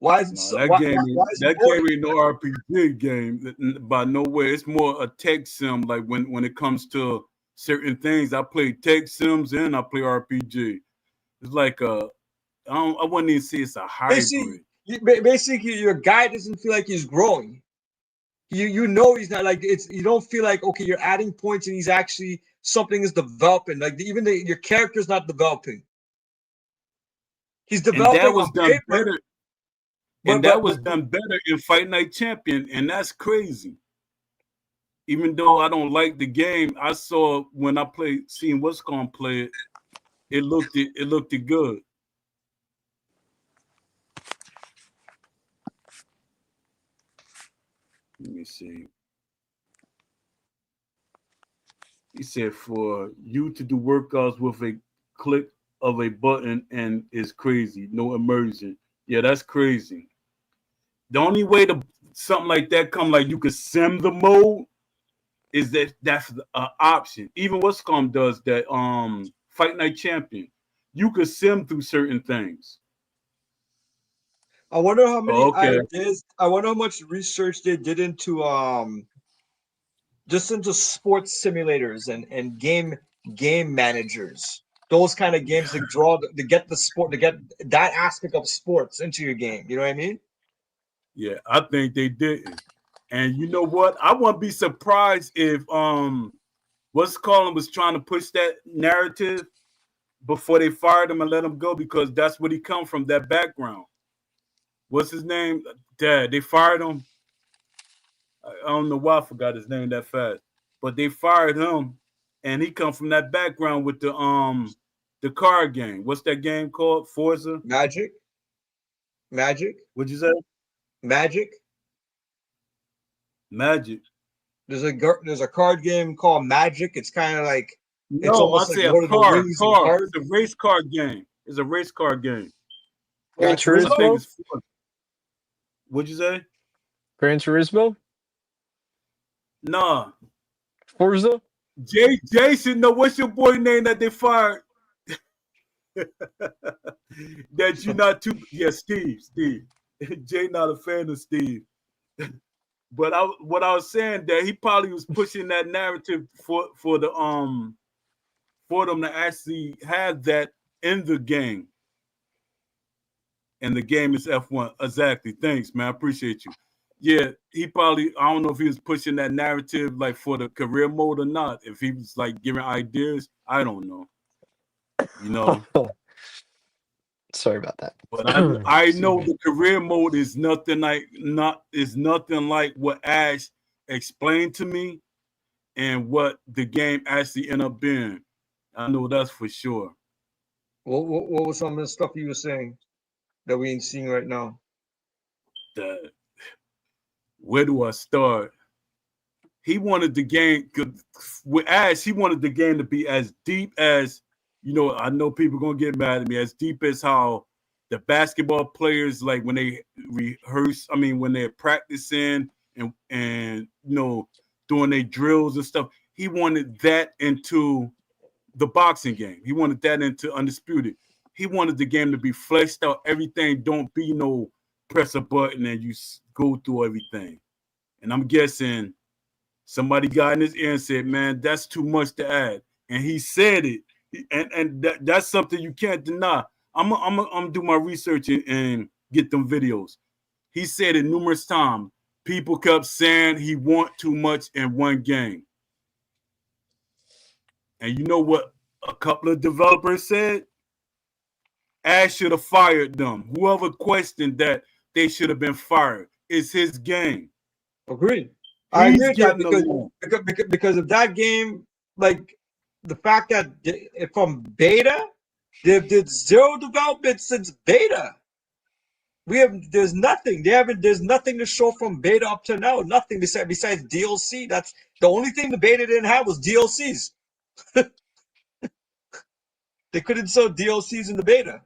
Why is it No, so? Why is it that boring? game ain't no RPG game by no way. It's more a tech sim. Like when it comes to certain things, I play tech sims and I play RPG. It's like I wouldn't even say it's a Basically, hybrid. basically, your guy doesn't feel like he's growing. You know he's not like it's. You don't feel like okay, you're adding points and he's actually something is developing. Like your character's not developing. He's And that developing was on done paper, better. And but that but was but done better in Fight Night Champion, and that's crazy. Even though I don't like the game, I saw when I played, seeing what's gonna play it, it looked it good. Let me see. He said for you to do workouts with a click of a button and is crazy. No immersion. Yeah, that's crazy. The only way to something like that come like you could sim the mode is that's an option. Even What's does that Fight Night Champion. You could sim through certain things. I wonder how many Oh, okay. ideas. I wonder how much research they did into just into sports simulators and game managers. those kind of games to get the sport, to get that aspect of sports into your game. You know what I mean? Yeah, I think they didn't. And you know what? I wouldn't be surprised if what's calling was trying to push that narrative before they fired him and let him go, because that's what he come from, that background. What's his name? Dad, they fired him. I don't know why I forgot his name that fast. But they fired him, and he come from that background with the card game. What's that game called? Forza? Magic. What'd you say? Magic. Magic. There's a card game called Magic. It's kind of like it's No, I almost like say a Lord of the car. Rings and cards. It's a race car game. It's a race car game. Gran Gran Turismo? I think Turismo? it's Forza. What'd you say? Gran Turismo? Nah. Forza? Jason, no, what's your boy name that they fired? That you not too. Yeah, Steve. Jay not a fan of Steve. But what I was saying, that he probably was pushing that narrative for them to actually have that in the game. And the game is F1. Exactly. Thanks, man. I appreciate you. Yeah, he probably, I don't know if he was pushing that narrative like for the career mode or not. If he was like giving ideas, I don't know. You know. Sorry about that. But I know the career mode is nothing like what Ash explained to me and what the game actually ended up being. I know that's for sure. What was some of the stuff you were saying that we ain't seeing right now? Where do I start? He wanted the game with Ash. He wanted the game to be as deep as, I know people gonna get mad at me, as deep as how the basketball players, like when they rehearse, when they're practicing and doing their drills and stuff. He wanted that into the boxing game. He wanted that into Undisputed. He wanted the game to be fleshed out. Everything don't be no press a button and you go through everything. And I'm guessing somebody got in his ear and said, man, that's too much to add. And he said it. And that's something you can't deny. I'm gonna do my research and get them videos. He said it numerous times. People kept saying he want too much in one game. And you know what a couple of developers said? Ash should have fired them. Whoever questioned that, they should have been fired. It's his game. Agreed. I agree with that because of that game, like the fact that from beta, they've did zero development since beta. There's nothing. There's nothing to show from beta up to now. Nothing besides DLC. That's the only thing the beta didn't have was DLCs. They couldn't sell DLCs in the beta.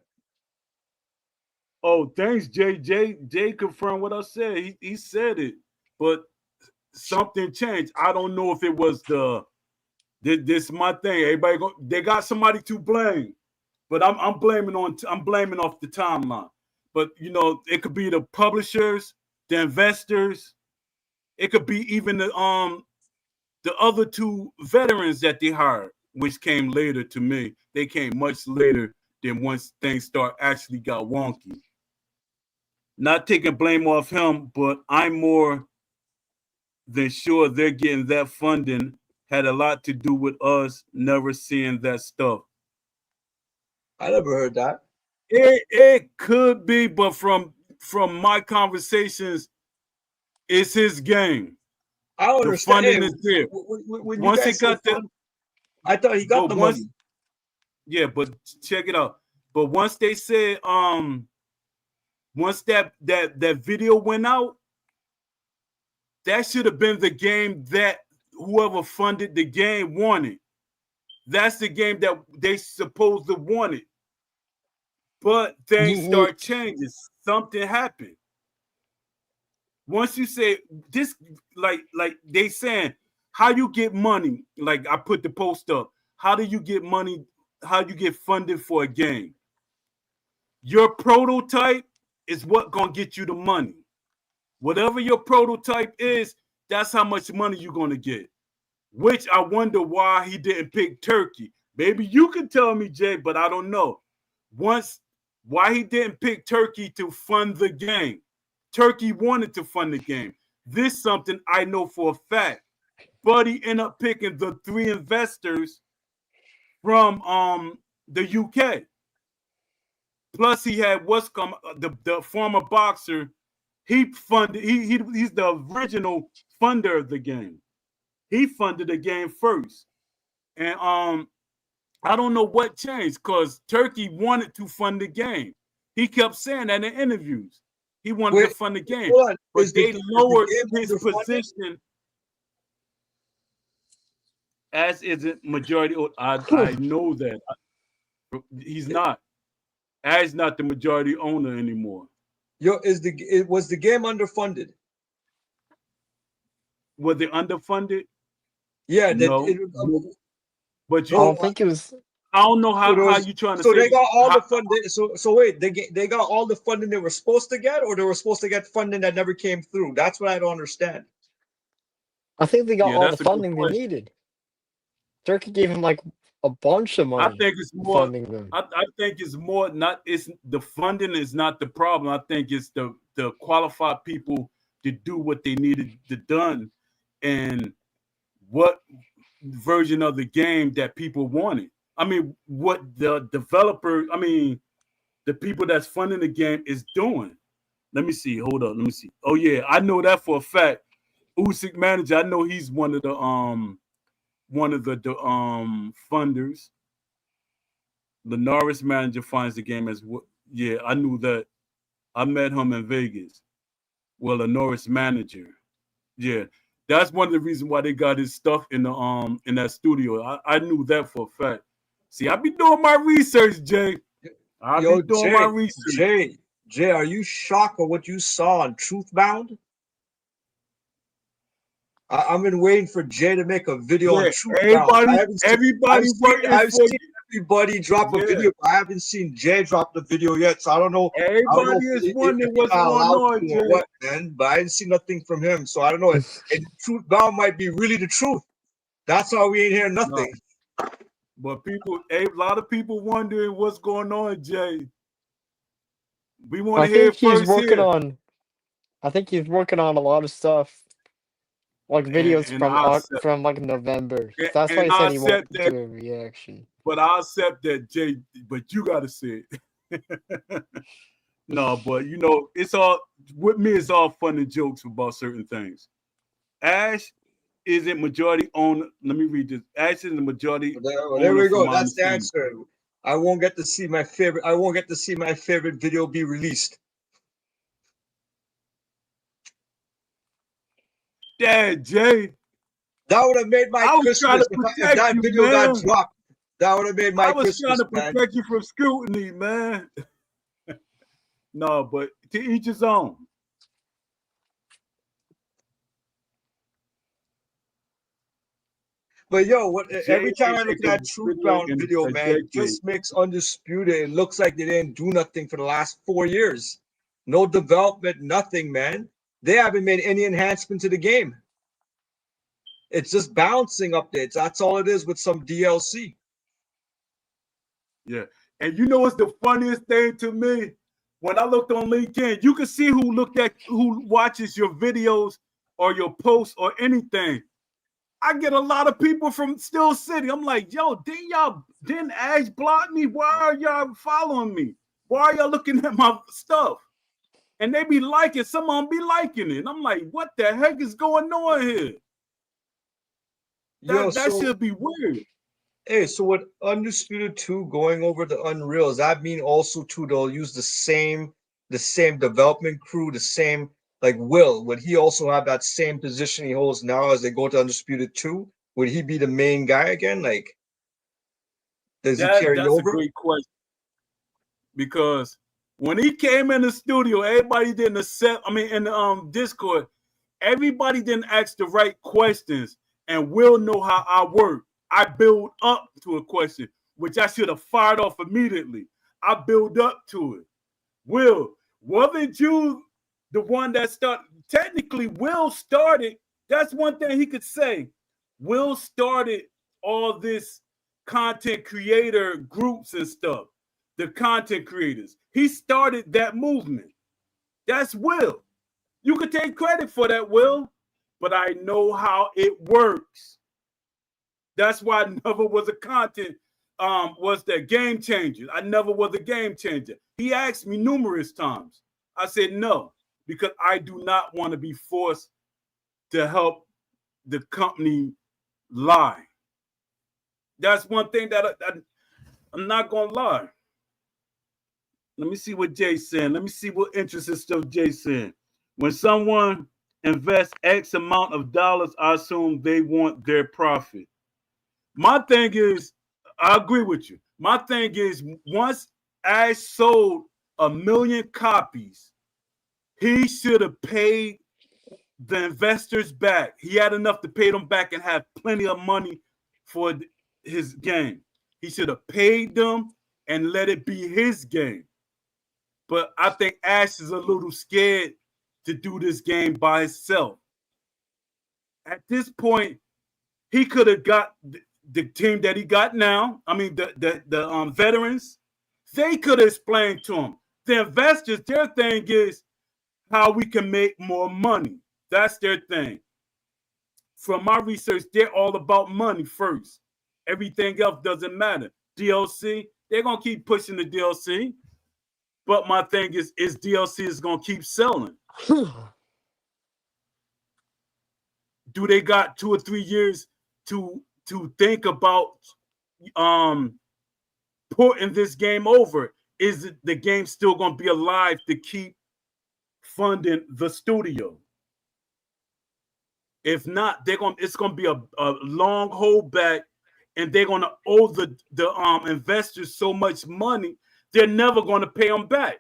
Oh, thanks, Jay. Jay confirmed what I said. He said it, but something changed. I don't know if it was this is my thing. Everybody they got somebody to blame, but I'm blaming off the timeline. But it could be the publishers, the investors. It could be even the other two veterans that they hired, which came later to me. They came much later than once things actually got wonky. Not taking blame off him, but I'm more than sure they're getting that funding had a lot to do with us never seeing that stuff. I never heard that. It could be, but from my conversations, it's his game. I don't understand. Funding is there. When once he got that, I thought he got the money. Yeah, but check it out. But once they said, once that video went out, that should have been the game that whoever funded the game wanted. That's the game that they supposed to wanted. But things start changing. Something happened. Once you say this, like they saying, how you get money? Like I put the post up. How do you get money? How you get funded for a game? Your prototype is what gonna get you the money. Whatever your prototype is, that's how much money you're gonna get. Which I wonder why he didn't pick Turkey. Maybe you can tell me, Jay, but I don't know. Once, why he didn't pick Turkey to fund the game. Turkey wanted to fund the game. This something I know for a fact. Buddy ended up picking the 3 investors from the UK. Plus, he had the former boxer. He funded. He's the original funder of the game. He funded the game first, and I don't know what changed because Turkey wanted to fund the game. He kept saying that in interviews. He wanted to fund the game, but they lowered his position. As isn't majority. I know that he's not. As not the majority owner anymore. Was the game underfunded? Was they underfunded? Yeah, no. But I don't think it was. I don't know how you trying to say. So they got all the funding. So wait, they got all the funding they were supposed to get, or they were supposed to get funding that never came through. That's what I don't understand. I think they got all the funding they needed. Turkey gave him like a bunch of money. I think it's more. I think it's more not. It's the funding is not the problem. I think it's the qualified people to do what they needed to done, and what version of the game that people wanted. I mean, what the developer. I mean, the people that's funding the game is doing. Let me see. Hold up. Let me see. Oh yeah, I know that for a fact. Usyk manager. I know he's one of the funders. The Norris manager finds the game as what? Yeah, I knew that. I met him in Vegas. Well, a Norris manager. Yeah, that's one of the reasons why they got his stuff in that studio. I knew that for a fact. See, I be doing my research, Jay. I be doing my research. Jay, are you shocked at what you saw on Truthbound? I've been waiting for Jay to make a video on Truthbound. I've seen everybody drop a video, but I haven't seen Jay drop the video yet, so I don't know. Everybody is wondering what's going on, Jay. What, man? But I didn't see nothing from him, so I don't know. And Truthbound might be really the truth. That's why we ain't hearing nothing. No. But a lot of people wondering what's going on, Jay. We want to hear first here. I think he's working on a lot of stuff. Like videos from like November. That's why he said he wanted to do a reaction. But I'll accept that, Jay. But you gotta say it. No, but you know, it's all with me. It's all fun and jokes about certain things. Ash isn't majority owner. Let me read this. Ash is the majority. There we go. That's the answer. I won't get to see my favorite. I won't get to see my favorite video be released. Yeah, Jay. That would have made my Christmas if that video got dropped. That would have made my Christmas. I was trying to protect you from scrutiny, man. No, but to each his own. But yo, every time I look at that Truthbound video, man, it just makes Undisputed. It looks like they didn't do nothing for the last 4 years. No development, nothing, man. They haven't made any enhancement to the game. It's just bouncing updates. That's all it is with some DLC. Yeah. And you know what's the funniest thing to me? When I looked on LinkedIn, you can see who watches your videos or your posts or anything. I get a lot of people from Steel City. I'm like, yo, didn't Ash block me? Why are y'all following me? Why are y'all looking at my stuff? And they be liking, some of them be liking it. And I'm like, what the heck is going on here? That should be weird. Hey, so with Undisputed 2 going over the Unreal, does that mean also too they'll use the same development crew, the same like Will? Would he also have that same position he holds now as they go to Undisputed 2? Would he be the main guy again? Like, does he carry over? That's a great question. Because when he came in the studio, everybody didn't accept. I mean, in the Discord, everybody didn't ask the right questions, and Will know how I work. I build up to a question, which I should have fired off immediately. I build up to it. Will, wasn't you the one that started? Technically, Will started. That's one thing he could say. Will started all this content creator groups and stuff. The content creators. He started that movement. That's Will. You could take credit for that, Will, but I know how it works. That's why I never was a content, was the game changer. I never was a game changer. He asked me numerous times. I said no, because I do not want to be forced to help the company lie. That's one thing that I'm not going to lie. Let me see what Jay's saying. Let me see what interesting stuff Jay's saying. When someone invests X amount of dollars, I assume they want their profit. My thing is, I agree with you. My thing is, once Ash sold 1 million copies, he should have paid the investors back. He had enough to pay them back and have plenty of money for his game. He should have paid them and let it be his game. But I think Ash is a little scared to do this game by himself. At this point, he could have got the team that he got now. I mean, the veterans. They could have explained to him. The investors, their thing is how we can make more money. That's their thing. From my research, they're all about money first. Everything else doesn't matter. DLC, they're going to keep pushing the DLC. But my thing is DLC is going to keep selling. Do they got 2 or 3 years to think about porting this game over? Is the game still going to be alive to keep funding the studio? If not, it's going to be a long holdback, and they're going to owe the investors so much money, they're never going to pay them back.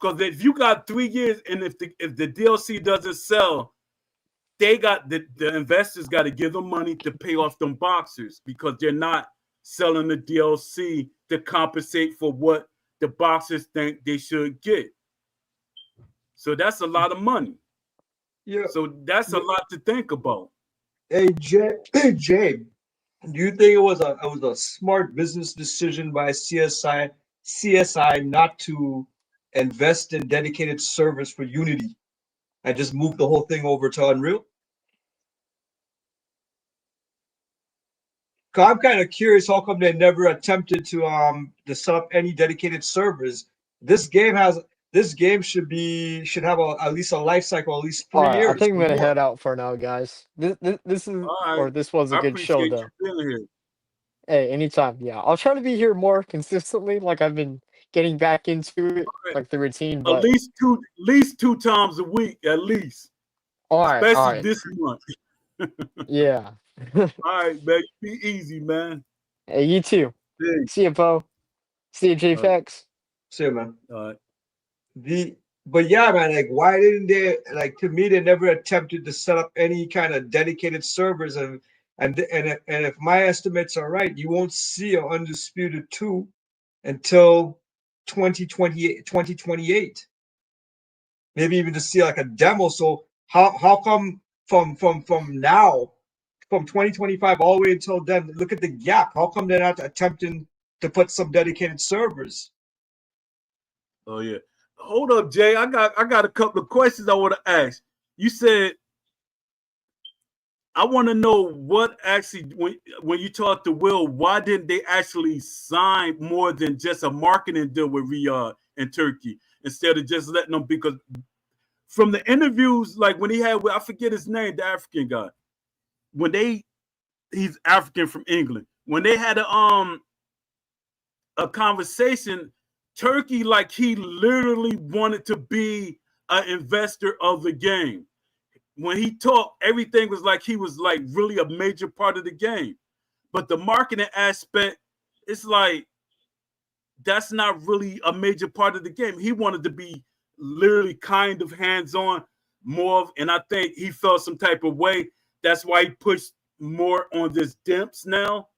Because if you got 3 years, and if the DLC doesn't sell, they got the investors got to give them money to pay off them boxers, because they're not selling the DLC to compensate for what the boxers think they should get. So that's a lot of money. Yeah. So that's a lot to think about. Hey Jay, do you think it was a smart business decision by CSI not to invest in dedicated servers for Unity and just move the whole thing over to Unreal? Cause I'm kind of curious how come they never attempted to set up any dedicated servers. This game should have at least a life cycle, at least 3 All right, I years think I'm or gonna more. head out for now, guys. This is All right. or this was a I good show, appreciate though. you being here. Hey, anytime. Yeah, I'll try to be here more consistently. Like I've been getting back into it, Right. like the routine. At But least two times a week, at least. all Especially right, this month. yeah. All right, man. Be easy, man. Hey, you too. Hey. See you, Poe. See you, JFX. See you, man. All right. But yeah, man, like why didn't they, like, to me, they never attempted to set up any kind of dedicated servers, and if my estimates are right, you won't see a Undisputed 2 until 2028. Maybe even to see like a demo. So how come from now, from 2025 all the way until then, look at the gap. How come they're not attempting to put some dedicated servers? Oh yeah. Hold up, Jay. I got a couple of questions I want to ask. You said I want to know what actually, when you talked to Will, why didn't they actually sign more than just a marketing deal with Riyadh and Turkey instead of just letting them? Because from the interviews, like when he had, I forget his name, the African guy, he's African from England. When they had a conversation, Turkey, like he literally wanted to be an investor of the game. When he talked, everything was like he was like really a major part of the game. But the marketing aspect, it's like that's not really a major part of the game. He wanted to be literally kind of hands-on more, and I think he felt some type of way. That's why he pushed more on this Dimps now.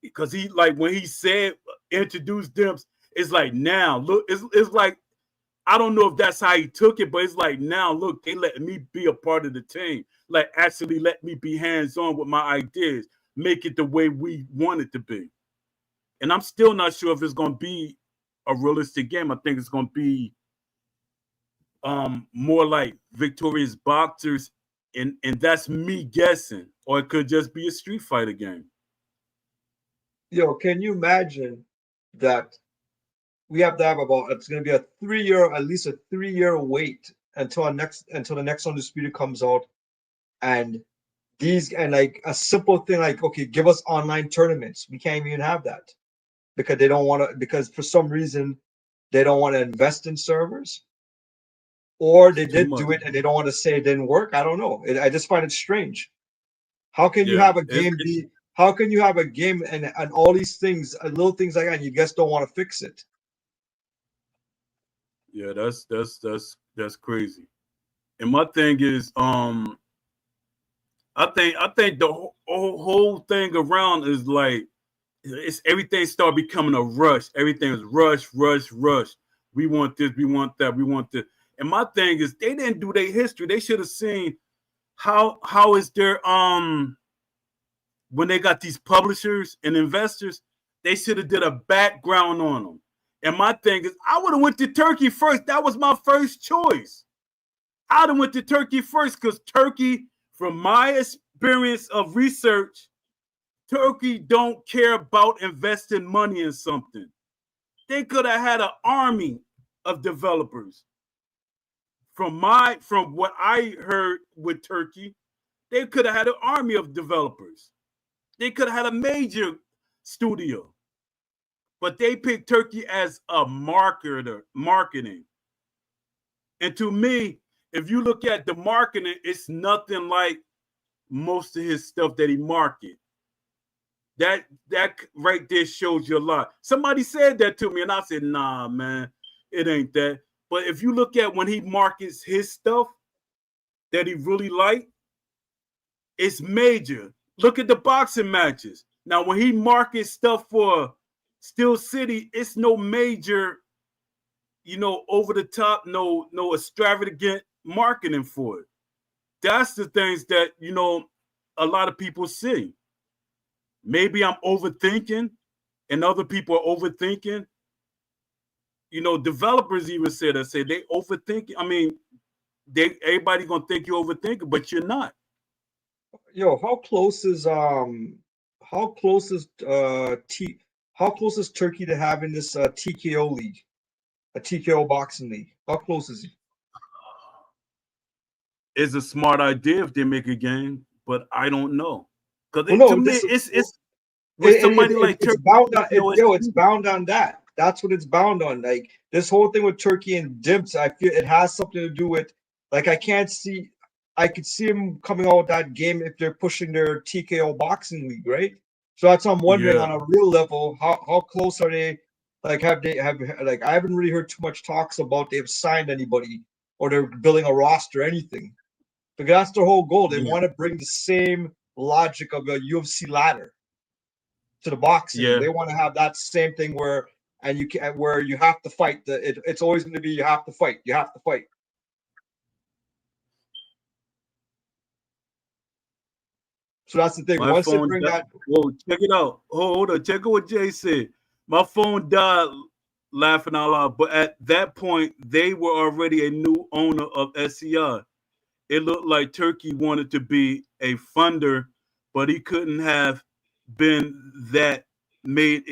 Because he, like, when he said introduce Dimps, it's like now look, it's like, I don't know if that's how he took it, but it's like now look, they let me be a part of the team, like actually let me be hands-on with my ideas. make it the way we want it to be. And I'm still not sure if it's going to be a realistic game. I think it's going to be more like victorious boxers, and that's me guessing, or it could just be a Street Fighter game. Yo, can you imagine that we have to have about, it's going to be a 3 year, at least a 3 year wait until the next Undisputed comes out, and like a simple thing like, okay, give us online tournaments. We can't even have that because they don't want to, because for some reason they don't want to invest in servers, or they did do it and they don't want to say it didn't work. I don't know. I just find it strange. How can you have a game be? How can you have a game and all these things, little things like that, and you just don't want to fix it? Yeah, that's crazy. And my thing is, I think the whole thing around is like, it's everything started becoming a rush. Everything is rush. We want this, we want that, we want this. And my thing is, they didn't do their history. They should have seen how is their when they got these publishers and investors, they should have did a background on them. And my thing is, I would have went to Turkey first. That was my first choice. I'd have went to Turkey first because Turkey, from my experience of research, Turkey don't care about investing money in something. They could have had an army of developers. From what I heard with Turkey, they could have had an army of developers. They could have had a major studio. But they picked Turkey as a marketing. And to me, if you look at the marketing, it's nothing like most of his stuff that he market. That right there shows you a lot. Somebody said that to me, and I said, nah, man, it ain't that. But if you look at when he markets his stuff that he really like, it's major. Look at the boxing matches. Now, when he markets stuff for Steel City, it's no major, over the top, no extravagant marketing for it. That's the things that, a lot of people see. Maybe I'm overthinking and other people are overthinking. Developers even say they overthinking. I mean, everybody gonna think you're overthinking, but you're not. Yo, how close is Turkey to having this TKO league, a TKO boxing league? How close is he? It's a smart idea if they make a game, but I don't know. Because to me, it's with somebody like Turkey. It's bound on that. That's what it's bound on. Like this whole thing with Turkey and Dimps, I feel it has something to do with, like, I could see him coming out with that game if they're pushing their TKO boxing league, right? So that's what I'm wondering, on a real level, how close are they? Like, I haven't really heard too much talks about they've signed anybody or they're building a roster or anything. Because that's their whole goal. They want to bring the same logic of a UFC ladder to the boxing. They want to have that same thing where you have to fight. It's always going to be you have to fight. You have to fight. So that's the thing. Once they bring that, whoa, check it out. Hold on, check out what Jay said. My phone died laughing out loud, but at that point, they were already a new owner of SCI. It looked like Turkey wanted to be a funder, but he couldn't have been that made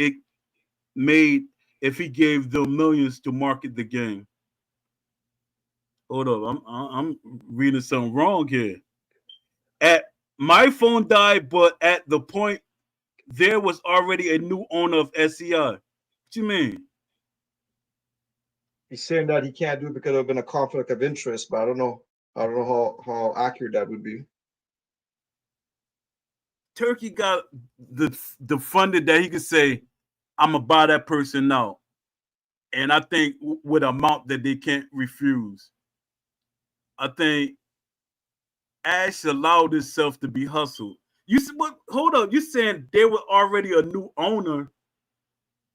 if he gave them millions to market the game. Hold up, I'm reading something wrong here. My phone died, but at the point there was already a new owner of SCI. What you mean? He's saying that he can't do it because there's been a conflict of interest, but I don't know how accurate that would be. Turkey got the funding that he could say, I'm gonna buy that person out. And I think with an amount that they can't refuse. I think Ash allowed himself to be hustled. Hold up, you saying there was already a new owner.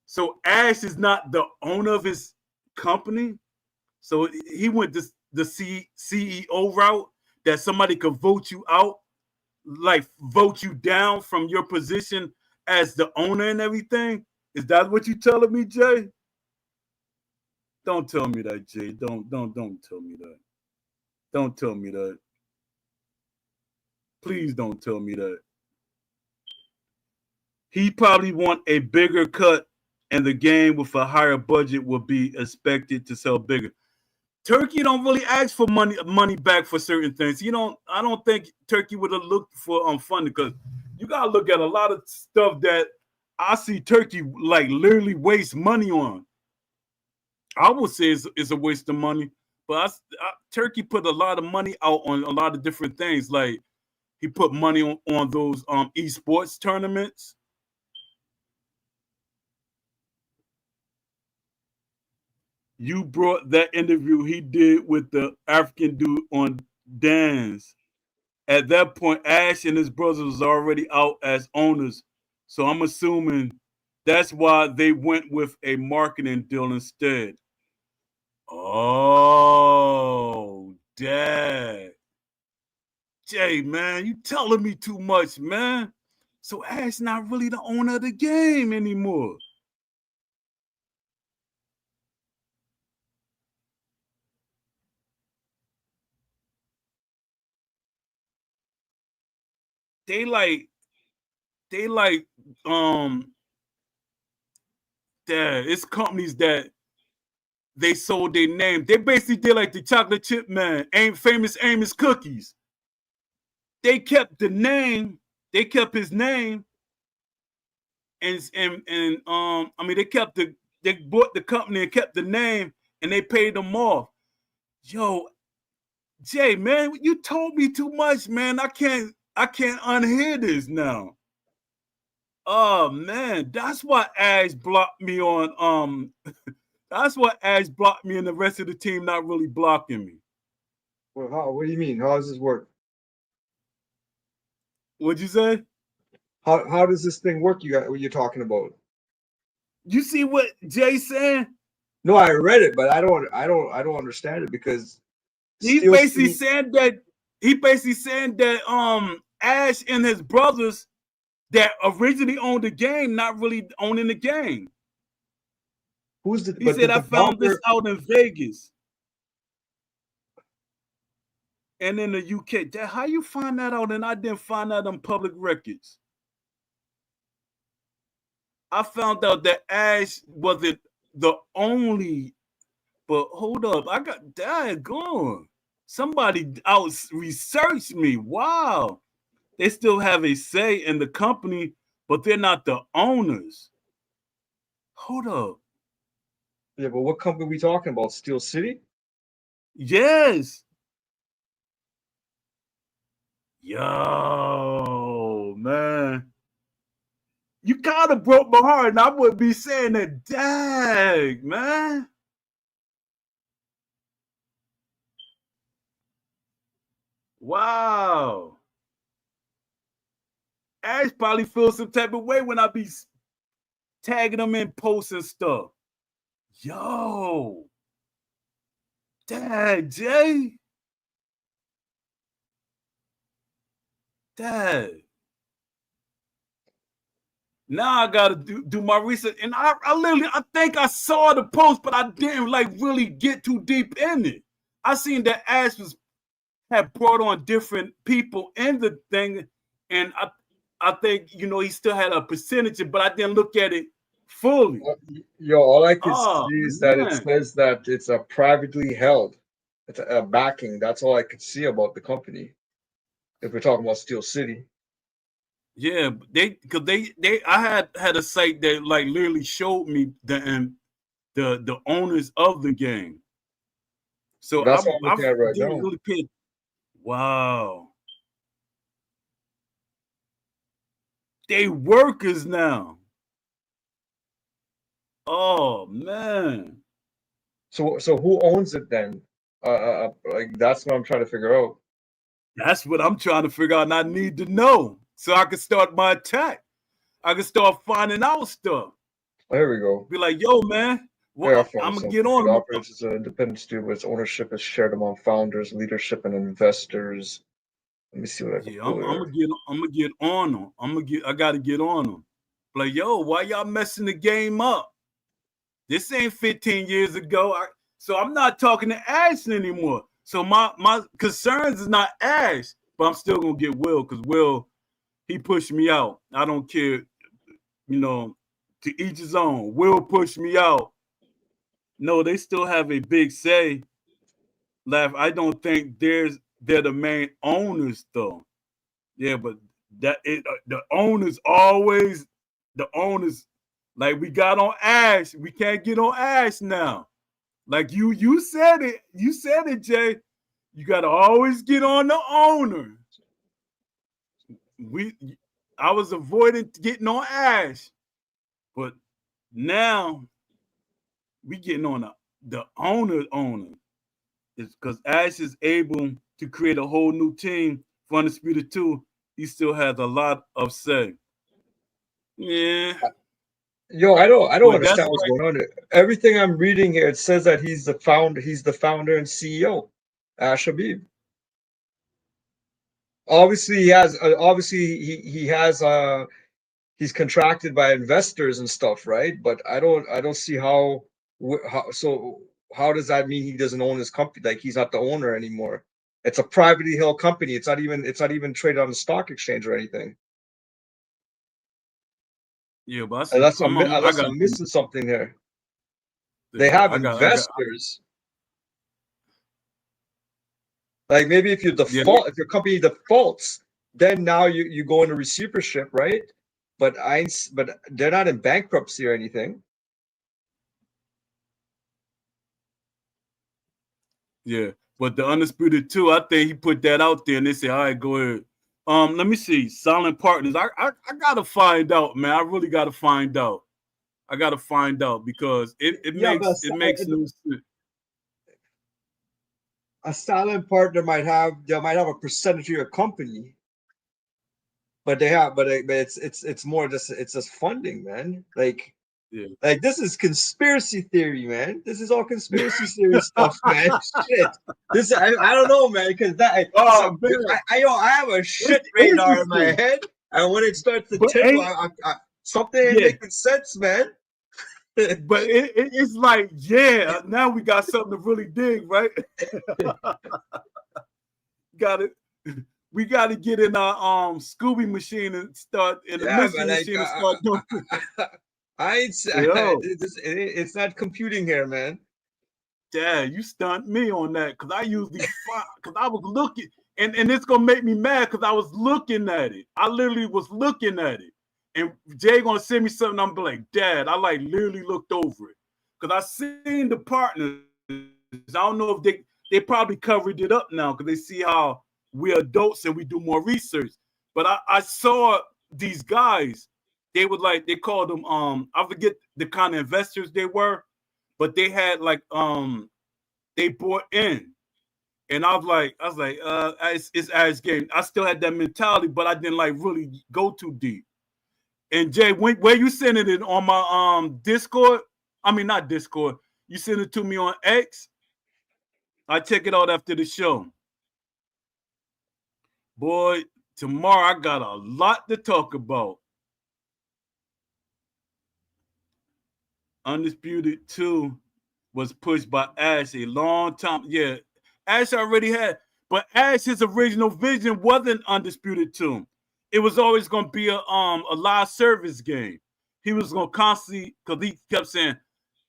So Ash is not the owner of his company. So he went the CEO route that somebody could vote you out like vote you down from your position as the owner and everything? Is that what you telling me, Jay? Don't tell me that, Jay. Don't tell me that. Don't tell me that. Please don't tell me that. He probably want a bigger cut, and the game with a higher budget will be expected to sell bigger. Turkey don't really ask for money back for certain things. I don't think Turkey would have looked for funding, because you gotta look at a lot of stuff that I see Turkey like literally waste money on. I would say it's a waste of money, but Turkey put a lot of money out on a lot of different things. Like he put money on those esports tournaments. You brought that interview he did with the African dude on Dance. At that point, Ash and his brothers was already out as owners. So I'm assuming that's why they went with a marketing deal instead. Oh, Dad. Jay, man, you telling me too much, man. So Ash not really the owner of the game anymore. They like it's companies that they sold their name. They basically did like the chocolate chip man, famous Amos Cookies. They kept the name, they kept his name, and they bought the company and kept the name, and they paid them off. Yo, Jay, man, you told me too much, man. I can't unhear this now. Oh man, that's why Ash blocked me on that's why Ash blocked me and the rest of the team not really blocking me. Well, what do you mean? How does this work? What'd you say? How does this thing work? What you're talking about? You see what Jay's saying? No, I read it, but I don't understand it, because He basically saying that Ash and his brothers that originally owned the game not really owning the game. He said I found this out in Vegas and in the UK. How you find that out and I didn't find that on public records? I found out that Ash wasn't the only, but hold up, I got that going. Somebody out researched me. Wow. They still have a say in the company, but they're not the owners. Hold up. Yeah, but what company are we talking about? Steel City? Yes. Yo, man. You kind of broke my heart, and I wouldn't be saying that. Dang, man. Wow. Ash probably feels some type of way when I be tagging them in posts and stuff. Yo. Dad, Jay. Dad. Now I gotta do my research, and I think I saw the post, but I didn't like really get too deep in it. I seen that Ash had brought on different people in the thing, and I think he still had a percentage, but I didn't look at it fully. Yo, all I can see is that it says that it's a privately held. It's a backing. That's all I could see about the company. If we're talking about Steel City. Yeah, I had a site that like literally showed me the owners of the game. So that's what I'm looking at right now. Really paid. Wow. They workers now. Oh man. So who owns it then? Like that's what I'm trying to figure out. That's what I'm trying to figure out, and I need to know so I can start my attack. I can start finding out stuff. There we go. Be like, yo, man, well, I'm gonna get on. It operates as an independent studio, but its ownership is shared among founders, leadership, and investors. Let me see what I can Yeah, pull I'm here. gonna get on them. I gotta get on them. Like, yo, why y'all messing the game up? This ain't 15 years ago. So I'm not talking to Ash anymore. So my concerns is not Ash, but I'm still gonna get Will because Will, he pushed me out. I don't care, you know, to each his own. Will push me out. No, they still have a big say. Laugh. I don't think they're the main owners though. Yeah, but the owners always the owners like we got on Ash. We can't get on Ash now. Like you said it. You said it, Jay. You gotta always get on the owner. We I was avoiding getting on Ash, but now we getting on the owner. It's because Ash is able to create a whole new team for Undisputed 2. He still has a lot of say. Yeah. Yo, I don't But that's understand what's going on here. Everything I'm reading here, it says that he's the founder and CEO, Ash Habib. Obviously, he has he's contracted by investors and stuff, right? But I don't see how so how does that mean he doesn't own his company? Like he's not the owner anymore. It's a privately held company. It's not even traded on the stock exchange or anything. yeah, but I see. Unless I'm I unless got I'm missing something here. They yeah, have investors. Like maybe if you yeah, default, if your company defaults, then now you go into receivership, right? But they're not in bankruptcy or anything. yeah. But the Undisputed 2, I think he put that out there and they said, all right, go ahead. Let me see. Silent Partners. I gotta find out, man. I really gotta find out. I gotta find out because it Yeah, but makes it makes no sense. a silent partner might have a percentage of your company, but it's more just it's just funding, man. Yeah. Like this is conspiracy theory, man. This is all conspiracy theory stuff, man. Shit. I don't know, man, because Oh man, I have a shit it's radar in my interesting. head, and when it starts to But tingle, ain't something ain't yeah. making sense, man. But it's like, yeah, now we got something to really dig, right? got it. We got to get in our Scooby machine and start in the Yeah, mystery but like machine and start doing. I ain't Yo, it's not computing here, man. Dad, you stunned me on that because I usually because I was looking and it's gonna make me mad because I was looking at it. I literally was looking at it, and Jay gonna send me something. I'm like, Dad, I like literally looked over it because I seen the partners. I don't know if they probably covered it up now because they see how we're adults and we do more research. But I saw these guys. They were like they called them I forget the kind of investors they were, but they had like they bought in. And it's Ash game. I still had that mentality, but I didn't like really go too deep. And Jay, where you sending it on my Discord? I mean not Discord. You send it to me on X. I check it out after the show. Boy, tomorrow I got a lot to talk about. Undisputed 2 was pushed by Ash a long time. Yeah, Ash already had, but Ash's original vision wasn't Undisputed 2. It was always gonna be a live service game. He was gonna constantly because he kept saying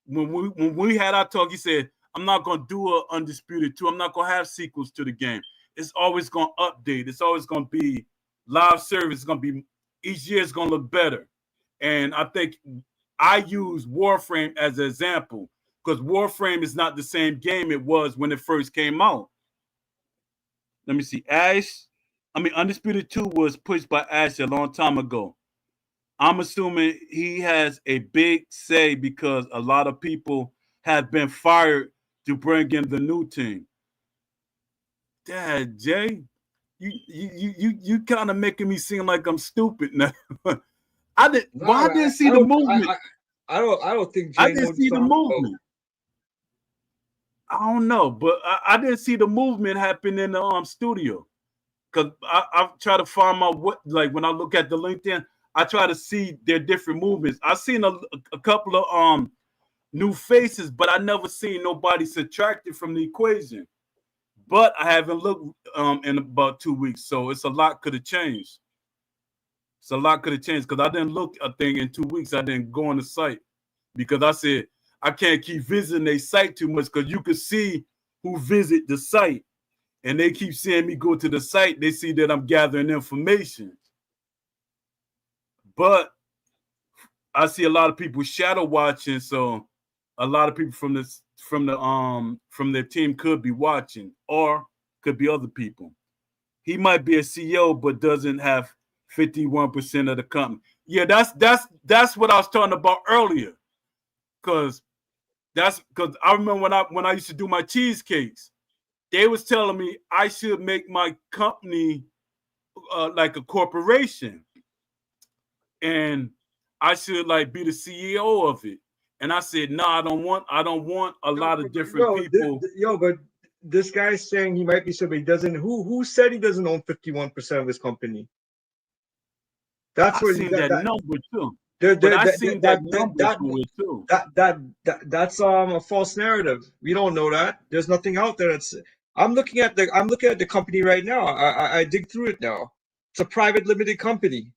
when we had our talk, he said, I'm not gonna do a Undisputed 2. I'm not gonna have sequels to the game. It's always gonna update. It's always gonna be live service. It's gonna be each year it's gonna look better. And I think I use Warframe as an example because Warframe is not the same game it was when it first came out. Let me see. Undisputed 2 was pushed by Ash a long time ago. I'm assuming he has a big say because a lot of people have been fired to bring in the new team. Dad, Jay, you kind of making me seem like I'm stupid now. No, I didn't see I the don't movement. I don't think I Jay knows didn't what he's see the talking about. movement. I don't know, but I didn't see the movement happen in the studio because I try to find my what, like when I look at the LinkedIn, I try to see their different movements. I've seen a couple of new faces, but I never seen nobody subtracted from the equation. But I haven't looked in about 2 weeks, so it's a lot could have changed. It's a lot could have changed because I didn't look. I think in 2 weeks I didn't go on the site because I said I can't keep visiting their site too much because you could see who visit the site, and they keep seeing me go to the site. They see that I'm gathering information, but I see a lot of people shadow watching, so a lot of people from their team could be watching, or could be other people. He might be a CEO, but doesn't have 51% of the company. Yeah, that's what I was talking about earlier. Cause I remember when I used to do my cheesecakes, they was telling me I should make my company like a corporation, and I should like be the CEO of it. And I said, no, I don't want a lot of different people. But this guy's saying he might be somebody doesn't. Who said he doesn't own 51% of his company? That's I what seen that number too. There, But there, I that, seen that, that that, number that, to it too. that's a false narrative. We don't know that. There's nothing out there that's. I'm looking at the company right now. I dig through it now. It's a private limited company.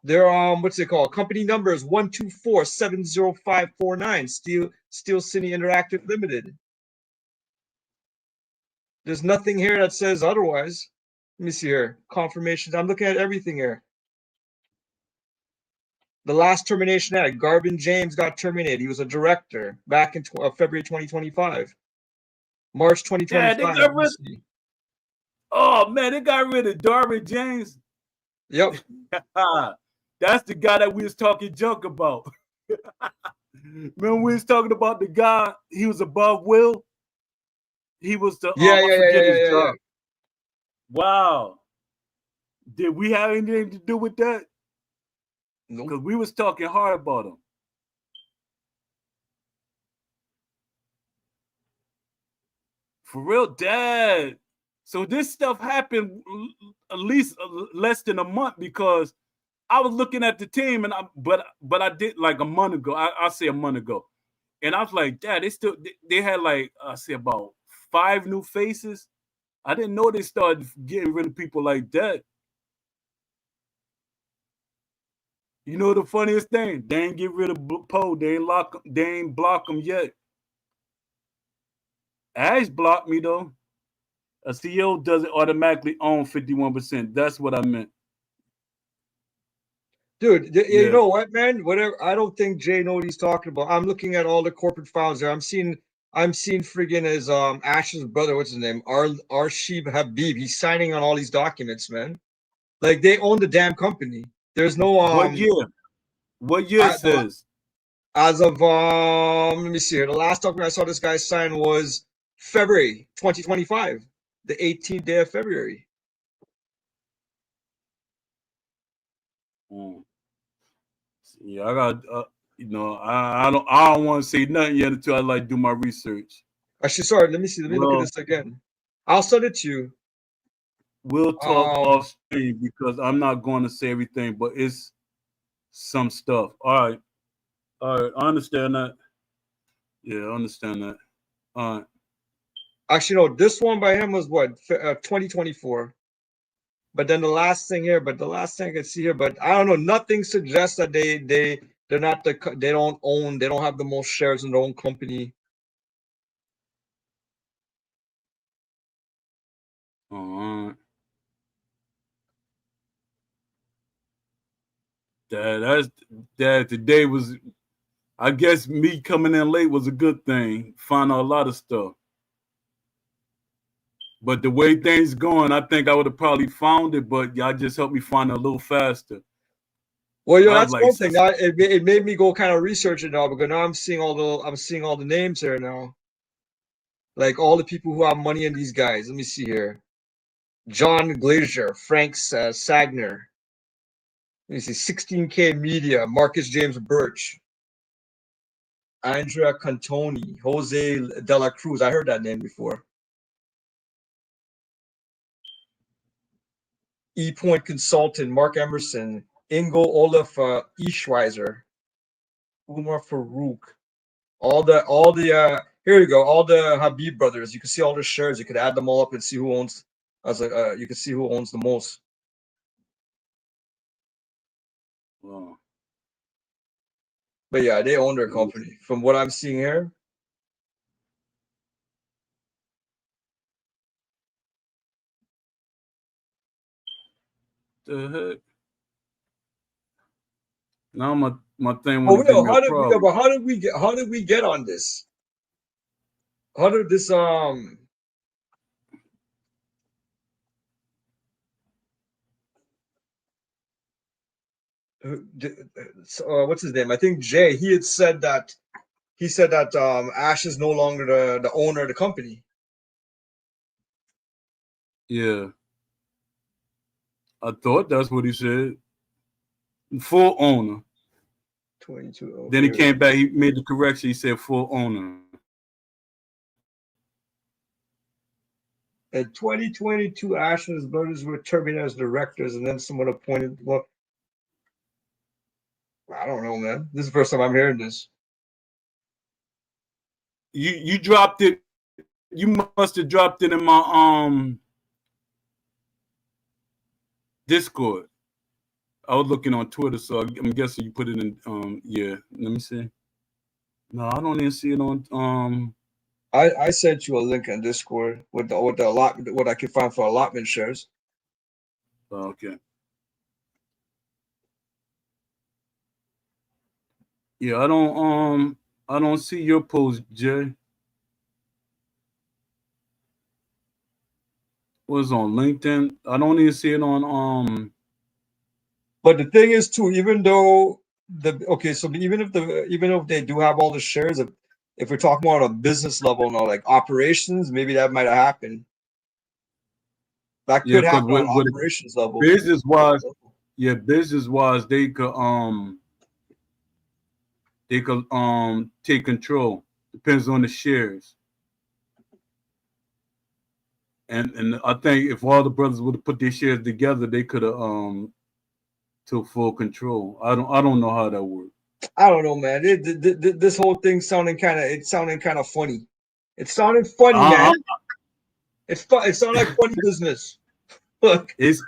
Their what's it called? Company number is 124705549. Steel City Interactive Limited. There's nothing here that says otherwise. Let me see here. Confirmations. I'm looking at everything here. The last termination act, Garvin James got terminated. He was a director back in February 2025. March Yeah, they 2025. got rid. Oh man, they got rid of Darvin James. Yep. That's the guy that we was talking junk about. Remember we was talking about the guy, he was above Will? He was the I forget his job. Wow. Did we have anything to do with that? No. Because we was talking hard about him. For real, Dad. So this stuff happened at least less than a month because I was looking at the team and but I did like a month ago. I say a month ago, and I was like, Dad, they had like I say about 5 new faces. I didn't know they started getting rid of people like that. You know the funniest thing? They ain't get rid of Poe. They ain't block him yet. Ash blocked me though. A CEO doesn't automatically own 51%. That's what I meant. Dude, you know what, man? Whatever. I don't think Jay know what he's talking about. I'm looking at all the corporate files there. I'm seeing friggin' his Ash's brother, what's his name? Arshib Habib. He's signing on all these documents, man. Like they own the damn company. There's no What year? What year says? As of let me see here. The last document I saw this guy sign was February 2025, the 18th day of February. Yeah, I got I don't want to say nothing yet until I like do my research. Actually, sorry, let me see. Let me look at this again. I'll send it to you. We'll talk off stream because I'm not going to say everything, but it's some stuff. All right. I understand that. Yeah, I understand that. All right. Actually, no, this one by him was what 2024. But then the last thing I can see here, but I don't know. Nothing suggests that they're not they don't have the most shares in their own company. All right. That today was, I guess me coming in late was a good thing. Find out a lot of stuff. But the way things going, I think I would have probably found it, but y'all just helped me find it a little faster. Well, yeah, that's one thing. Now, it made me go kind of research it now because now I'm seeing all the names here now. Like all the people who have money in these guys. Let me see here. John Glazier, Frank Sagner. Let me see, 16K Media, Marcus James Birch, Andrea Cantoni, Jose De La Cruz. I heard that name before. E Point Consultant, Mark Emerson, Ingo Olaf Eschweiser, Umar Farouk, all the here you go, all the Habib brothers. You can see all the shares. You could add them all up and see who owns you can see who owns the most. Wow. But yeah, they own their company. From what I'm seeing here. The heck? Now my thing Oh want to give no, me a problem. but how did we get on this? How did this what's his name? I think Jay. He said that Ash is no longer the owner of the company. Yeah. I thought that's what he said. Full owner. 22. Okay. Then he came back, he made the correction, he said full owner. In 2022, Ash and his brothers were terminated as directors, and then someone appointed. Well, I don't know, man. This is the first time I'm hearing this. You dropped it. You must have dropped it in my Discord. I was looking on Twitter, so I'm guessing you put it in yeah. Let me see. No, I don't even see it on I sent you a link on Discord with the allotment, what I can find for allotment shares. Okay. Yeah, I don't see your post, Jay. Was on LinkedIn. I don't even see it on But the thing is too, even though so even if they do have all the shares, if we're talking about a business level now, like operations, maybe that might have happened. That yeah, could because happen on with operations level. business wise, yeah, business wise, they could take control. Depends on the shares. And I think if all the brothers would have put their shares together, they could have took full control. I don't know how that works. I don't know, man. This whole thing sounded kind of funny. It sounded funny, man. It sounded like funny business. Look, It's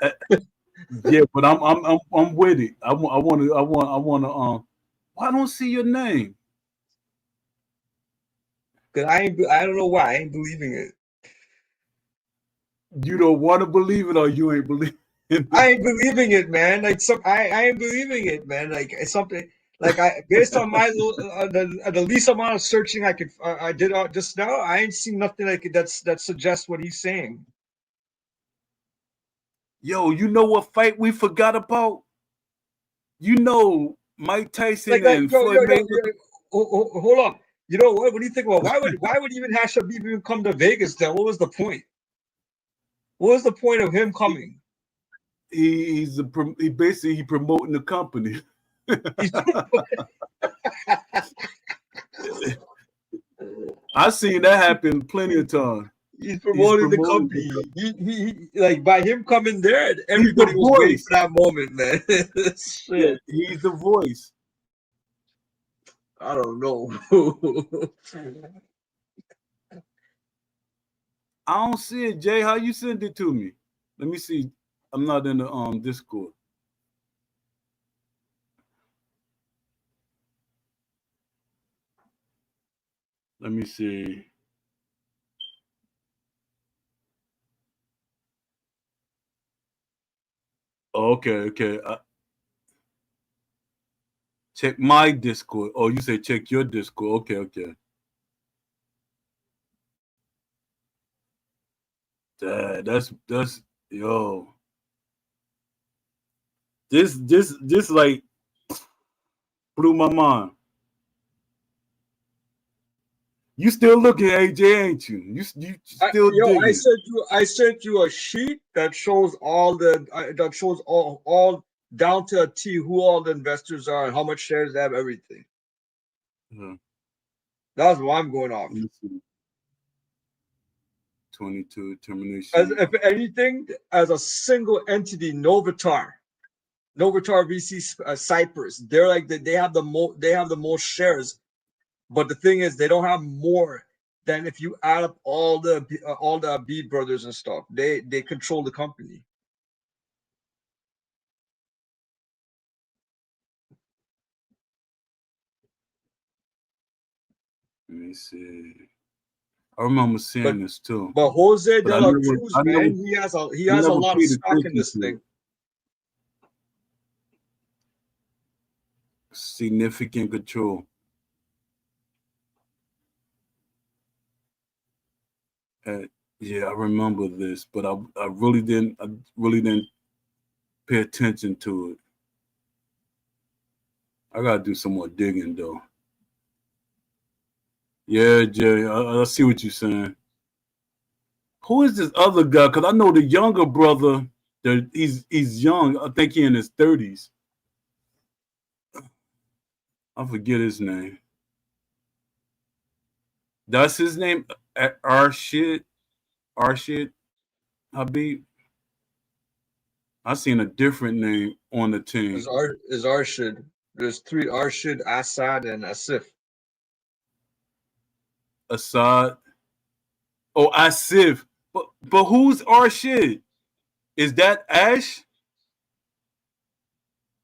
yeah, but I'm with it. I want to why don't see your name? cause I don't know why I ain't believing it. You don't want to believe it or you ain't believing it. I ain't believing it, man. Like I ain't believing it, man. Like it's something like based on my the least amount of searching I did just now, I ain't seen nothing like it that suggests what he's saying. Yo, you know what fight we forgot about? You know Mike Tyson and Floyd Mayweather. Hold on. You know what? What do you think about why would even Hashabib even come to Vegas then? What was the point? What was the point of him coming? He basically he promoting the company. I seen that happen plenty of times. He's promoting the company. He like by him coming there, everybody was waiting for that moment, man. Shit. Yeah, he's the voice. I don't know. I don't see it, Jay. How you send it to me? Let me see. I'm not in the Discord. Let me see. Oh, okay. Check my Discord. Oh, you say check your Discord. Okay. That's yo. This like blew my mind. You still looking, AJ, ain't you? You still digging. I sent you a sheet that shows all down to a T who all the investors are and how much shares they have, everything. Uh-huh. That's what I'm going off. 2022 As termination. if anything, as a single entity, Novatar VC Cyprus, they're like they have the most shares, but the thing is they don't have more than if you add up all the B brothers and stuff. They control the company. Let me see. I remember seeing this too. But Jose But De I La never, Cruz, I never, man, he has I a never lot of paid stock in attention this to thing. it. Significant control. Yeah, I remember this, but I really didn't pay attention to it. I gotta do some more digging though. Yeah, Jay, I see what you're saying. Who is this other guy? Because I know the younger brother. He's young. I think he's in his 30s. I forget his name. That's his name. Arshid Habib. I seen a different name on the team. Is Arshid. There's three: Arshid, Assad, and Asif. Assad. Oh, Asif. But who's Arshid? Is that Ash?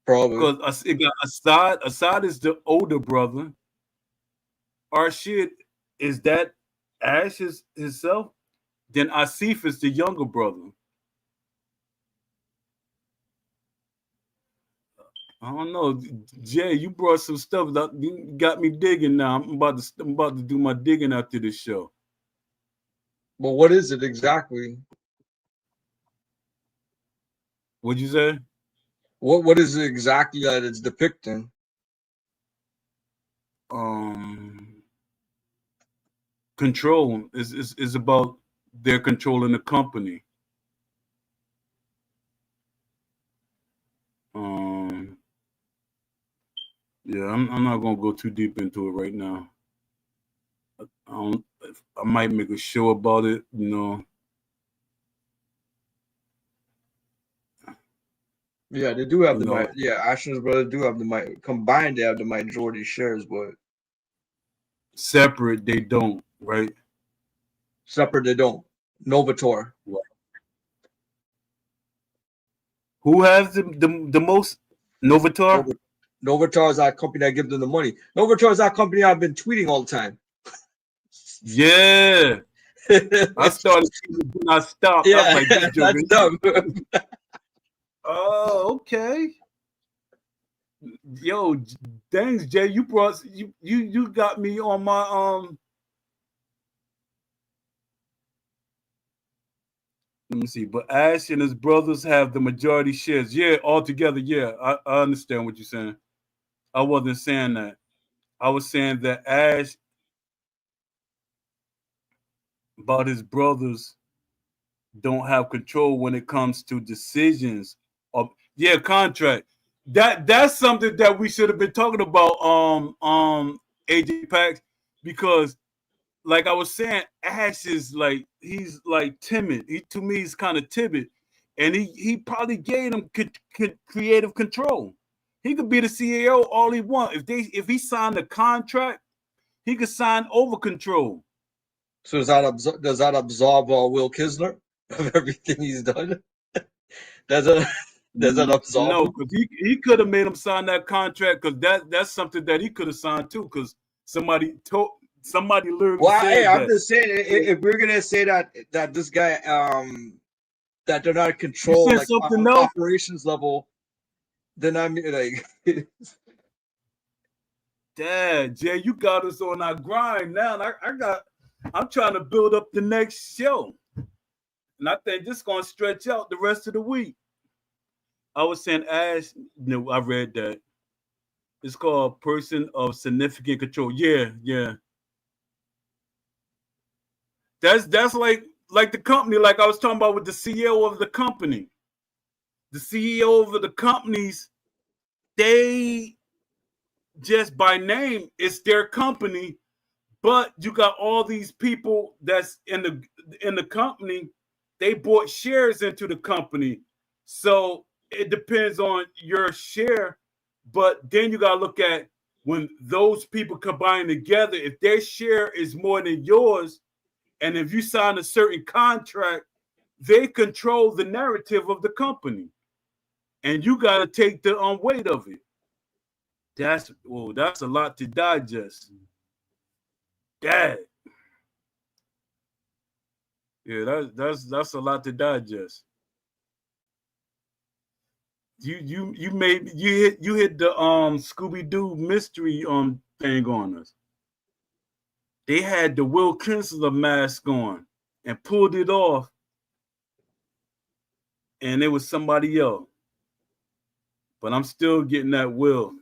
Probably. Because it got Assad. Assad is the older brother. Arshid, is that Ash himself? Then Asif is the younger brother. I don't know, Jay. You brought some stuff that you got me digging. Now I'm about to do my digging after this show. But what is it exactly? What'd you say? What is it exactly that it's depicting? Control is about their controlling the company. Yeah, I'm not gonna go too deep into it right now. I might make a show about it, you know. Yeah, they do have You know, yeah, Ashton's brother do have combined. They have the majority shares, but separate they don't, right? separate they don't. Novator. Right. Who has the most? Novatar? Novator is that company that gives them the money. Novator is that company I've been tweeting all the time. Yeah. I started when I stopped. I was Yeah, like, this joke that's is dumb. Oh, okay. Yo, thanks, Jay. You brought you got me on my let me see. But Ash and his brothers have the majority shares. Yeah, altogether, yeah. I understand what you're saying. I wasn't saying that. I was saying that Ash about his brothers don't have control when it comes to decisions of contract. That's something that we should have been talking about AJ Pax, because like I was saying, Ash is like he's like timid. To me he's kind of timid, and he probably gave him creative control. He could be the CEO all he wants. If he signed a contract, he could sign over control. So does that absolve Will Kisner of everything he's done? does that absolve No, him? because he could have made him sign that contract, because that's something that he could have signed too, because somebody literally Well, hey, said I'm that. just saying, if we're gonna say that this guy that they're not in You control said like something on else? operations level, then I'm like Dad, Jay, you got us on our grind now. I'm trying to build up the next show. And I think this is gonna stretch out the rest of the week. I was saying, Ash, no, I read that. It's called person of significant control. Yeah, yeah. That's like the company, like I was talking about with the CEO of the company. The CEO of the companies, they just by name, it's their company, But you got all these people that's in the company. They bought shares into the company, so it depends on your share. But then you gotta look at when those people combine together. If their share is more than yours, and if you sign a certain contract, they control the narrative of the company, and you got to take the weight of it. That's that's a lot to digest. That yeah, that's a lot to digest. You hit the Scooby Doo mystery thing on us. They had the Will Kinsler mask on and pulled it off, and it was somebody else. But I'm still getting that Will.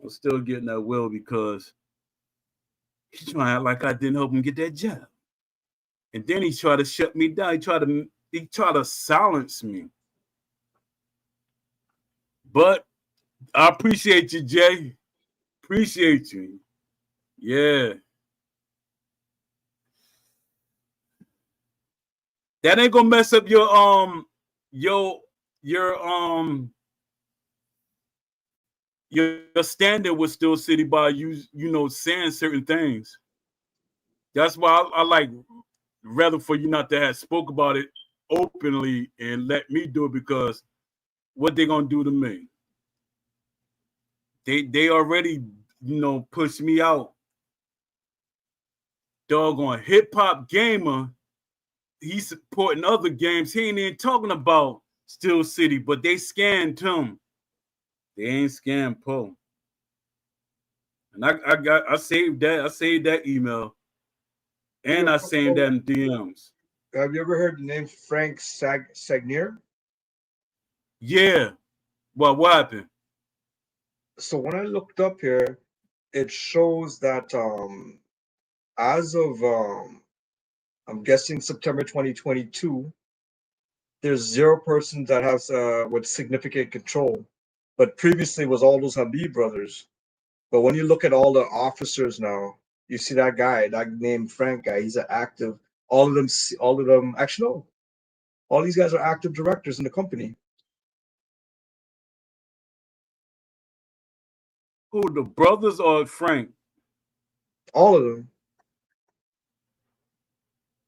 I'm still getting that Will because he's trying to act like I didn't help him get that job. And then he tried to shut me down. He tried to silence me. But I appreciate you, Jay. Appreciate you. Yeah. That ain't gonna mess up your your your standing with Still City by saying certain things. That's why I like rather for you not to have spoke about it openly and let me do it, because what they gonna do to me? They already pushed me out. Doggone hip hop gamer. He's supporting other games. He ain't even talking about Still City, but they scanned him. They ain't scanned Poe. And I saved that. I saved that email. And I saved that in DMs. Have you ever heard the name Frank Sagnier? Yeah. Well, what happened? So when I looked up here, it shows that as of I'm guessing September 2022, there's 0 persons that has with significant control. But previously was all those Habib brothers. But when you look at all the officers now, you see that guy, that named Frank guy. He's an active. All of them. Actually, no. All these guys are active directors in the company. Who, the brothers or Frank? All of them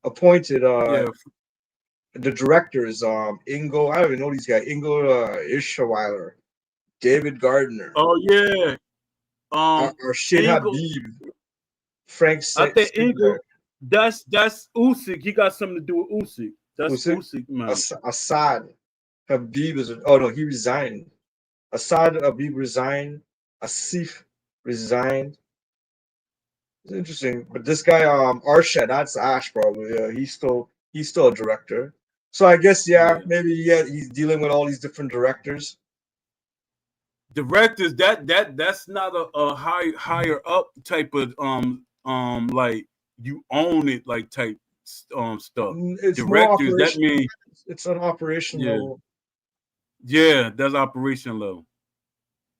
appointed. Yeah. The directors, Ingo. I don't even know these guys. Ingo Ishaweiler, David Gardner. Oh yeah. Rashid Ingo, Habib. Frank. I think Ingo. That's Usyk. He got something to do with Usyk. That's Usyk, man. Assad Habib is. Oh no, he resigned. Assad Habib resigned. Asif resigned. It's interesting, but this guy, Arshad, that's Ash probably. Yeah, he's still a director. So I guess maybe he's dealing with all these different directors. Directors, that's not a higher up type of like you own it like type stuff. It's Directors, that means it's an operation level. Yeah, that's operation level.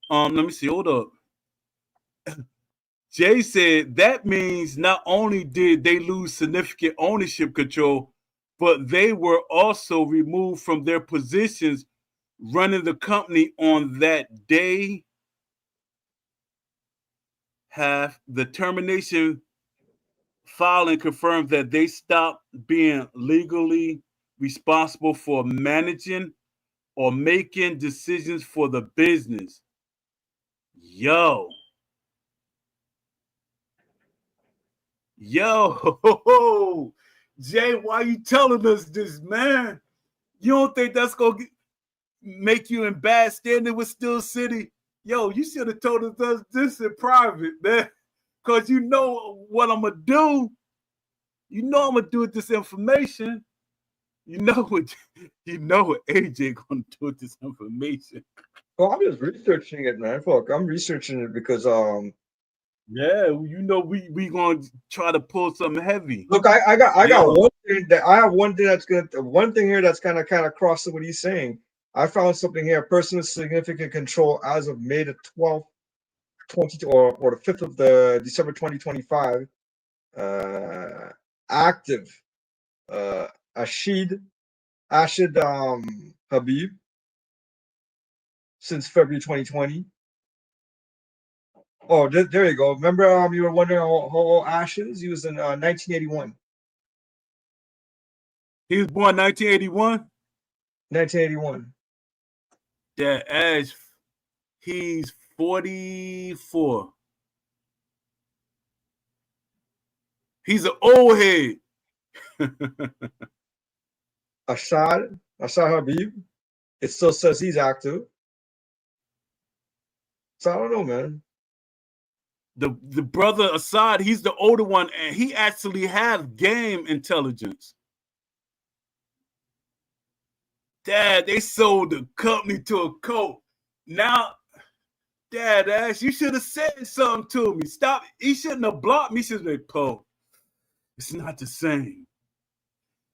Let me see. Hold up. Jay said that means not only did they lose significant ownership control, but they were also removed from their positions running the company on that day. Have the termination filing confirmed that they stopped being legally responsible for managing or making decisions for the business. Yo, Jay, why you telling us this, man? You don't think that's gonna make you in bad standing with Still City? Yo, you should have told us this in private, man. Cause you know what I'm gonna do. You know I'm gonna do with this information. You know what AJ gonna do with this information. Well, I'm just researching it, man. Fuck, I'm researching it because yeah, you know we gonna try to pull something heavy. Look, I got one thing that I have one thing here that's kind of crossing what he's saying. I found something here. A person with significant control as of May the 12th, or the 5th of the December 2025. Active Ashid Habib since February 2020. Oh, there you go. Remember, you were wondering how old Ash is? He was in 1981. He was born 1981. 1981. Yeah, Ash, he's 44. He's an old head. Ashad Habib. It still says he's active. So I don't know, man. The brother Assad, he's the older one, and he actually has game intelligence. Dad, they sold the company to a cult. Now, Dad, Ash, you should have said something to me. Stop. He shouldn't have blocked me. He should have said, "Po, it's not the same.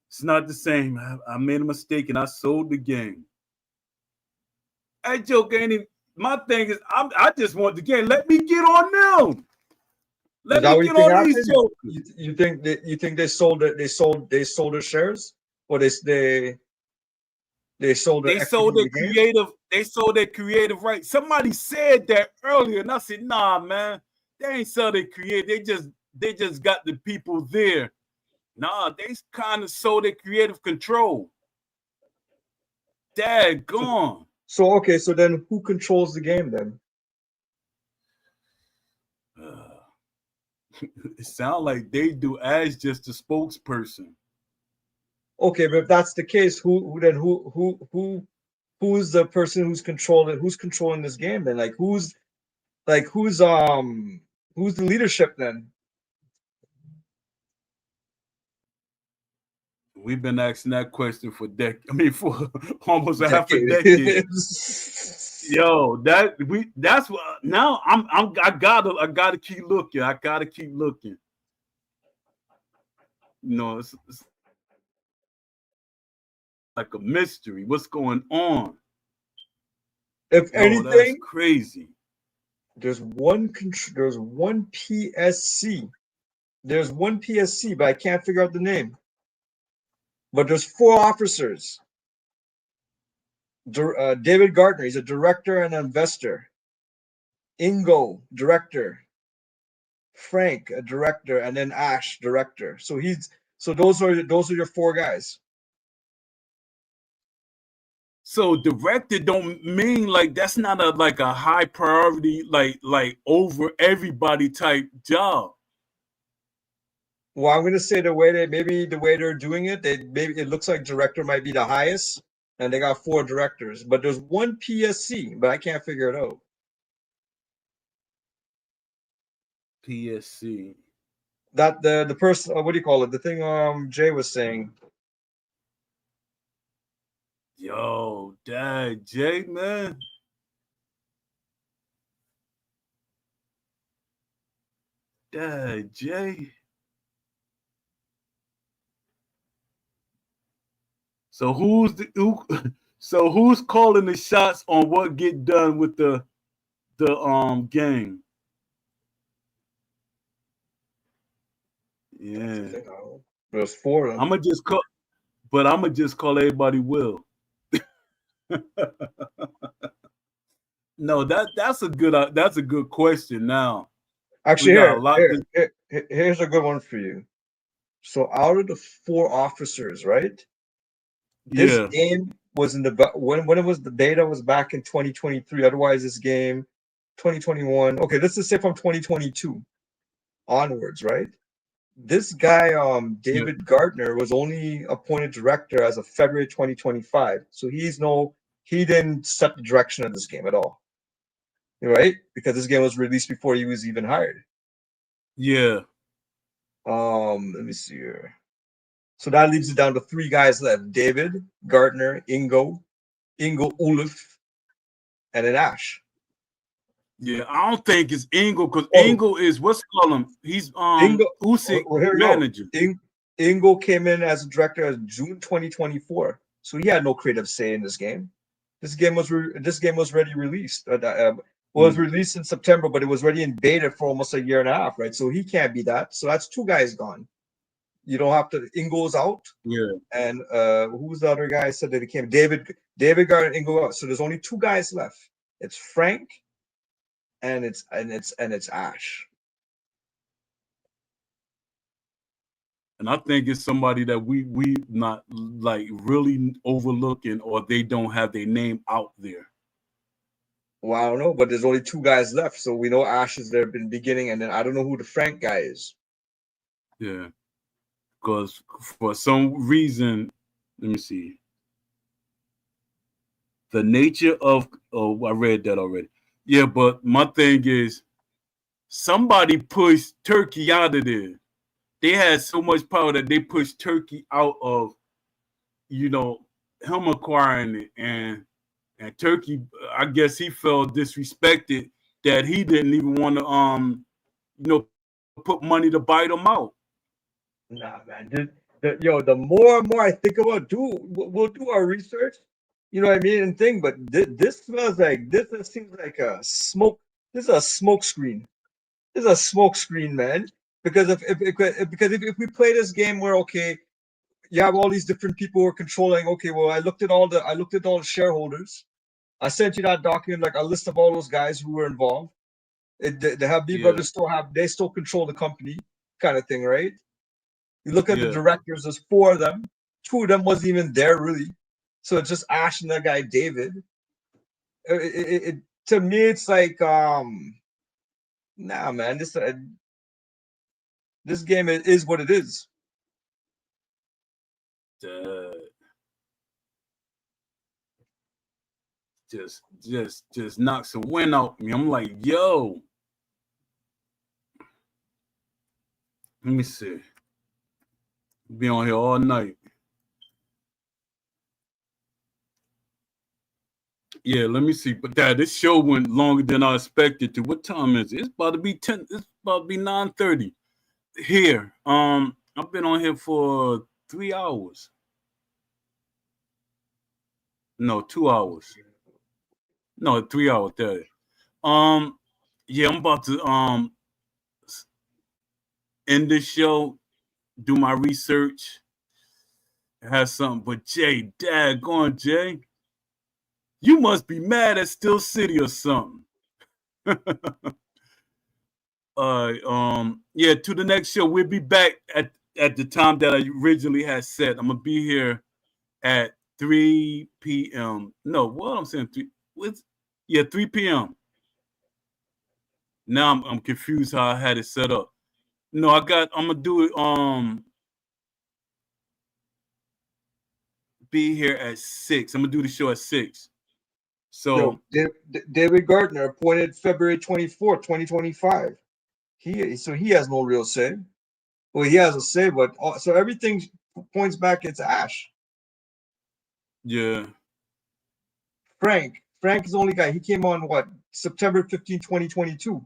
It's not the same. I made a mistake and I sold the game." That joke ain't even. My thing is, I just want the game. Let me get on them. Let me get on these jokes. You think they sold it? They sold their shares, or they sold. They sold their creative. They sold their creative rights. Somebody said that earlier, and I said, "Nah, man, they ain't sell their creative. They just got the people there. Nah, they kind of sold their creative control." Dad, gone. So okay, so then who controls the game then? It sounds like they do as just a spokesperson. Okay, but if that's the case, who's the person who's controlling this game then? Who's the leadership then? We've been asking that question for for almost a half a decade. Yo, that's what now I gotta keep looking. I gotta keep looking. You know, it's like a mystery. What's going on? If anything, that's crazy. There's one PSC. There's one PSC, but I can't figure out the name. But there's 4 officers. David Gardner, he's a director and an investor. Ingo, director. Frank, a director, and then Ash, director. So those are your 4 guys. So director don't mean like that's not a high priority like over everybody type job. Well, I'm gonna say the way they're doing it, maybe it looks like director might be the highest, and they got 4 directors, but there's one PSC, but I can't figure it out. PSC. That the person, what do you call it? The thing Jay was saying. Yo, Dad, Jay, man. Dad, Jay. So who's calling the shots on what get done with the game? Yeah. There's 4 of them. I'm gonna just call everybody Will. No, that's a good question. Now, actually, here's a good one for you. So, out of the 4 officers, right? This game was in the when it was the beta was back in 2023. Otherwise, this game 2021. Okay, let's just say from 2022 onwards, right? This guy, David Gardner, was only appointed director as of February 2025. So he didn't set the direction of this game at all, right? Because this game was released before he was even hired. Yeah. Let me see here. So that leaves it down to 3 guys left: David Gardner, Ingo Ulf, and then Ash. Yeah, I don't think it's Ingo because Ingo is what's called him. He's Usyk manager. Ingo came in as a director as June 2024, so he had no creative say in this game. This game was already released. was released in September, but it was already in beta for almost a year and a half, right? So he can't be that. So that's two guys gone. You don't have to. Ingo's out. Yeah. And who's the other guy? I said that it came. David got an Ingo out. So there's only two guys left. It's Frank, and it's Ash. And I think it's somebody that we not like really overlooking, or they don't have their name out there. Well, I don't know, but there's only two guys left, so we know Ash is there in the beginning, and then I don't know who the Frank guy is. Yeah, because for some reason, let me see. The nature of I read that already. Yeah, but my thing is, somebody pushed Turkey out of there. They had so much power that they pushed Turkey out of, him acquiring it, and Turkey, I guess he felt disrespected that he didn't even want to put money to buy them out. Nah, man. The more and more I think about, we'll do our research. You know what I mean? And thing, but this smells like this seems like a smoke. This is a smoke screen. This is a smoke screen, man. Because if we play this game where okay, you have all these different people who are controlling. Okay, well, I looked at all the shareholders. I sent you that document, like a list of all those guys who were involved. The Habib brothers still control the company, kind of thing, right? You look at the directors, there's four of them. Two of them wasn't even there really. So it's just Ash and that guy David. To me, it's like nah, man. This game is what it is. Just knocks the wind out me. I'm like, yo. Let me see. Be on here all night. Yeah, let me see. But this show went longer than I expected to. What time is it? It's about to be 10. It's about to be 9:30 here. I've been on here for 3 hours. No, 2 hours. No, 3 hours. There. Yeah, I'm about to end this show, do my research, have something. But Jay, daggone Jay, you must be mad at Steel City or something. Yeah, to the next show. We'll be back at the time that I originally had set. I'm gonna be here at 3 p.m. No, what I'm saying, 3 p.m. Now I'm confused how I had it set up. No, I'm gonna do it be here at 6. I'm gonna do the show at 6. So David Gardner appointed February 24th, 2025. He has no real say. Well, he has a say, but so everything points back it's Ash. Yeah. Frank is the only guy. He came on what? September 15, 2022.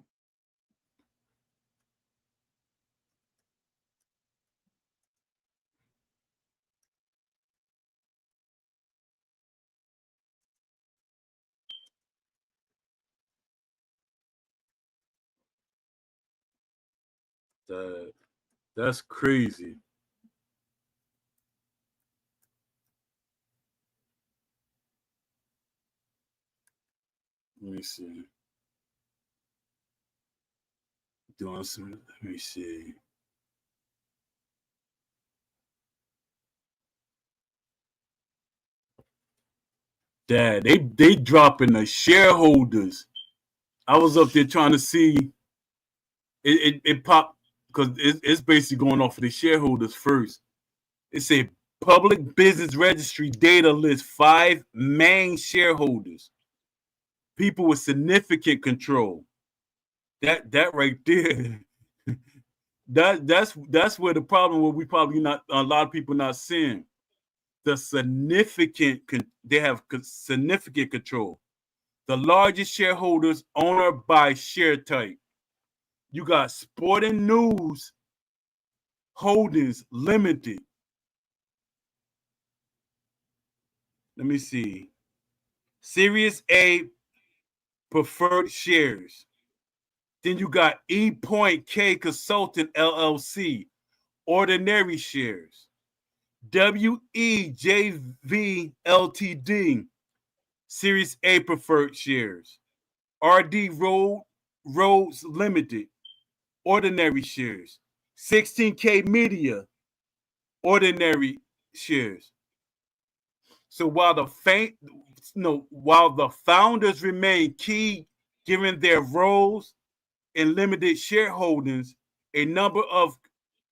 That's crazy. Let me see. Doing some. Let me see. Dad, they dropping the shareholders. I was up there trying to see. It popped because it's basically going off of the shareholders first. It said public business registry data lists 5 main shareholders, people with significant control. That right there. That's where the problem where we probably not a lot of people not seeing the significant they have significant control. The largest shareholders owner by share type. You got Sporting News Holdings Limited. Let me see. Series A preferred shares. Then you got E Point K Consultant LLC, ordinary shares. WEJV Ltd, Series A preferred shares. RD Roads Limited, ordinary shares. 16K Media, ordinary shares. So while the founders remain key given their roles in limited shareholdings, a number of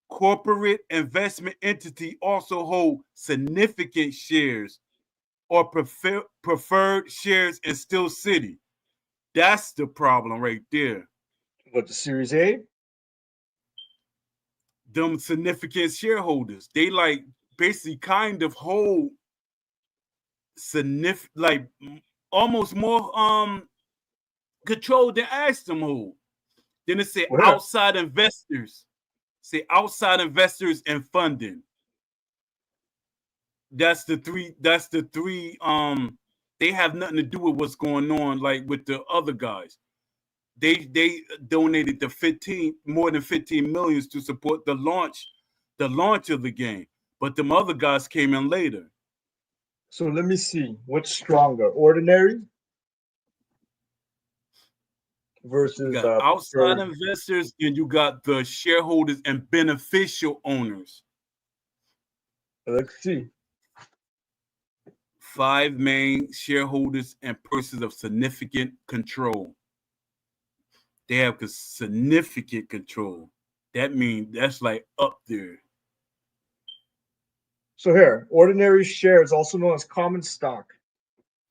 corporate investment entities also hold significant shares or preferred shares in Steel City. That's the problem right there. What, the Series A? Them significant shareholders, they like basically kind of hold like almost more control than Aston hold. Then it say Where? outside investors. Say outside investors and funding. That's the three. They have nothing to do with what's going on, like with the other guys. They donated more than 15 millions to support the launch of the game. But them other guys came in later. So let me see. What's stronger? Ordinary You versus got outside preferred. investors and you got the shareholders and beneficial owners. Let's see. 5 main shareholders and persons of significant control. They have significant control. That means that's like up there. So here, ordinary shares, also known as common stock,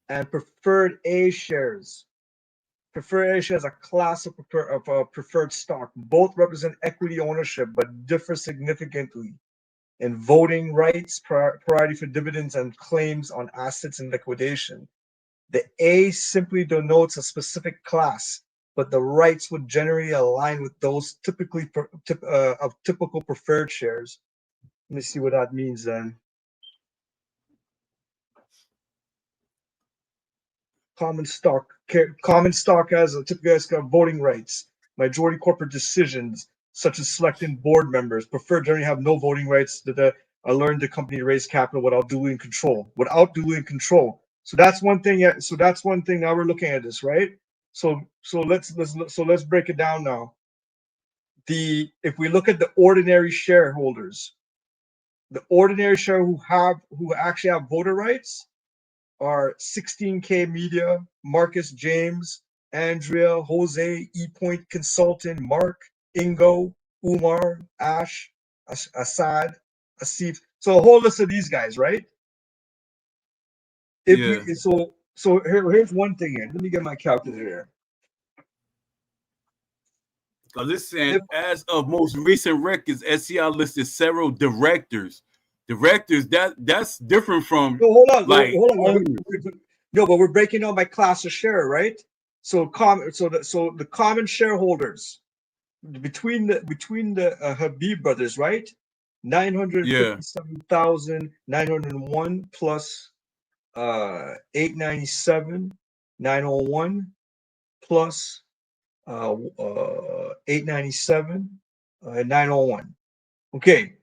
and preferred A shares. Preferred A shares are a class of preferred stock. Both represent equity ownership, but differ significantly in voting rights, priority for dividends, and claims on assets in liquidation. The A simply denotes a specific class, but the rights would generally align with those typically of typical preferred shares. Let me see what that means then. Common stock has typically has voting rights, majority corporate decisions such as selecting board members. Preferred generally have no voting rights. That learned the company to raise capital without duly control. So that's one thing. So that's one thing. Now we're looking at this, right? So let's break it down now. If we look at the ordinary shareholders, the ordinary shareholders who actually have voter rights are 16K Media, Marcus James, Andrea, Jose, E Point Consultant, Mark, Ingo, Umar, Ash, Assad, Asif. So a whole list of these guys, right? Here's one thing here. Let me get my calculator here. Because as of most recent records, SCI listed several directors. That's different from hold on. No, but we're breaking down by class of share, right? So the common shareholders between the Habib brothers, right? 957,901 plus 897, 901 plus 897, 901. Okay.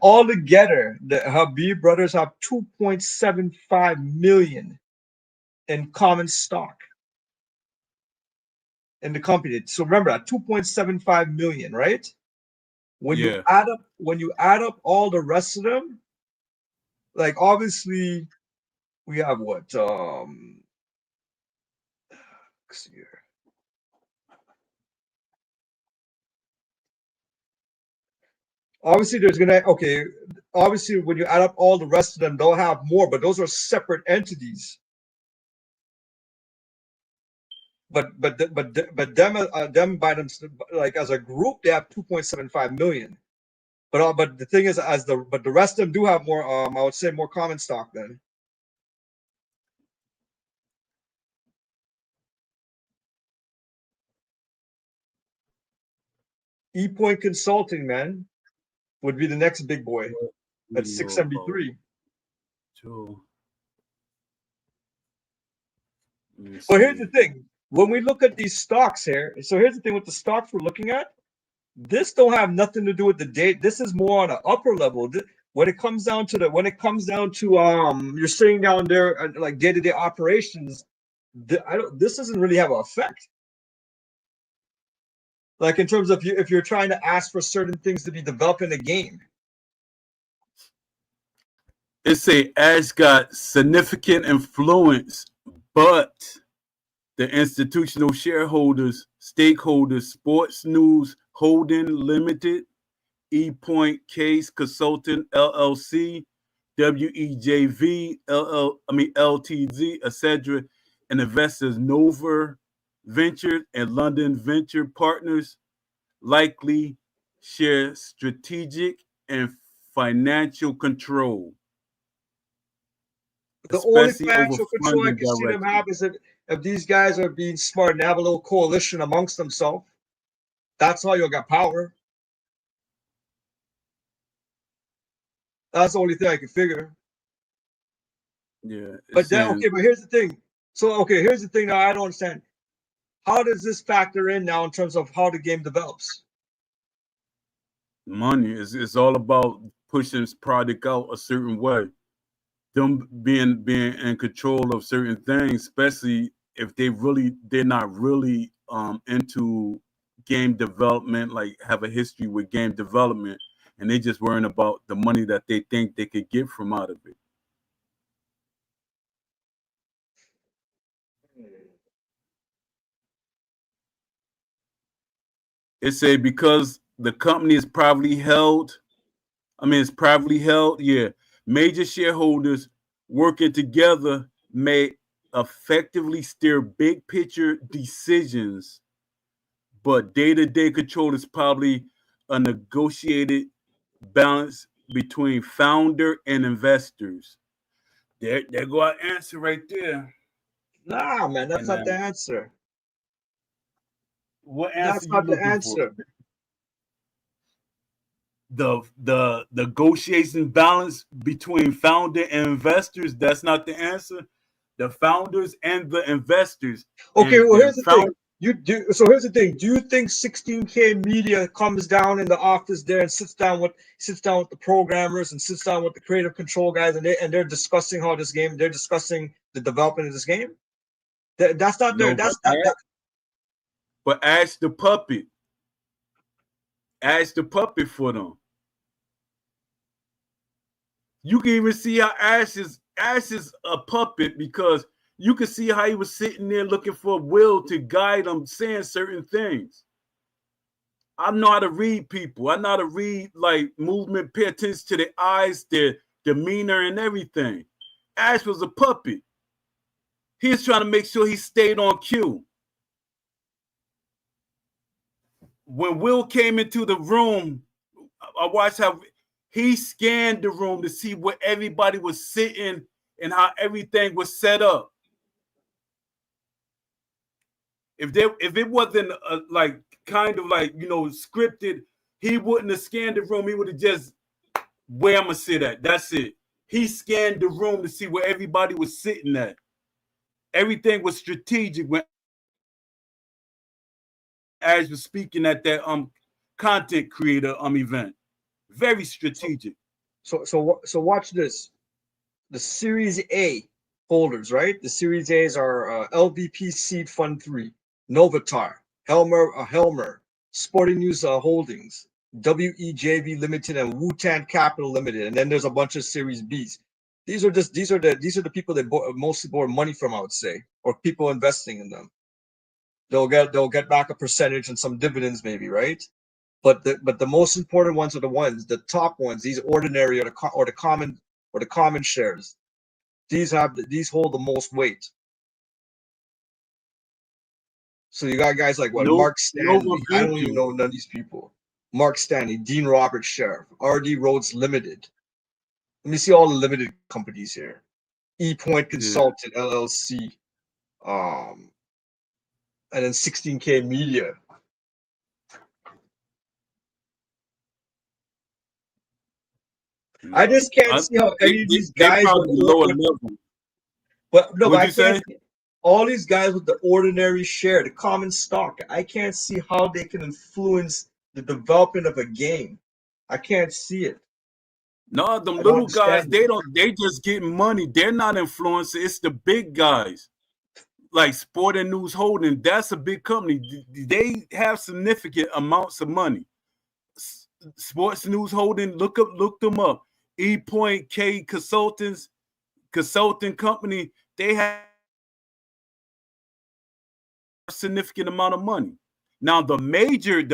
All together, the Habib brothers have 2.75 million in common stock in the company. So remember that 2.75 million, right? When you add up all the rest of them, like obviously we have what let's see here. Obviously obviously when you add up all the rest of them, they'll have more, but those are separate entities. But them by them, like as a group, they have 2.75 million. But the thing is, the rest of them do have more. I would say more common stock then. E Point Consulting, man, would be the next big boy at 673. Well, here's the thing. when we look at these stocks here, so here's the thing with the stocks we're looking at. This don't have nothing to do with the date. This is more on an upper level. When it comes down to you're sitting down there like day-to-day operations. This doesn't really have an effect. Like in terms of if you're trying to ask for certain things to be developed in the game. It say ads got significant influence, but the institutional shareholders, stakeholders, Sports News Holding Limited, E-Point Case Consultant LLC, WEJV LTZ, etc., and investors Nova Venture and London Venture Partners likely share strategic and financial control. The only Especially financial over control I funding can see them direction. have is if these guys are being smart and have a little coalition amongst themselves. That's how you'll get power. That's the only thing I can figure. Yeah. But then, okay, but here's the thing. So, okay, here's the thing now I don't understand. How does this factor in now in terms of how the game develops? Money. It's all about pushing this product out a certain way. Them being in control of certain things, especially if they're not really into game development, like have a history with game development, and they just worrying about the money that they think they could get from out of it. It say because the company is privately held, yeah. Major shareholders working together may effectively steer big picture decisions, but day-to-day control is probably a negotiated balance between founder and investors. There go our answer right there. Nah, man, that's not the answer. What answer That's you not the looking for? answer. The negotiation balance between founder and investors, that's not the answer. The founders and the investors. Okay, And well, here's the thing. So here's the thing. Do you think 16K Media comes down in the office there and sits down with the programmers and sits down with the creative control guys and they're discussing they're discussing the development of this game? That's not No, their that. But ask the puppet. Ask the puppet for them. You can even see how Ash is a puppet because you can see how he was sitting there looking for Will to guide him, saying certain things. I know how to read people. I know how to read like movement, pay attention to their eyes, their demeanor, and everything. Ash was a puppet. He was trying to make sure he stayed on cue. When Will came into the room, I watched how he scanned the room to see where everybody was sitting and how everything was set up. If it wasn't like kind of like scripted, he wouldn't have scanned the room. He would have just where I'm gonna sit at. That's it. He scanned the room to see where everybody was sitting at. Everything was strategic when Ash was speaking at that content creator event. Very strategic. So watch this. The Series A holders, right? The Series A's are LVP Seed Fund 3, Novatar, Helmer, Sporting News Holdings, WEJV Limited, and Wu-Tan Capital Limited. And then there's a bunch of Series B's. These are the people that mostly borrow money from, I would say, or people investing in them. They'll get back a percentage and some dividends, maybe, right? But the most important ones are the top ones. These ordinary or the common shares. These hold the most weight. So you got guys like Mark Stanley. I don't even know none of these people. Mark Stanley, Dean Roberts Sheriff, RD Rhodes Limited. Let me see all the limited companies here. E-Point Consultant LLC. And then 16K Media. I just can't see how any of these guys probably lower level. But no, What'd you say? all these guys with the ordinary share, the common stock, I can't see how they can influence the development of a game. I can't see it. No, them I don't little guys, understand it. they just getting money. They're not influencing. It's the big guys. Like Sporting News Holding, that's a big company. They have significant amounts of money. Sports News Holding, look them up. E Point K Consultants, consulting company, they have a significant amount of money. Now the major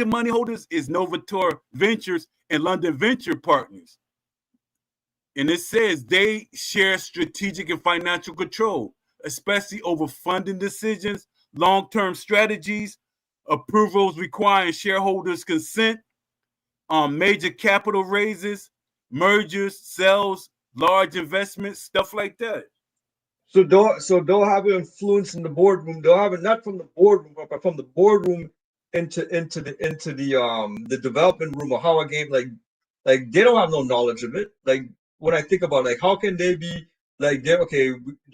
money holders is Novator Ventures and London Venture Partners. And it says they share strategic and financial control, especially over funding decisions, long-term strategies, approvals requiring shareholders' consent, major capital raises, mergers, sales, large investments, stuff like that. So they'll have an influence in the boardroom. They'll have it not from the boardroom, but from the boardroom into the development room of how a game like they don't have no knowledge of it. Like when I think about like how can they be like they're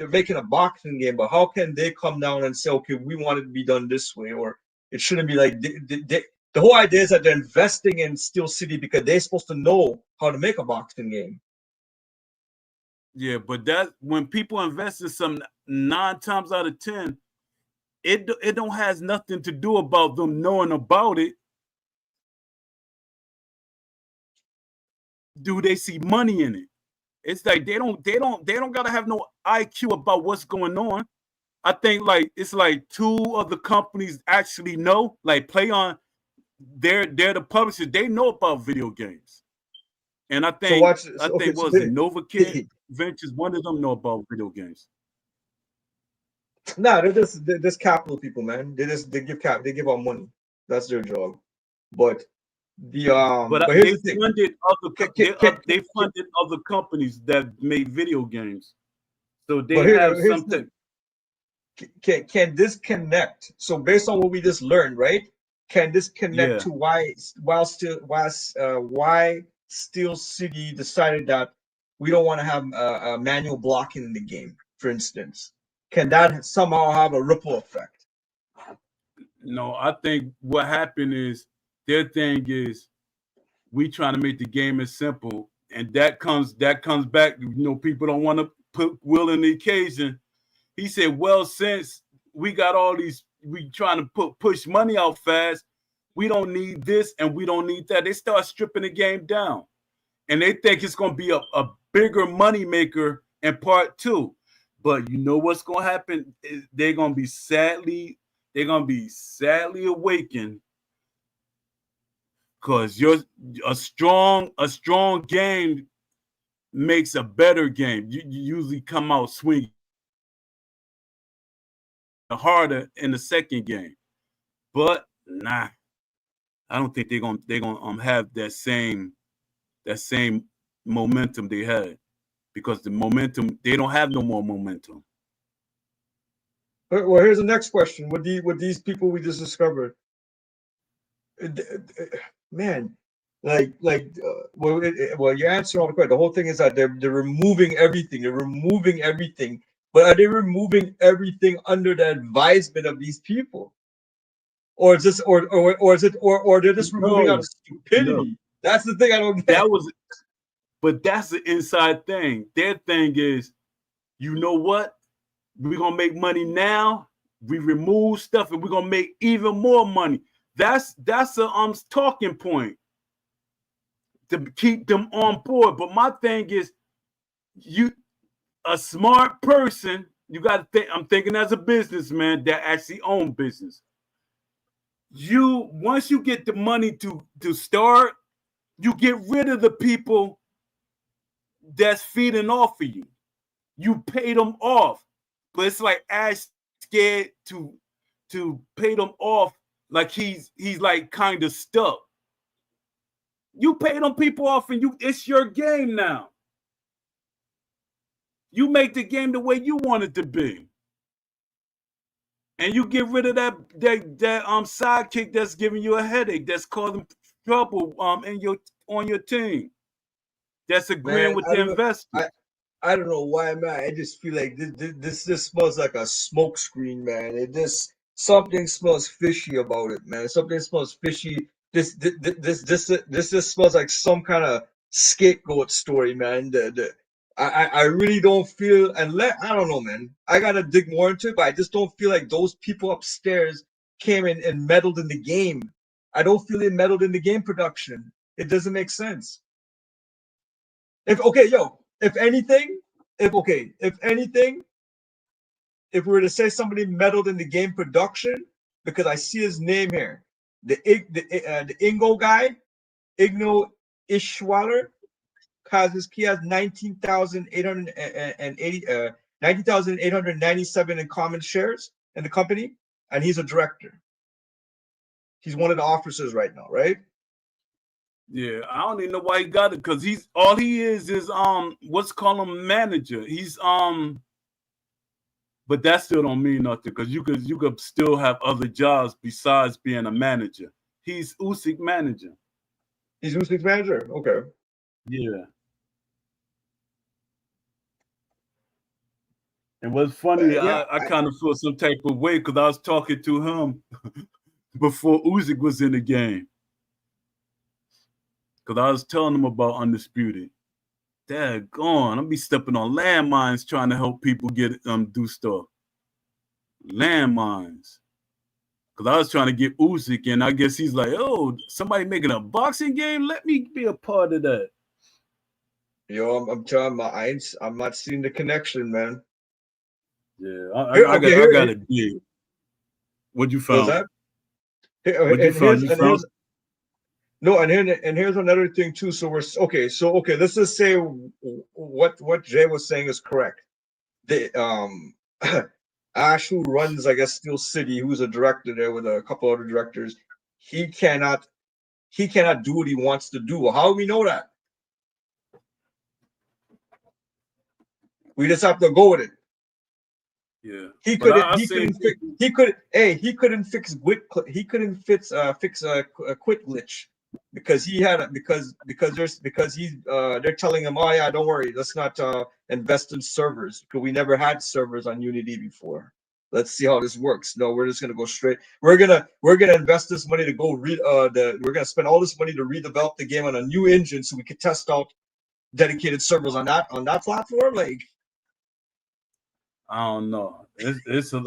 making a boxing game, but how can they come down and say okay we want it to be done this way or it shouldn't be like the whole idea is that they're investing in Steel City because they're supposed to know how to make a boxing game. Yeah, but that when people invest in something 9 times out of 10, it don't has nothing to do about them knowing about it. Do they see money in it? It's like they don't gotta have no IQ about what's going on. I think like it's like two of the companies actually know, like Play On, they're the publishers, they know about video games. And I So think watch I so, okay think so was it Nova Kid Ventures, one of them know about video games. nah, they're just capital people, man. They give out money. That's their job. But But but here's the thing. Can, can, can, they can, funded other companies that made video games, so but they have here's the something. thing. Can this connect? So based on what we just learned, right? Can this connect Yeah, to why Steel City decided that we don't want to have manual blocking in the game, for instance? Can that somehow have a ripple effect? no, I think what happened is their thing is we trying to make the game as simple, and that comes back. People don't want to put will in the occasion. He said, well, since we got all these, we trying to push money out fast. We don't need this and we don't need that. They start stripping the game down, and they think it's going to be a bigger money maker in part two. But you know what's going to happen? They're going to be sadly awakened because you're a strong game makes a better game. You usually come out swinging harder in the second game. But nah, I don't think they're gonna have that same momentum they had, because the momentum, they don't have no more momentum. Well, here's the next question. With these people we just discovered, man, well, you answered all the questions. The whole thing is that they're removing everything. They're removing everything. But are they removing everything under the advisement of these people, or is this, or is it, or they're just removing out No, of no, stupidity? That's the thing I don't that get. was, but that's the inside thing. Their thing is, you know what? We're gonna make money now. We remove stuff, and we're gonna make even more money. That's a talking point to keep them on board. But my thing is, you a smart person, you got to think. I'm thinking as a businessman that actually own business. You once you get the money to start, you get rid of the people that's feeding off of you. You pay them off, but it's like Ash scared to pay them off, like he's like kind of stuck. You pay them people off, and it's your game now. You make the game the way you want it to be, and you get rid of that sidekick that's giving you a headache, that's causing trouble in your on your team, that's agreeing Man, with I the don't know. I investors. I don't know why, man. I just feel like this just smells like a smoke screen, man. It just something smells fishy about it, man. Something smells fishy. This just smells like some kind of scapegoat story, man. I really don't feel and let I don't know, man. I gotta dig more into it, but I just don't feel like those people upstairs came in and meddled in the game. I don't feel they meddled in the game production. It doesn't make sense. If okay, yo, if anything, if anything, if we were to say somebody meddled in the game production, because I see his name here, the Ingo guy, Igno Ishwaler, he has 19,897 in common shares in the company, and he's a director. He's one of the officers right now, right? Yeah, I don't even know why he got it because he's all he is what's called him manager. He's but that still don't mean nothing because you could still have other jobs besides being a manager. He's Usyk manager. He's Usyk's manager. Okay. Yeah. And what's funny, Yeah, I kind of feel some type of way because I was talking to him before Usyk was in the game. Because I was telling him about Undisputed. Daggone, I'll be stepping on landmines trying to help people get do stuff. Landmines. Because I was trying to get Usyk, and I guess he's like, oh, somebody making a boxing game? Let me be a part of that. yo, I'm telling you, I'm not seeing the connection, man. Yeah, Here, I okay, got it big. What you was found? that? Here, What you found? You found? No, and here's another thing too. So we're okay. So okay, let's just say what Jay was saying is correct. The Ash, who runs, I guess, Steel City, who's a director there with a couple other directors, he cannot do what he wants to do. How do we know that? We just have to go with it. Yeah, He but couldn't. I He seen couldn't fix. He could. Hey, he couldn't fix quit. He couldn't fix a quit glitch because he had because he's they're telling him, oh yeah, don't worry, let's not invest in servers because we never had servers on Unity before. Let's see how this works. No, we're just gonna go straight. We're gonna invest this money to go read we're gonna spend all this money to redevelop the game on a new engine so we could test out dedicated servers on that platform. Like, I don't know.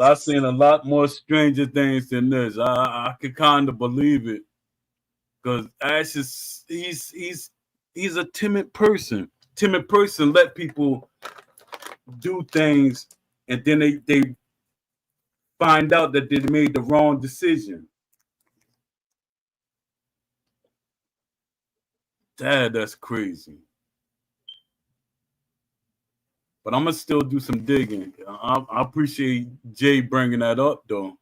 I've seen a lot more stranger things than this. I could kind of believe it because Ash is he's a timid person. Timid person let people do things, and then they find out that they made the wrong decision. That's crazy. But I'm gonna still do some digging. I appreciate Jay bringing that up, though.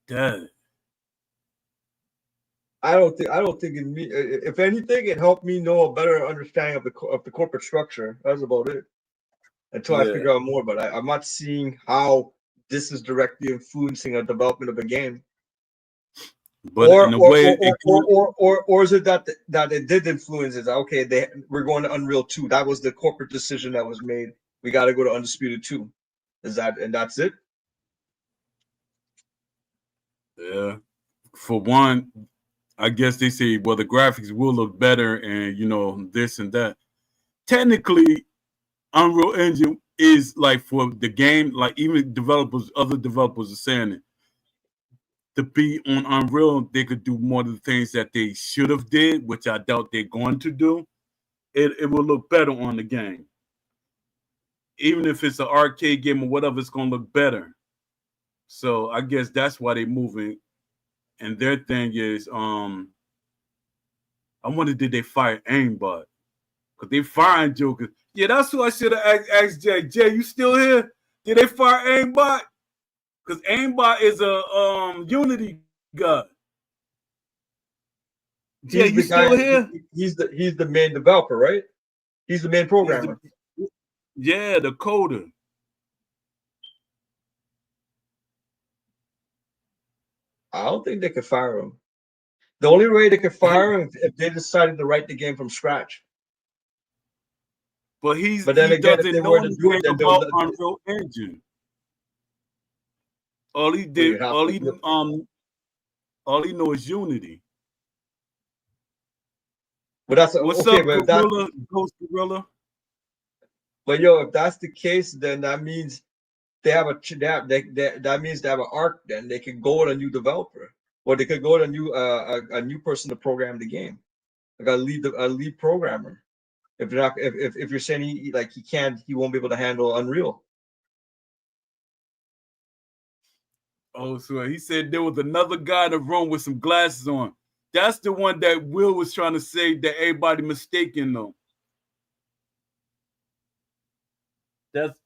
Dad. I don't think in me. If anything, it helped me know a better understanding of the corporate structure. That's about it. Until I Yeah. figure out more, but I'm not seeing how this is directly influencing the development of a game. But in a way, it Or is it that it did influence it? Okay, we're going to Unreal 2. That was the corporate decision that was made. We got to go to Undisputed 2. Is that and that's it? yeah. For one, I guess they say, well, the graphics will look better and, this and that. Technically, Unreal Engine is like for the game, like even other developers are saying it. To be on Unreal, they could do more of the things that they should have did, which I doubt they're going to do. It will look better on the game. Even if it's an arcade game or whatever, it's going to look better. So I guess that's why they're moving. And their thing is, I wonder did they fire aimbot? Because they firing Joker. Yeah, that's who I should have asked Jay. Jay, you still here? Did they fire aimbot? Because aimbot is a Unity guy. Jay, He's you the guy. still here? He's the main developer, right? He's the main He's programmer. the coder. I don't think they could fire him. The only way they could fire him if they decided to write the game from scratch. But But then he again, if they doesn't know were to do it, anything then they'll. about Unreal Engine. All he But did, you'd have to. all he knows is Unity. But that's What's okay. up, But if that, Gorilla? Ghost Gorilla? but yo, if that's the case, then that means they have a that means they have an arc. Then they can go with a new developer, or they could go with a new person to program the game, like a lead programmer. If you're not, if you're saying he won't be able to handle Unreal. Oh, so he said there was another guy in the room with some glasses on. That's the one that Will was trying to say that everybody mistaken though.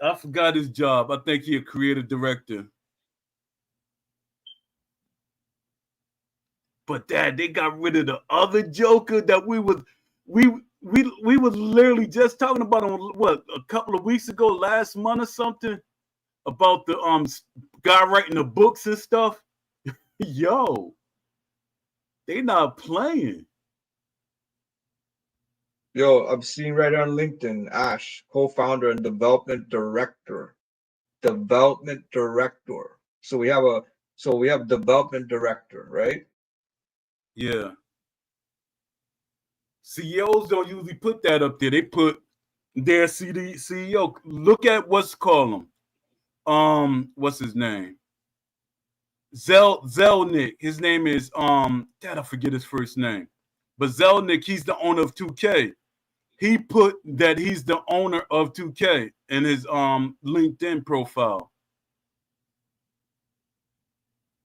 I forgot his job. I think he a creative director. But Dad, they got rid of the other Joker that we was literally just talking about on what a couple of weeks ago, last month or something, about the guy writing the books and stuff. Yo, they not playing. Yo, I'm seeing right on LinkedIn, Ash, co-founder and development director. Development director. So we have development director, right? Yeah. CEOs don't usually put that up there. They put their CEO. Look at what's called him. What's his name? Zelnick. His name is Dad, I forget his first name. But Zelnick, he's the owner of 2K. He put that he's the owner of 2K in his LinkedIn profile.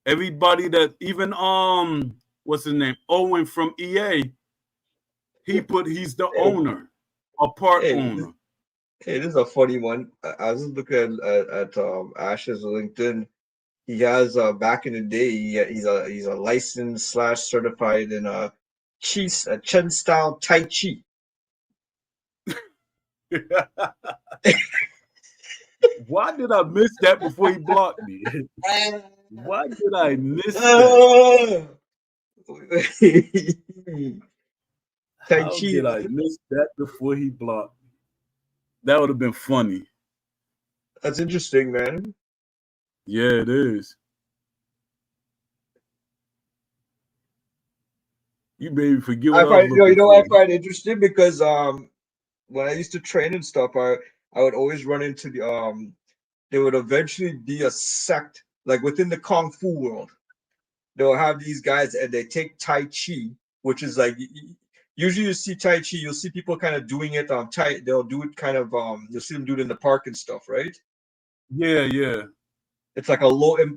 Everybody that even what's his name? Owen from EA, he put he's the owner, a part Hey, owner. this is a funny one. I was just looking at Ash's LinkedIn. He has back in the day, he's a licensed slash certified in Chen style Tai Chi. Why did I miss that before he blocked me? Why did I miss that? Tai How Chi. did I miss that before he blocked me? That would have been funny. That's interesting, man. Yeah, it is. You made me forget what I was You looking know what for. I find interesting because when I used to train and stuff, I would always run into there would eventually be a sect like within the Kung Fu world. They'll have these guys and they take Tai Chi, which is like usually you see Tai Chi, you'll see people kind of doing it they'll do it kind of you'll see them do it in the park and stuff, right? Yeah, yeah. It's like a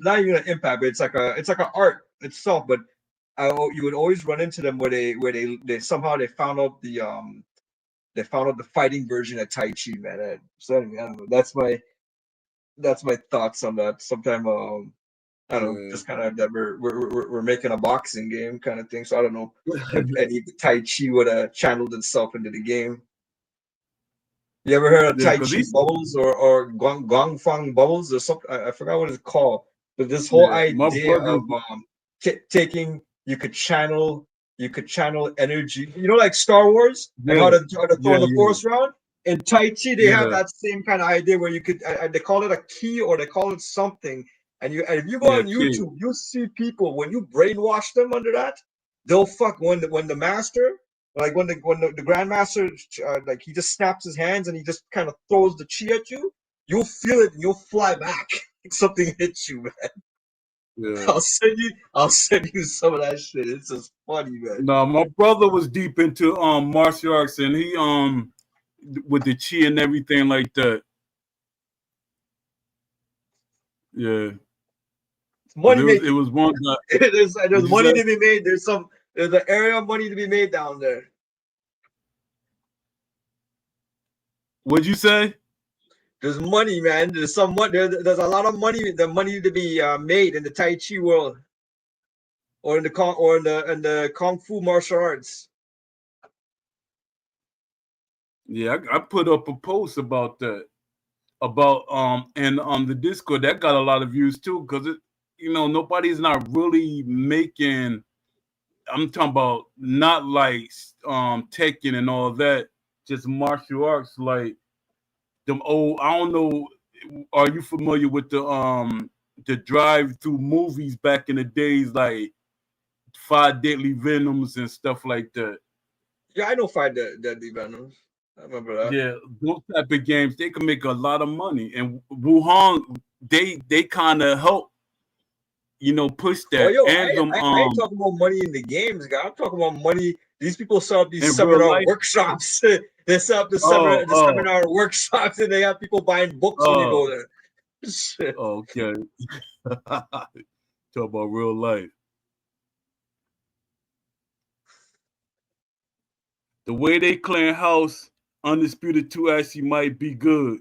not even an impact, but it's like an art itself. But you would always run into them where they somehow they found out the fighting version of Tai Chi, man. So anyway, I don't know. That's my thoughts on that. Sometime I don't know, Yeah. just kind of that we're making a boxing game kind of thing. So I don't know if any of the Tai Chi would have channeled itself into the game. You ever heard of Yeah, Tai because Chi he's bubbles or Gong Fang bubbles or something? I forgot what it's called. But this whole yeah, my idea brother. of taking you could channel energy. You know, like Star Wars, like Yeah, how to throw yeah, the yeah, force around. In Tai Chi, they have yeah, that same kind of idea where you could they call it a key or they call it something. And if you go yeah, on kid. YouTube, you'll see people when you brainwash them under that, they'll fuck when the master like when the grandmaster like he just snaps his hands and he just kind of throws the chi at you, you'll feel it and you'll fly back. Something hits you, man. Yeah. I'll send you some of that shit. It's just funny, man. No, my brother was deep into martial arts, and he with the chi and everything like that. Yeah, It's because money it making. was one guy. There's What'd you money say? to be made. There's an area of money to be made down there. What'd you say? There's money, man. There's some money. There's a lot of money. The money to be made in the Tai Chi world, or in the Kung Fu martial arts. Yeah, I put up a post about that. About and on the Discord that got a lot of views too, because nobody's not really making. I'm talking about not like Tekken and all that, just martial arts like them old. I don't know. Are you familiar with the drive-through movies back in the days, like Five Deadly Venoms and stuff like that? Yeah, I know Five Deadly Venoms. I remember that. Yeah, those type of games, they can make a lot of money. And Wuhan, they kind of help, push Oh, that. yo, And them I ain't talking about money in the games, guy. I'm talking about money. These people set up these in real seminar life. workshops. They set up the Oh, seminar workshops, and they have people buying books when you oh, go there. Shit. okay. Talk about real life. The way they clean house, Undisputed 2 actually might be good.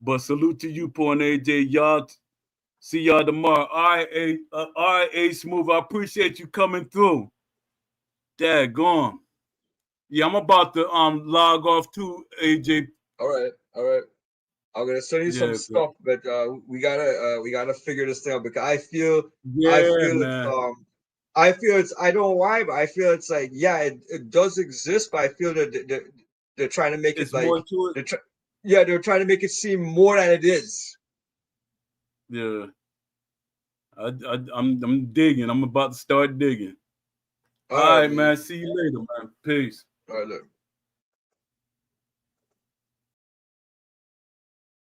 But salute to you, Paul and AJ. Y'all, see y'all tomorrow. All right, A Smooth. I appreciate you coming through. Daggone. Yeah, I'm about to log off too, AJ. All right, all right. I'm gonna send you some Yeah, but stuff, but we gotta figure this thing out because yeah, man. I don't know why, but I feel it's like yeah, it does exist, but I feel that they're trying to make it It's like more to it. they're trying to make it seem more than it is. Yeah. I'm digging. I'm about to start digging. All All right, right, man. man. See you later, man. Peace. All right, look.